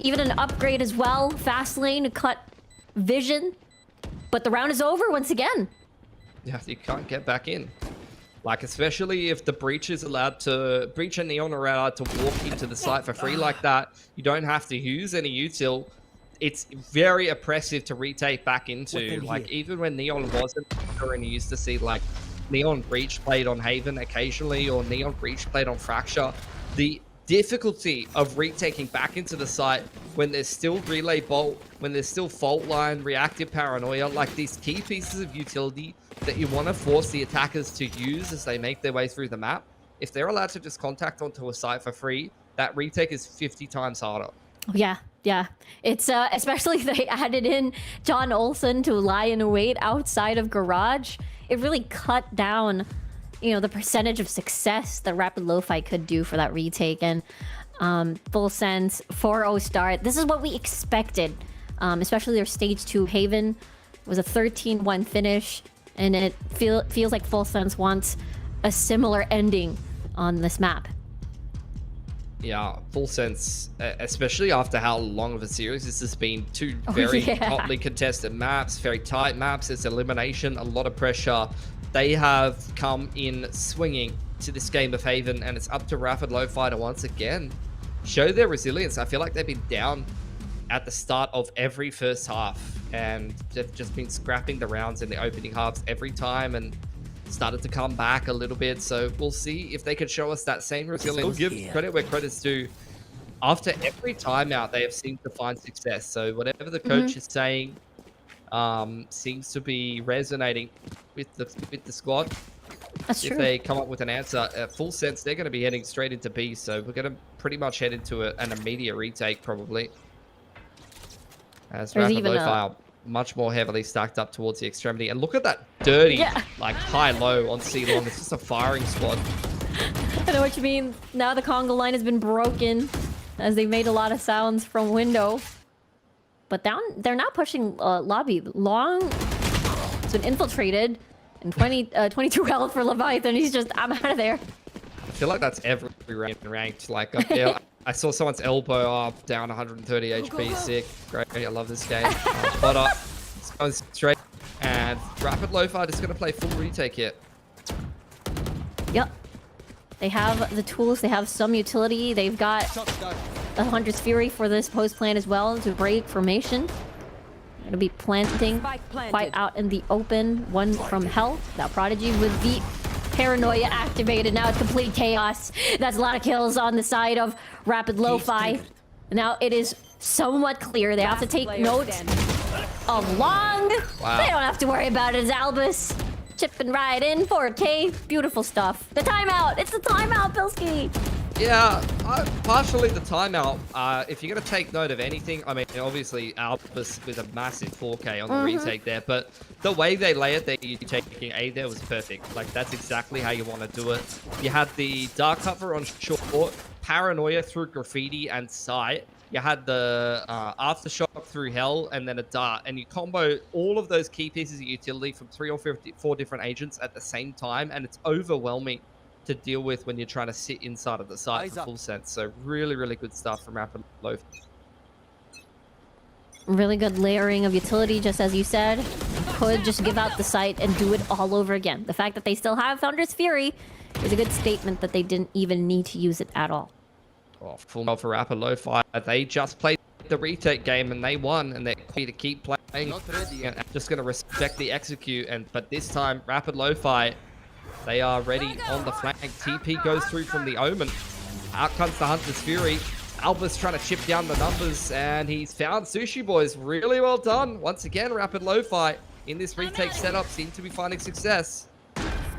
Even an upgrade as well. Fast lane to cut vision. But the round is over once again. Yeah, you can't get back in. Like, especially if the Breach is allowed to... Breach and Neon are allowed to walk into the site for free like that. You don't have to use any util. It's very oppressive to retake back into. Like, even when Neon wasn't, and you used to see, like, Neon Breach played on Haven occasionally, or Neon Breach played on Fracture. The difficulty of retaking back into the site when there's still relay bolt, when there's still fault line, reactive paranoia, like these key pieces of utility that you want to force the attackers to use as they make their way through the map. If they're allowed to just contact onto a site for free, that retake is 50 times harder. Yeah. It's especially if they added in John Olsen to lie in wait outside of Garage. It really cut down, you know, the percentage of success that Rapid Lofi could do for that retake. And Full Sense 4-0 start. This is what we expected, especially their stage 2 Haven was a 13-1 finish, and it feels like Full Sense wants a similar ending on this map. Yeah, Full Sense, especially after how long of a series this has been. Two very hotly contested maps, very tight maps. It's elimination, a lot of pressure. They have come in swinging to this game of Haven, and it's up to Rapid Lofi to once again show their resilience. I feel like they've been down at the start of every first half, and they've just been scrapping the rounds in the opening halves every time, and started to come back a little bit. So we'll see if they can show us that same resilience. We'll give credit where credit's due. After every timeout, they have seemed to find success. So whatever the coach is saying seems to be resonating with the squad. That's true. If they come up with an answer, Full Sense, they're going to be heading straight into B. So we're going to pretty much head into an immediate retake probably. As Rapid Lofi are much more heavily stacked up towards the extremity. And look at that dirty, like high-low on C-Long. It's just a firing squad. I know what you mean. Now the conga line has been broken as they made a lot of sounds from window. But down, they're not pushing lobby. Long has been infiltrated. And 22 health for Leviathan. He's just, I'm out of there. I feel like that's every ranked. Like, I saw someone's elbow up, down 130 HP. Sick. Great. I love this game. Potter going straight. And Rapid Lofi just going to play full retake here. Yep. They have the tools. They have some utility. They've got the Hunter's Fury for this post plan as well to break formation. Going to be planting quite out in the open. One from Hell. That Prodigy with the Paranoia activated. Now it's complete chaos. That's a lot of kills on the side of Rapid Lofi. Now it is somewhat clear. They have to take note of Long. Wow. They don't have to worry about it as Albus. Chipping right in. 4K. Beautiful stuff. The timeout. It's the timeout, Pilski. Yeah, partially the timeout. If you're going to take note of anything, I mean, obviously Albus with a massive 4K on the retake there, but the way they lay it, you taking A there was perfect. Like, that's exactly how you want to do it. You had the dark cover on short, paranoia through graffiti and sight. You had the aftershock through hell, and then a dart, and you combo all of those key pieces of utility from 3 or 4 different agents at the same time, and it's overwhelming to deal with when you're trying to sit inside of the site for full sense. So really, really good stuff from Rapid Lofi. Really good layering of utility, just as you said. Could just give out the site and do it all over again. The fact that they still have Founder's Fury is a good statement that they didn't even need to use it at all. Oh, full well for Rapid Lofi. They just played the retake game and they won, and they're going to keep playing. And just going to respect the execute, but this time Rapid Lofi, they are ready on the flank. TP goes through from the Omen. Out comes the Hunter's Fury. Albus trying to chip down the numbers, and he's found Sushi Boys. Really well done. Once again, Rapid Lofi in this retake setup seem to be finding success.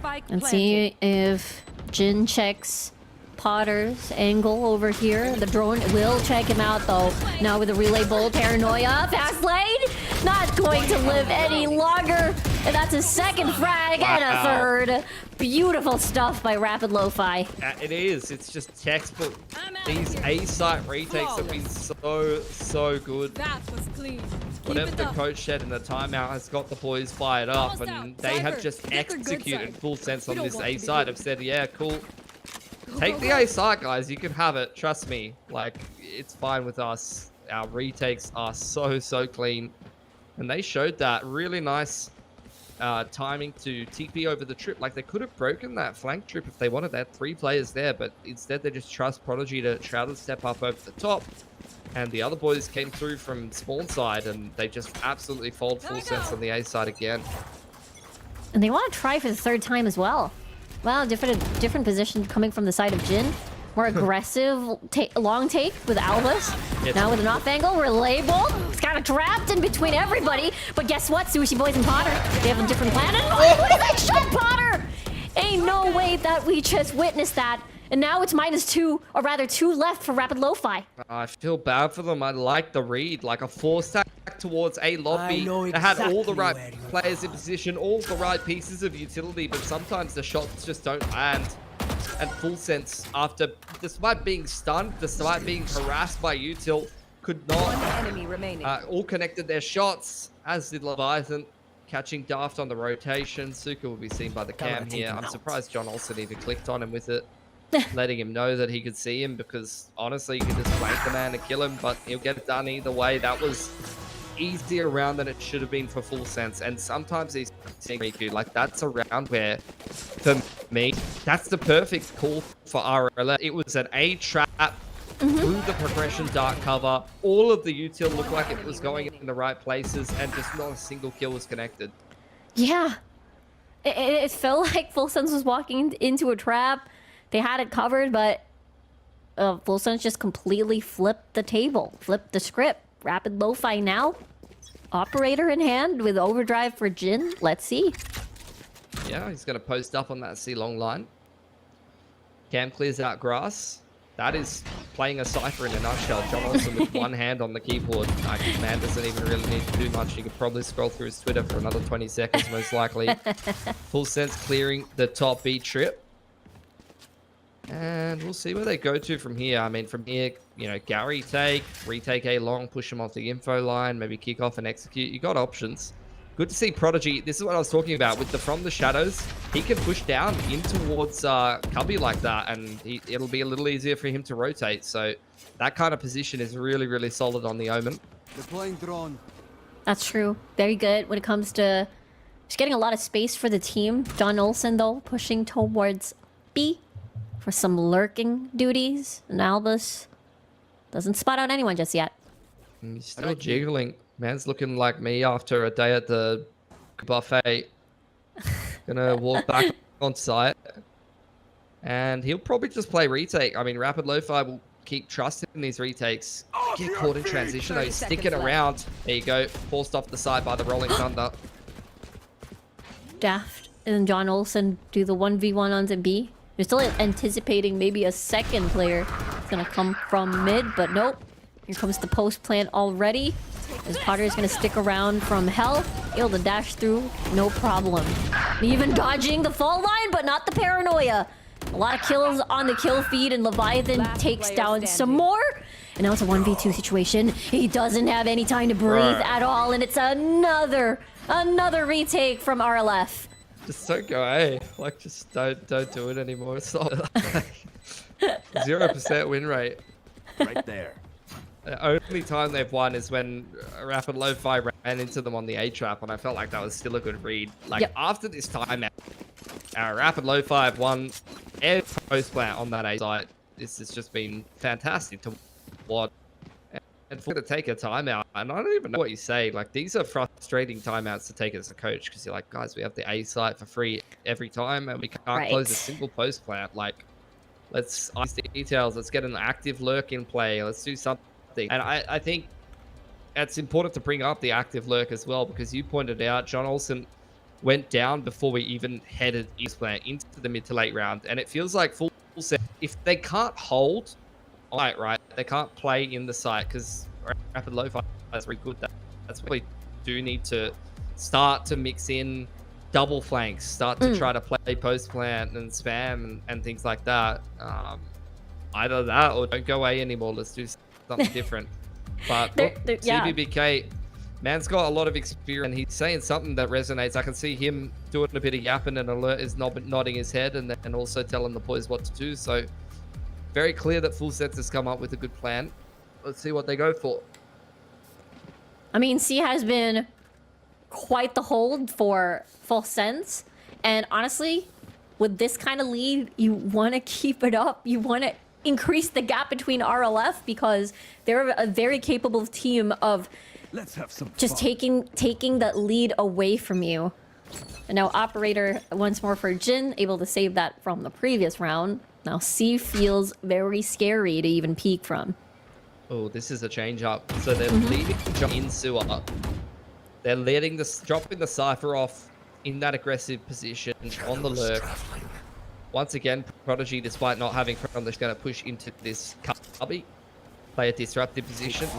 And see if Jin checks Potter's angle over here. The drone will check him out, though. Now with a relay bolt, paranoia, fast lane, not going to live any longer. And that's a second frag and a third. Beautiful stuff by Rapid Lofi. It is. It's just textbook. These A-site retakes have been so good. That was clean. Whatever the coach said in the timeout has got the boys fired up, and they have just executed full sense on this A-site. Have said, yeah, cool. Take the A site, guys. You can have it. Trust me. Like, it's fine with us. Our retakes are so clean. And they showed that really nice timing to TP over the trip. Like, they could have broken that flank trip if they wanted. They had 3 players there, but instead they just trust Prodigy to try to step up over the top. And the other boys came through from spawn side, and they just absolutely fold full sense on the A side again. And they want to try for the 3rd time as well. Well, different position coming from the side of Jin. More aggressive long take with Albus. Now with an off angle, we're labeled. It's kind of trapped in between everybody. But guess what, Sushi Boys and Potter? They have a different plan. And what is that shot, Potter? Ain't no way that we just witnessed that. And now it's -2, or rather 2 left for Rapid Lofi. I feel bad for them. I like the read, like a 4-stack towards a lobby. They had all the right players in position, all the right pieces of utility, but sometimes the shots just don't land. And full sense, despite being stunned, despite being harassed by util, could not. Enemy remaining. All connected their shots, as did Leviathan. Catching Daft on the rotation. Suka will be seen by the cam here. I'm surprised John Olsen even clicked on him with it. Letting him know that he could see him, because honestly you could just flank the man and kill him, but he'll get it done either way. That was easier round than it should have been for full sense. And sometimes these Riku, like, that's a round where, for me, that's the perfect call for RLF. It was an A trap through the progression dark cover. All of the util looked like it was going in the right places, and just not a single kill was connected. Yeah. It felt like Full Sense was walking into a trap. They had it covered, but Full Sense just completely flipped the table, flipped the script. Rapid Lofi now, operator in hand with overdrive for Jin. Let's see. Yeah, he's going to post up on that C-long line. Cam clears out grass. That is playing a Cypher in a nutshell. John Olsen with one hand on the keyboard. Man doesn't even really need to do much. You could probably scroll through his Twitter for another 20 seconds, most likely. Full Sense clearing the top B trip. And we'll see where they go to from here. I mean, from here, you know, Gary retake A long, push him off the info line, maybe kick off and execute. You got options. Good to see Prodigy. This is what I was talking about with the from the shadows. He can push down in towards Cubby like that, and it'll be a little easier for him to rotate. So that kind of position is really solid on the Omen. Deploying drone. That's true. Very good when it comes to just getting a lot of space for the team. John Olsen, though, pushing towards B for some lurking duties. And Albus doesn't spot out anyone just yet. He's still jiggling. Man's looking like me after a day at the buffet. Gonna walk back on site. And he'll probably just play retake. I mean, Rapid Lofi will keep trusting these retakes. Get caught in transition though. He's sticking around. There you go. Forced off the side by the Rolling Thunder. Daft and John Olsen do the 1v1 onto B. They're still anticipating maybe a second player is gonna come from mid, but nope. Here comes the post plant already. As Potter is gonna stick around from hell, able to dash through, no problem. Even dodging the fall line, but not the paranoia. A lot of kills on the kill feed, and Leviathan takes down some more. And now it's a 1v2 situation. He doesn't have any time to breathe at all, and it's another retake from RLF. Just don't go, eh? Like, just don't do it anymore. It's not like 0% win rate. Right there. The only time they've won is when Rapid Lo-Fi ran into them on the A-trap, and I felt like that was still a good read. Like, after this timeout, Rapid Lo-Fi have won every post plant on that A site. This has just been fantastic to watch. And for to take a timeout, and I don't even know what you say. Like, these are frustrating timeouts to take as a coach, because you're like, guys, we have the A site for free every time, and we can't close a single post plant. Like, let's ice the details. Let's get an active lurk in play. Let's do something. And I think it's important to bring up the active lurk as well, because you pointed out John Olsen went down before we even headed into the mid to late round, and it feels like full set. If they can't hold, right, they can't play in the site, because Rapid Lo-Fi is very good. That's why we do need to start to mix in double flanks, start to try to play post plant and spam and things like that. Either that or don't go A anymore. Let's do something different. But CBBK, man's got a lot of experience, and he's saying something that resonates. I can see him doing a bit of yapping, and Alert is nodding his head and also telling the boys what to do. So very clear that Full Sets has come up with a good plan. Let's see what they go for. I mean, C has been quite the hold for Full Sense, and honestly, with this kind of lead, you want to keep it up. You want to increase the gap between RLF, because they're a very capable team of just taking that lead away from you. And now Operator once more for Jin, able to save that from the previous round. Now C feels very scary to even peek from. Oh, this is a change up. So they're leading in sewer. They're dropping the Cypher off in that aggressive position on the lurk. Once again, Prodigy, despite not having front, is going to push into this cubby, play a disruptive position.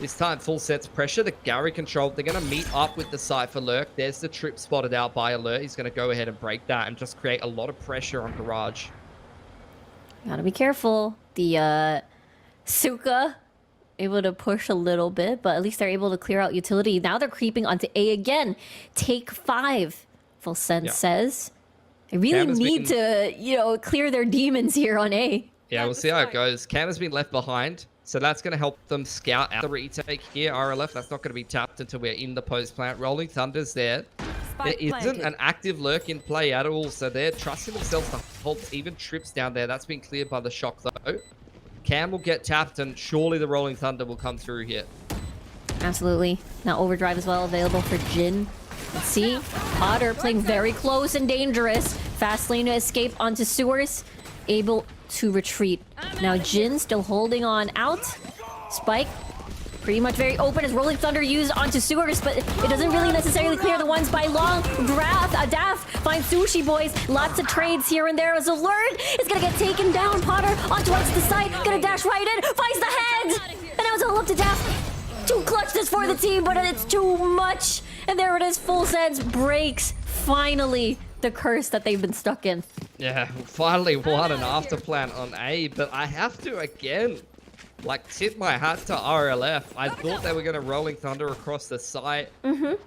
This time, Full Sets pressure, the Gary control. They're going to meet up with the Cypher lurk. There's the trip spotted out by Alert. He's going to go ahead and break that and just create a lot of pressure on Garage. Gotta be careful. The Suka able to push a little bit, but at least they're able to clear out utility. Now they're creeping onto A again. Take 5, Full Sense says. They really need to, clear their demons here on A. Yeah, we'll see how it goes. Cam has been left behind, so that's going to help them scout out the retake here. RLF, that's not going to be tapped until we're in the post plant. Rolling Thunder's there. There isn't an active lurk in play at all, so they're trusting themselves to hold even trips down there. That's been cleared by the shock, though. Cam will get tapped, and surely the Rolling Thunder will come through here. Absolutely. Now Overdrive as well available for Jin. Let's see. Potter playing very close and dangerous. Fast lane to escape onto sewers. Able to retreat. Now Jin still holding on out. Spike pretty much very open as Rolling Thunder used onto sewers, but it doesn't really necessarily clear the ones by long. Daft finds Sushi Boys. Lots of trades here and there as Alert is gonna get taken down. Potter on towards the side. Gonna dash right in. Finds the head. And now it's all up to Daft. Too clutch this for the team, but it's too much. And there it is. Full Sense breaks finally the curse that they've been stuck in. Yeah, finally won an after plan on A, but I have to again, tip my hat to RLF. I thought they were going to Rolling Thunder across the site,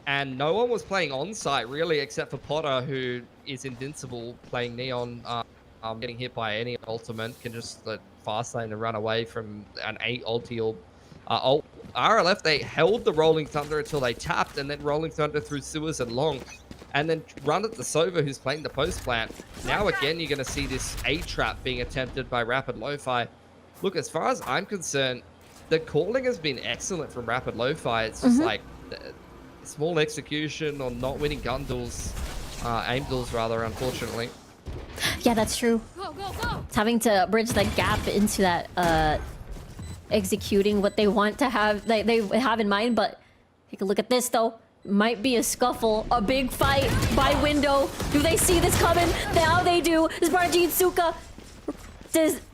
and no one was playing on site really, except for Potter, who is invincible playing Neon. Getting hit by any ultimate, can just fast lane and run away from an 8 ulti or ult. RLF, they held the Rolling Thunder until they tapped, and then Rolling Thunder through sewers and long, and then run at the Sova, who's playing the post plant. Now again, you're going to see this A-trap being attempted by Rapid Lo-Fi. Look, as far as I'm concerned, the calling has been excellent from Rapid Lo-Fi. It's just small execution or not winning gun duels, aim duels rather, unfortunately. Yeah, that's true. It's having to bridge the gap into that executing what they want to have, they have in mind. But take a look at this though. Might be a scuffle, a big fight by window. Do they see this coming? Now they do. Spargy Suka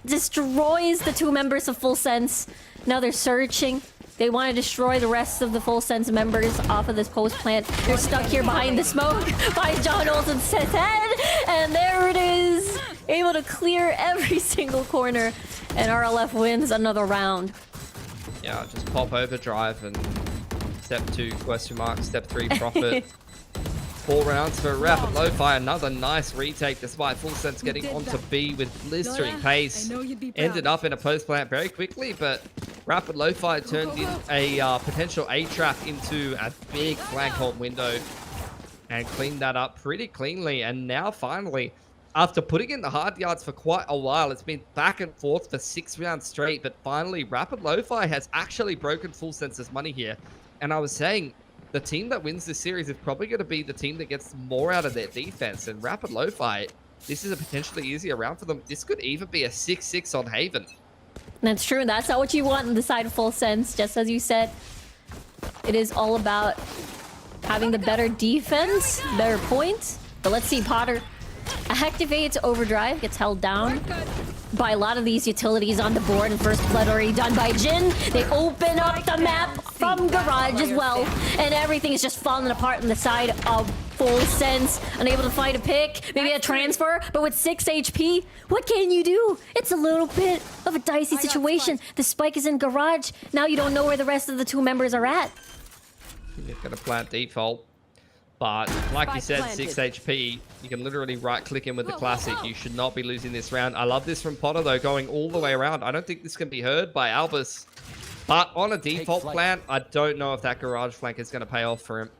destroys the 2 members of Full Sense. Now they're searching. They want to destroy the rest of the Full Sense members off of this post plant. They're stuck here behind the smoke by John Olsen's head. And there it is. Able to clear every single corner. And RLF wins another round. Yeah, just pop overdrive and step 2 question mark, step 3 profit. 4 rounds for Rapid Lofi. Another nice retake despite Full Sense getting onto B with blistering pace. Ended up in a post plant very quickly, but Rapid Lofi turned in a potential A trap into a big flank hold window and cleaned that up pretty cleanly. And now finally, after putting in the hard yards for quite a while, it's been back and forth for 6 rounds straight, but finally Rapid Lofi has actually broken Full Sense's money here. And I was saying, the team that wins this series is probably going to be the team that gets more out of their defense. And Rapid Lofi, this is a potentially easier round for them. This could even be a 6-6 on Haven. That's true. That's not what you want on the side of Full Sense. Just as you said, it is all about having the better defense, better points. But let's see, Potter activates overdrive, gets held down by a lot of these utilities on the board, and first blood already done by Jin. They open up the map from Garage as well, and everything is just falling apart on the side of Full Sense. Unable to find a pick, maybe a transfer, but with 6 HP, what can you do? It's a little bit of a dicey situation. The spike is in Garage. Now you don't know where the rest of the 2 members are at. You're going to plant default. But like you said, 6 HP, you can literally right-click in with the classic. You should not be losing this round. I love this from Potter, though, going all the way around. I don't think this can be heard by Albus. But on a default plant, I don't know if that garage flank is going to pay off for him.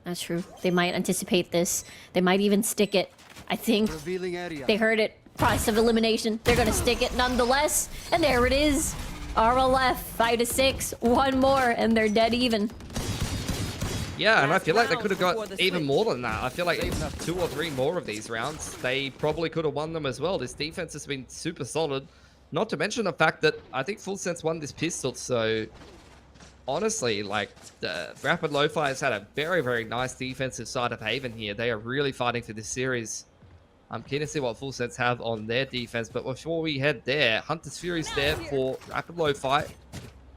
That's true. They might anticipate this. They might even stick it. I think they heard it. Process of elimination. They're going to stick it nonetheless. And there it is. RLF, 5-6. 1 more, and they're dead even. Yeah, and I feel like they could have got even more than that. I feel like even 2 or 3 more of these rounds, they probably could have won them as well. This defense has been super solid. Not to mention the fact that I think Full Sense won this pistol. So honestly, like, the Rapid Lofi has had a very, very nice defensive side of Haven here. They are really fighting for this series. I'm keen to see what Full Sense have on their defense. But before we head there, Hunter's Fury's there for Rapid Lofi.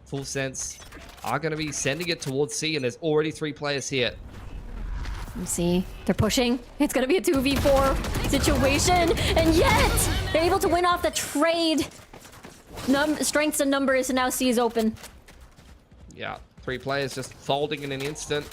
Full Sense are going to be sending it towards C, and there's already 3 players here. Let's see. They're pushing. It's going to be a 2v4 situation, and yet they're able to win off the trade. Strengths and numbers, and now C is open. Yeah, 3 players just folding in an instant.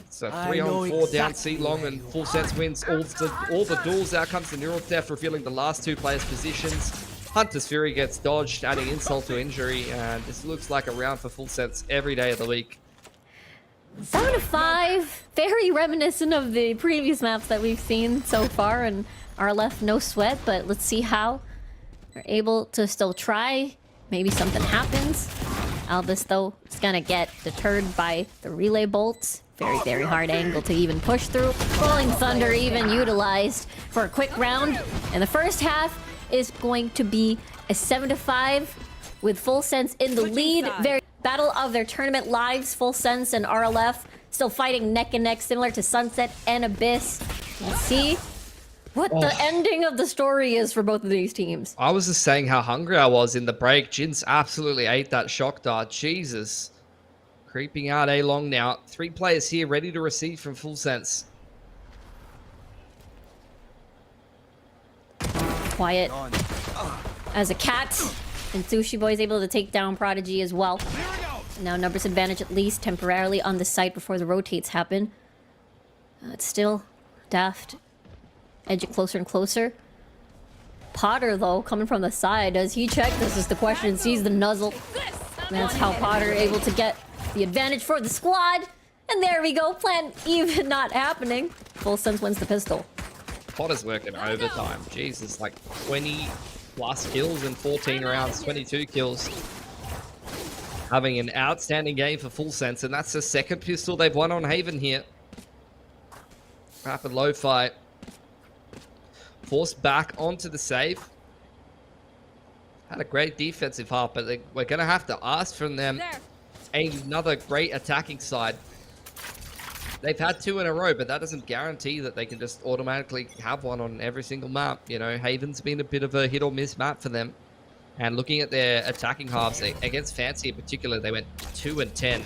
So 3-on-4 down C long, and Full Sense wins all the duels. Out comes the Neural Theft, revealing the last 2 players' positions. Hunter's Fury gets dodged, adding insult to injury, and this looks like a round for Full Sense every day of the week. 7-5, very reminiscent of the previous maps that we've seen so far, and RLF no sweat, but let's see how they're able to still try. Maybe something happens. Albus, though, is gonna get deterred by the relay bolts. Very, very hard angle to even push through. Rolling Thunder even utilized for a quick round, and the first half is going to be a 7-5 with Full Sense in the lead. Very battle of their tournament lives. Full Sense and RLF still fighting neck and neck, similar to Sunset and Abyss. Let's see what the ending of the story is for both of these teams. I was just saying how hungry I was in the break. Jin's absolutely ate that shock dart. Jesus. Creeping out A long now. 3 players here ready to receive from Full Sense. Quiet as a cat, and Sushi Boy is able to take down Prodigy as well. Now numbers advantage at least temporarily on the site before the rotates happen. It's still Daft edge it closer and closer. Potter, though, coming from the side, does he check? This is the question. Sees the nuzzle. And that's how Potter able to get the advantage for the squad. And there we go. Plan even not happening. Full Sense wins the pistol. Potter's working overtime. Jesus, like 20 plus kills in 14 rounds, 22 kills. Having an outstanding game for Full Sense, and that's the 2nd pistol they've won on Haven here. Rapid Lofi forced back onto the save. Had a great defensive half, but we're going to have to ask from them another great attacking side. They've had 2 in a row, but that doesn't guarantee that they can just automatically have one on every single map. You know, Haven's been a bit of a hit or miss map for them. And looking at their attacking halves, against Fancy in particular, they went 2 and 10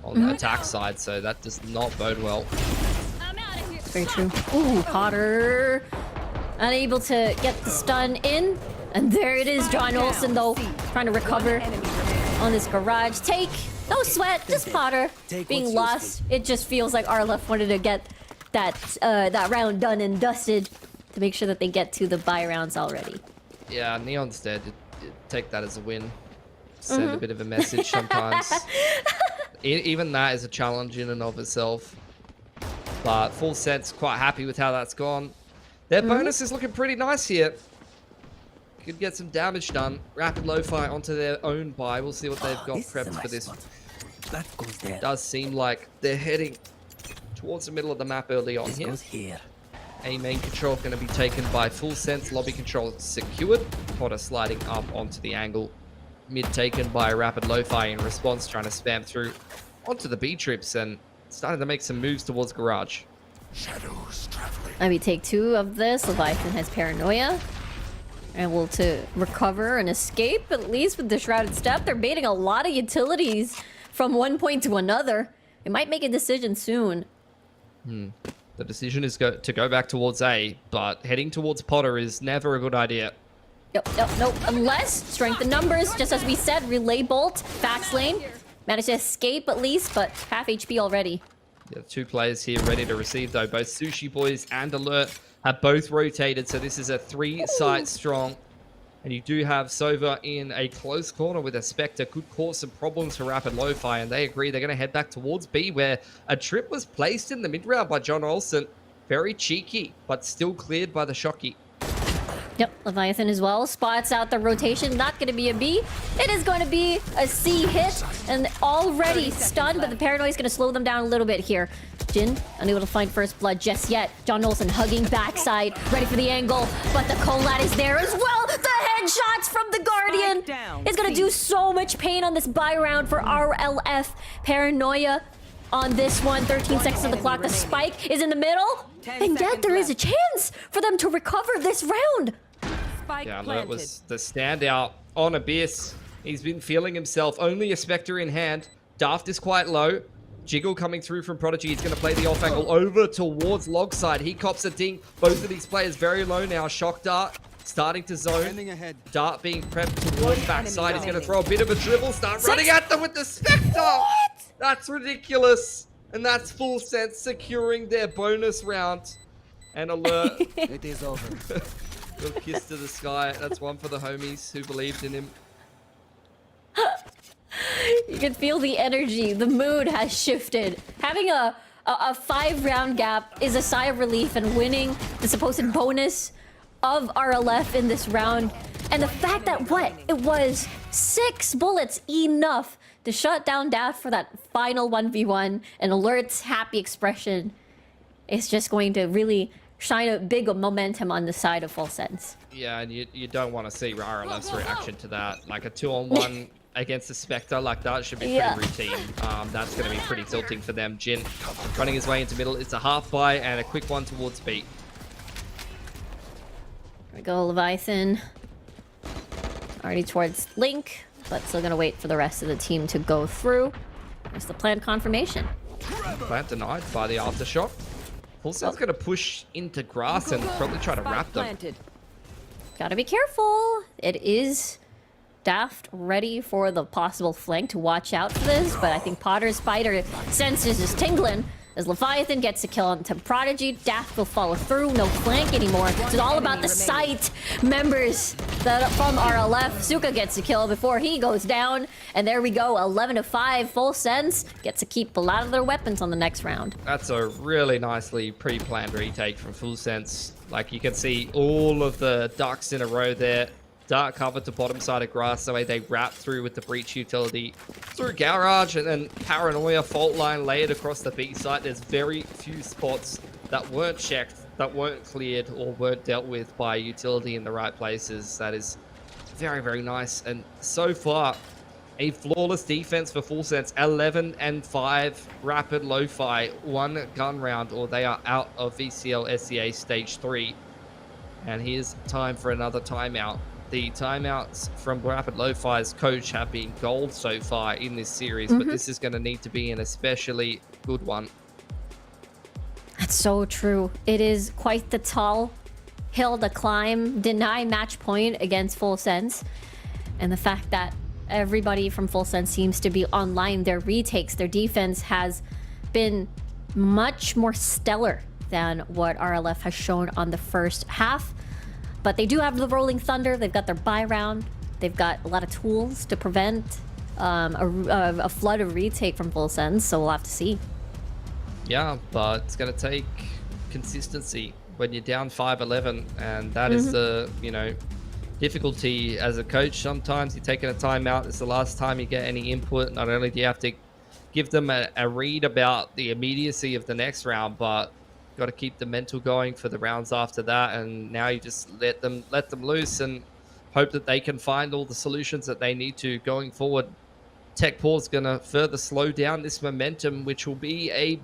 on the attack side, so that does not bode well. Very true. Ooh, Potter unable to get the stun in. And there it is, John Olsen, though, trying to recover on this garage take. No sweat, just Potter being lost. It just feels like RLF wanted to get that round done and dusted to make sure that they get to the buy rounds already. Yeah, Neon's dead. Take that as a win. Send a bit of a message sometimes. Even that is a challenge in and of itself. But Full Sense quite happy with how that's gone. Their bonus is looking pretty nice here. Could get some damage done. Rapid Lofi onto their own buy. We'll see what they've got prepped for this. That goes there. It does seem like they're heading towards the middle of the map early on here. Goes here. A main control going to be taken by Full Sense. Lobby control secured. Potter sliding up onto the angle. Mid taken by Rapid Lofi in response, trying to spam through onto the B trips and starting to make some moves towards garage. Shadows traveling. Maybe take 2 of this. Leviathan has Paranoia. Able to recover and escape, at least with the Shrouded Step. They're baiting a lot of utilities from one point to another. They might make a decision soon. The decision is to go back towards A, but heading towards Potter is never a good idea. Nope. Unless strength in numbers, just as we said, relay bolt, fax lane. Managed to escape at least, but half HP already. Yeah, 2 players here ready to receive though. Both Sushi Boys and Alert have both rotated, so this is a 3-site strong. And you do have Sova in a close corner with a Spectre. Could cause some problems for Rapid Lofi, and they agree they're going to head back towards B, where a trip was placed in the mid-round by John Olsen. Very cheeky, but still cleared by the Shocky. Yep, Leviathan as well. Spots out the rotation. Not going to be a B. It is going to be a C hit. And already stunned, but the Paranoia is going to slow them down a little bit here. Jin, unable to find first blood just yet. John Olsen hugging backside, ready for the angle. But the Collat is there as well. The headshots from the Guardian is going to do so much pain on this buy round for RLF. Paranoia on this one. 13 seconds of the clock. The spike is in the middle. And yet there is a chance for them to recover this round. Yeah, that was the standout on Abyss. He's been feeling himself. Only a Spectre in hand. Daft is quite low. Jiggle coming through from Prodigy. He's going to play the off angle over towards Logside. He cops a ding. Both of these players very low now. Shock Dart starting to zone. Dart being prepped towards backside. He's going to throw a bit of a dribble. Start running at them with the Spectre. That's ridiculous. And that's Full Sense securing their bonus round. And Alert. It is over. Little kiss to the sky. That's one for the homies who believed in him. You can feel the energy. The mood has shifted. Having a 5-round gap is a sigh of relief, and winning the supposed bonus of RLF in this round. And the fact that it was 6 bullets enough to shut down Daft for that final 1v1, and Alert's happy expression is just going to really shine a big momentum on the side of Full Sense. Yeah, and you don't want to see RLF's reaction to that. Like a 2-on-1 against a Spectre like that should be pretty routine. That's going to be pretty tilting for them. Jin running his way into middle. It's a half buy and a quick one towards B. There we go, Leviathan. Already towards Link, but still going to wait for the rest of the team to go through. There's the planned confirmation. Plant denied by the aftershock. Full Sense going to push into grass and probably try to wrap them. Gotta be careful. It is Daft ready for the possible flank to watch out for this, but I think Potter's spider sense is just tingling as Leviathan gets a kill onto Prodigy. Daft will follow through. No flank anymore. It's all about the site members that from RLF. Suka gets a kill before he goes down. And there we go. 11-5. Full Sense gets to keep a lot of their weapons on the next round. That's a really nicely pre-planned retake from Full Sense. Like you can see all of the ducks in a row there. Dark cover to bottom side of grass, the way they wrap through with the breach utility through garage, and then Paranoia fault line layered across the B site. There's very few spots that weren't checked, that weren't cleared, or weren't dealt with by utility in the right places. That is very, very nice. And so far, A flawless defense for Full Sense. 11 and 5 Rapid Lo-Fi. 1 gun round, or they are out of VCL SEA Stage 3. And here's time for another timeout. The timeouts from Rapid Lo-Fi's coach have been gold so far in this series, but this is going to need to be an especially good one. That's so true. It is quite the tall hill to climb, deny match point against Full Sense. And the fact that everybody from Full Sense seems to be online, their retakes, their defense has been much more stellar than what RLF has shown on the first half. But they do have the Rolling Thunder. They've got their buy round. They've got a lot of tools to prevent a flood of retake from Full Sense. So we'll have to see. Yeah, but it's going to take consistency when you're down 5-11, and that is the, you know, difficulty as a coach. Sometimes you're taking a timeout. It's the last time you get any input. Not only do you have to give them a read about the immediacy of the next round, but got to keep the mental going for the rounds after that. And now you just let them loose and hope that they can find all the solutions that they need to going forward. Tech pause going to further slow down this momentum, which will be a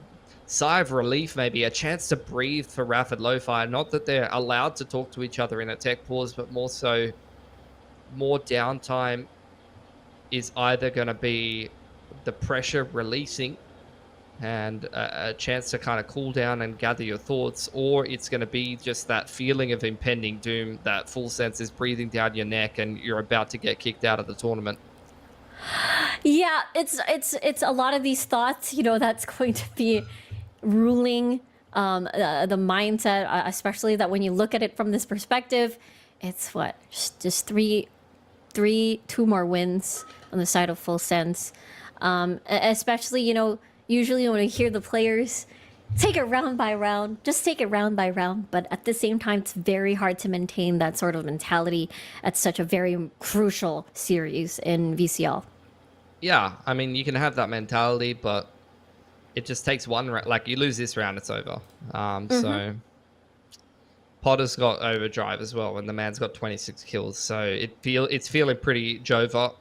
sigh of relief, maybe a chance to breathe for Rapid Lo-Fi. Not that they're allowed to talk to each other in a tech pause, but more so, more downtime is either going to be the pressure releasing and a chance to kind of cool down and gather your thoughts, or it's going to be just that feeling of impending doom that Full Sense is breathing down your neck and you're about to get kicked out of the tournament. Yeah, it's a lot of these thoughts, you know, that's going to be ruling the mindset, especially that when you look at it from this perspective, it's what, just two more wins on the side of Full Sense. Especially, you know, usually when we hear the players take it round by round, just take it round by round. But at the same time, it's very hard to maintain that sort of mentality at such a very crucial series in VCL. Yeah, I mean, you can have that mentality, but it just takes one round. Like, you lose this round, it's over. So Potter's got overdrive as well, and the man's got 26 kills. So it's feeling pretty Jova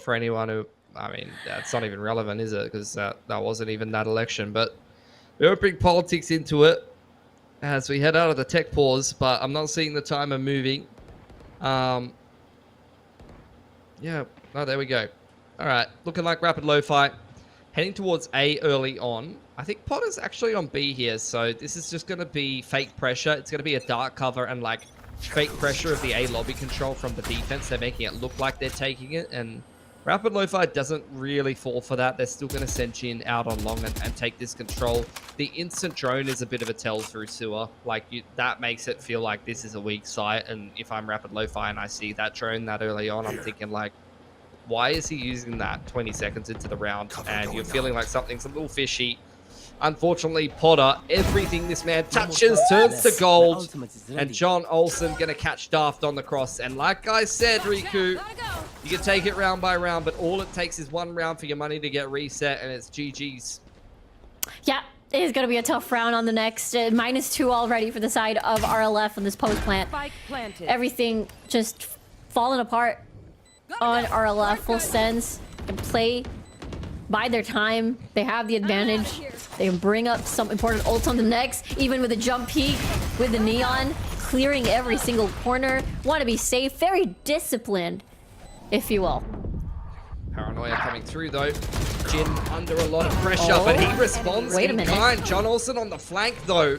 for anyone who, I mean, that's not even relevant, is it? Because that wasn't even that election. But we won't bring politics into it as we head out of the tech pause, but I'm not seeing the timer moving. Yeah, oh, there we go. All right, looking like Rapid Lo-Fi. Heading towards A early on. I think Potter's actually on B here, so this is just going to be fake pressure. It's going to be a dark cover and, like, fake pressure of the A lobby control from the defense. They're making it look like they're taking it, and Rapid Lo-Fi doesn't really fall for that. They're still going to send Jin out on long and take this control. The instant drone is a bit of a tell through sewer. Like, that makes it feel like this is a weak site, and if I'm Rapid Lo-Fi and I see that drone that early on, I'm thinking, like, why is he using that 20 seconds into the round? And you're feeling like something's a little fishy. Unfortunately, Potter, everything this man touches turns to gold. And John Olsen going to catch Daft on the cross. And like I said, Riku, you can take it round by round, but all it takes is one round for your money to get reset, and it's GG's. Yeah, it is going to be a tough round on the next. -2 already for the side of RLF on this post plant. Everything just falling apart on RLF. Full Sense can play by their time. They have the advantage. They bring up some important ults on the next, even with a jump peek with the Neon, clearing every single corner. Want to be safe, very disciplined, if you will. Paranoia coming through though. Jin under a lot of pressure, but he responds in kind. John Olsen on the flank though,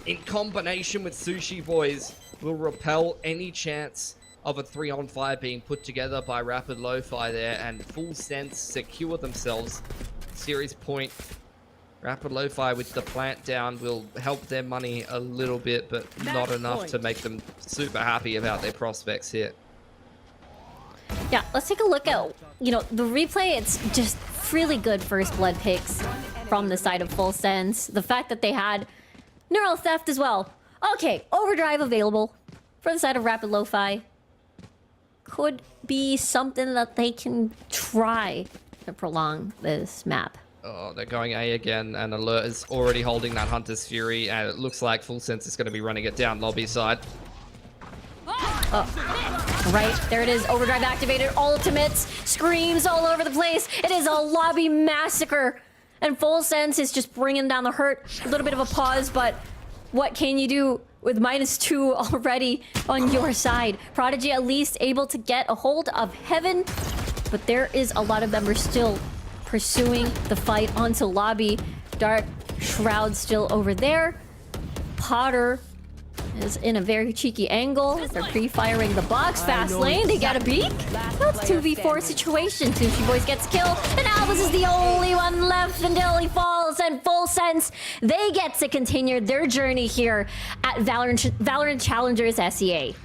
in combination with Sushi Boys, will repel any chance of a 3-on-5 being put together by Rapid Lo-Fi there, and Full Sense secure themselves series point. Rapid Lo-Fi with the plant down will help their money a little bit, but not enough to make them super happy about their prospects here. Yeah, let's take a look at, you know, the replay. It's just really good first blood picks from the side of Full Sense. The fact that they had neural theft as well. Okay, overdrive available for the side of Rapid Lo-Fi. Could be something that they can try to prolong this map. Oh, they're going A again, and Alert is already holding that Hunter's Fury, and it looks like Full Sense is going to be running it down lobby side. Oh. Right, there it is, overdrive activated, ultimates, screams all over the place. It is a lobby massacre. And Full Sense is just bringing down the hurt. A little bit of a pause, but what can you do with -2 already on your side? Prodigy at least able to get a hold of Heaven, but there is a lot of members still pursuing the fight onto lobby. Dark Shroud still over there. Potter is in a very cheeky angle. They're pre-firing the box. Fast lane, they got a beak. That's 2v4 situation. Sushi Boys gets killed, and Albus is the only one left until he falls. And Full Sense, they get to continue their journey here at Valorant Challengers SEA.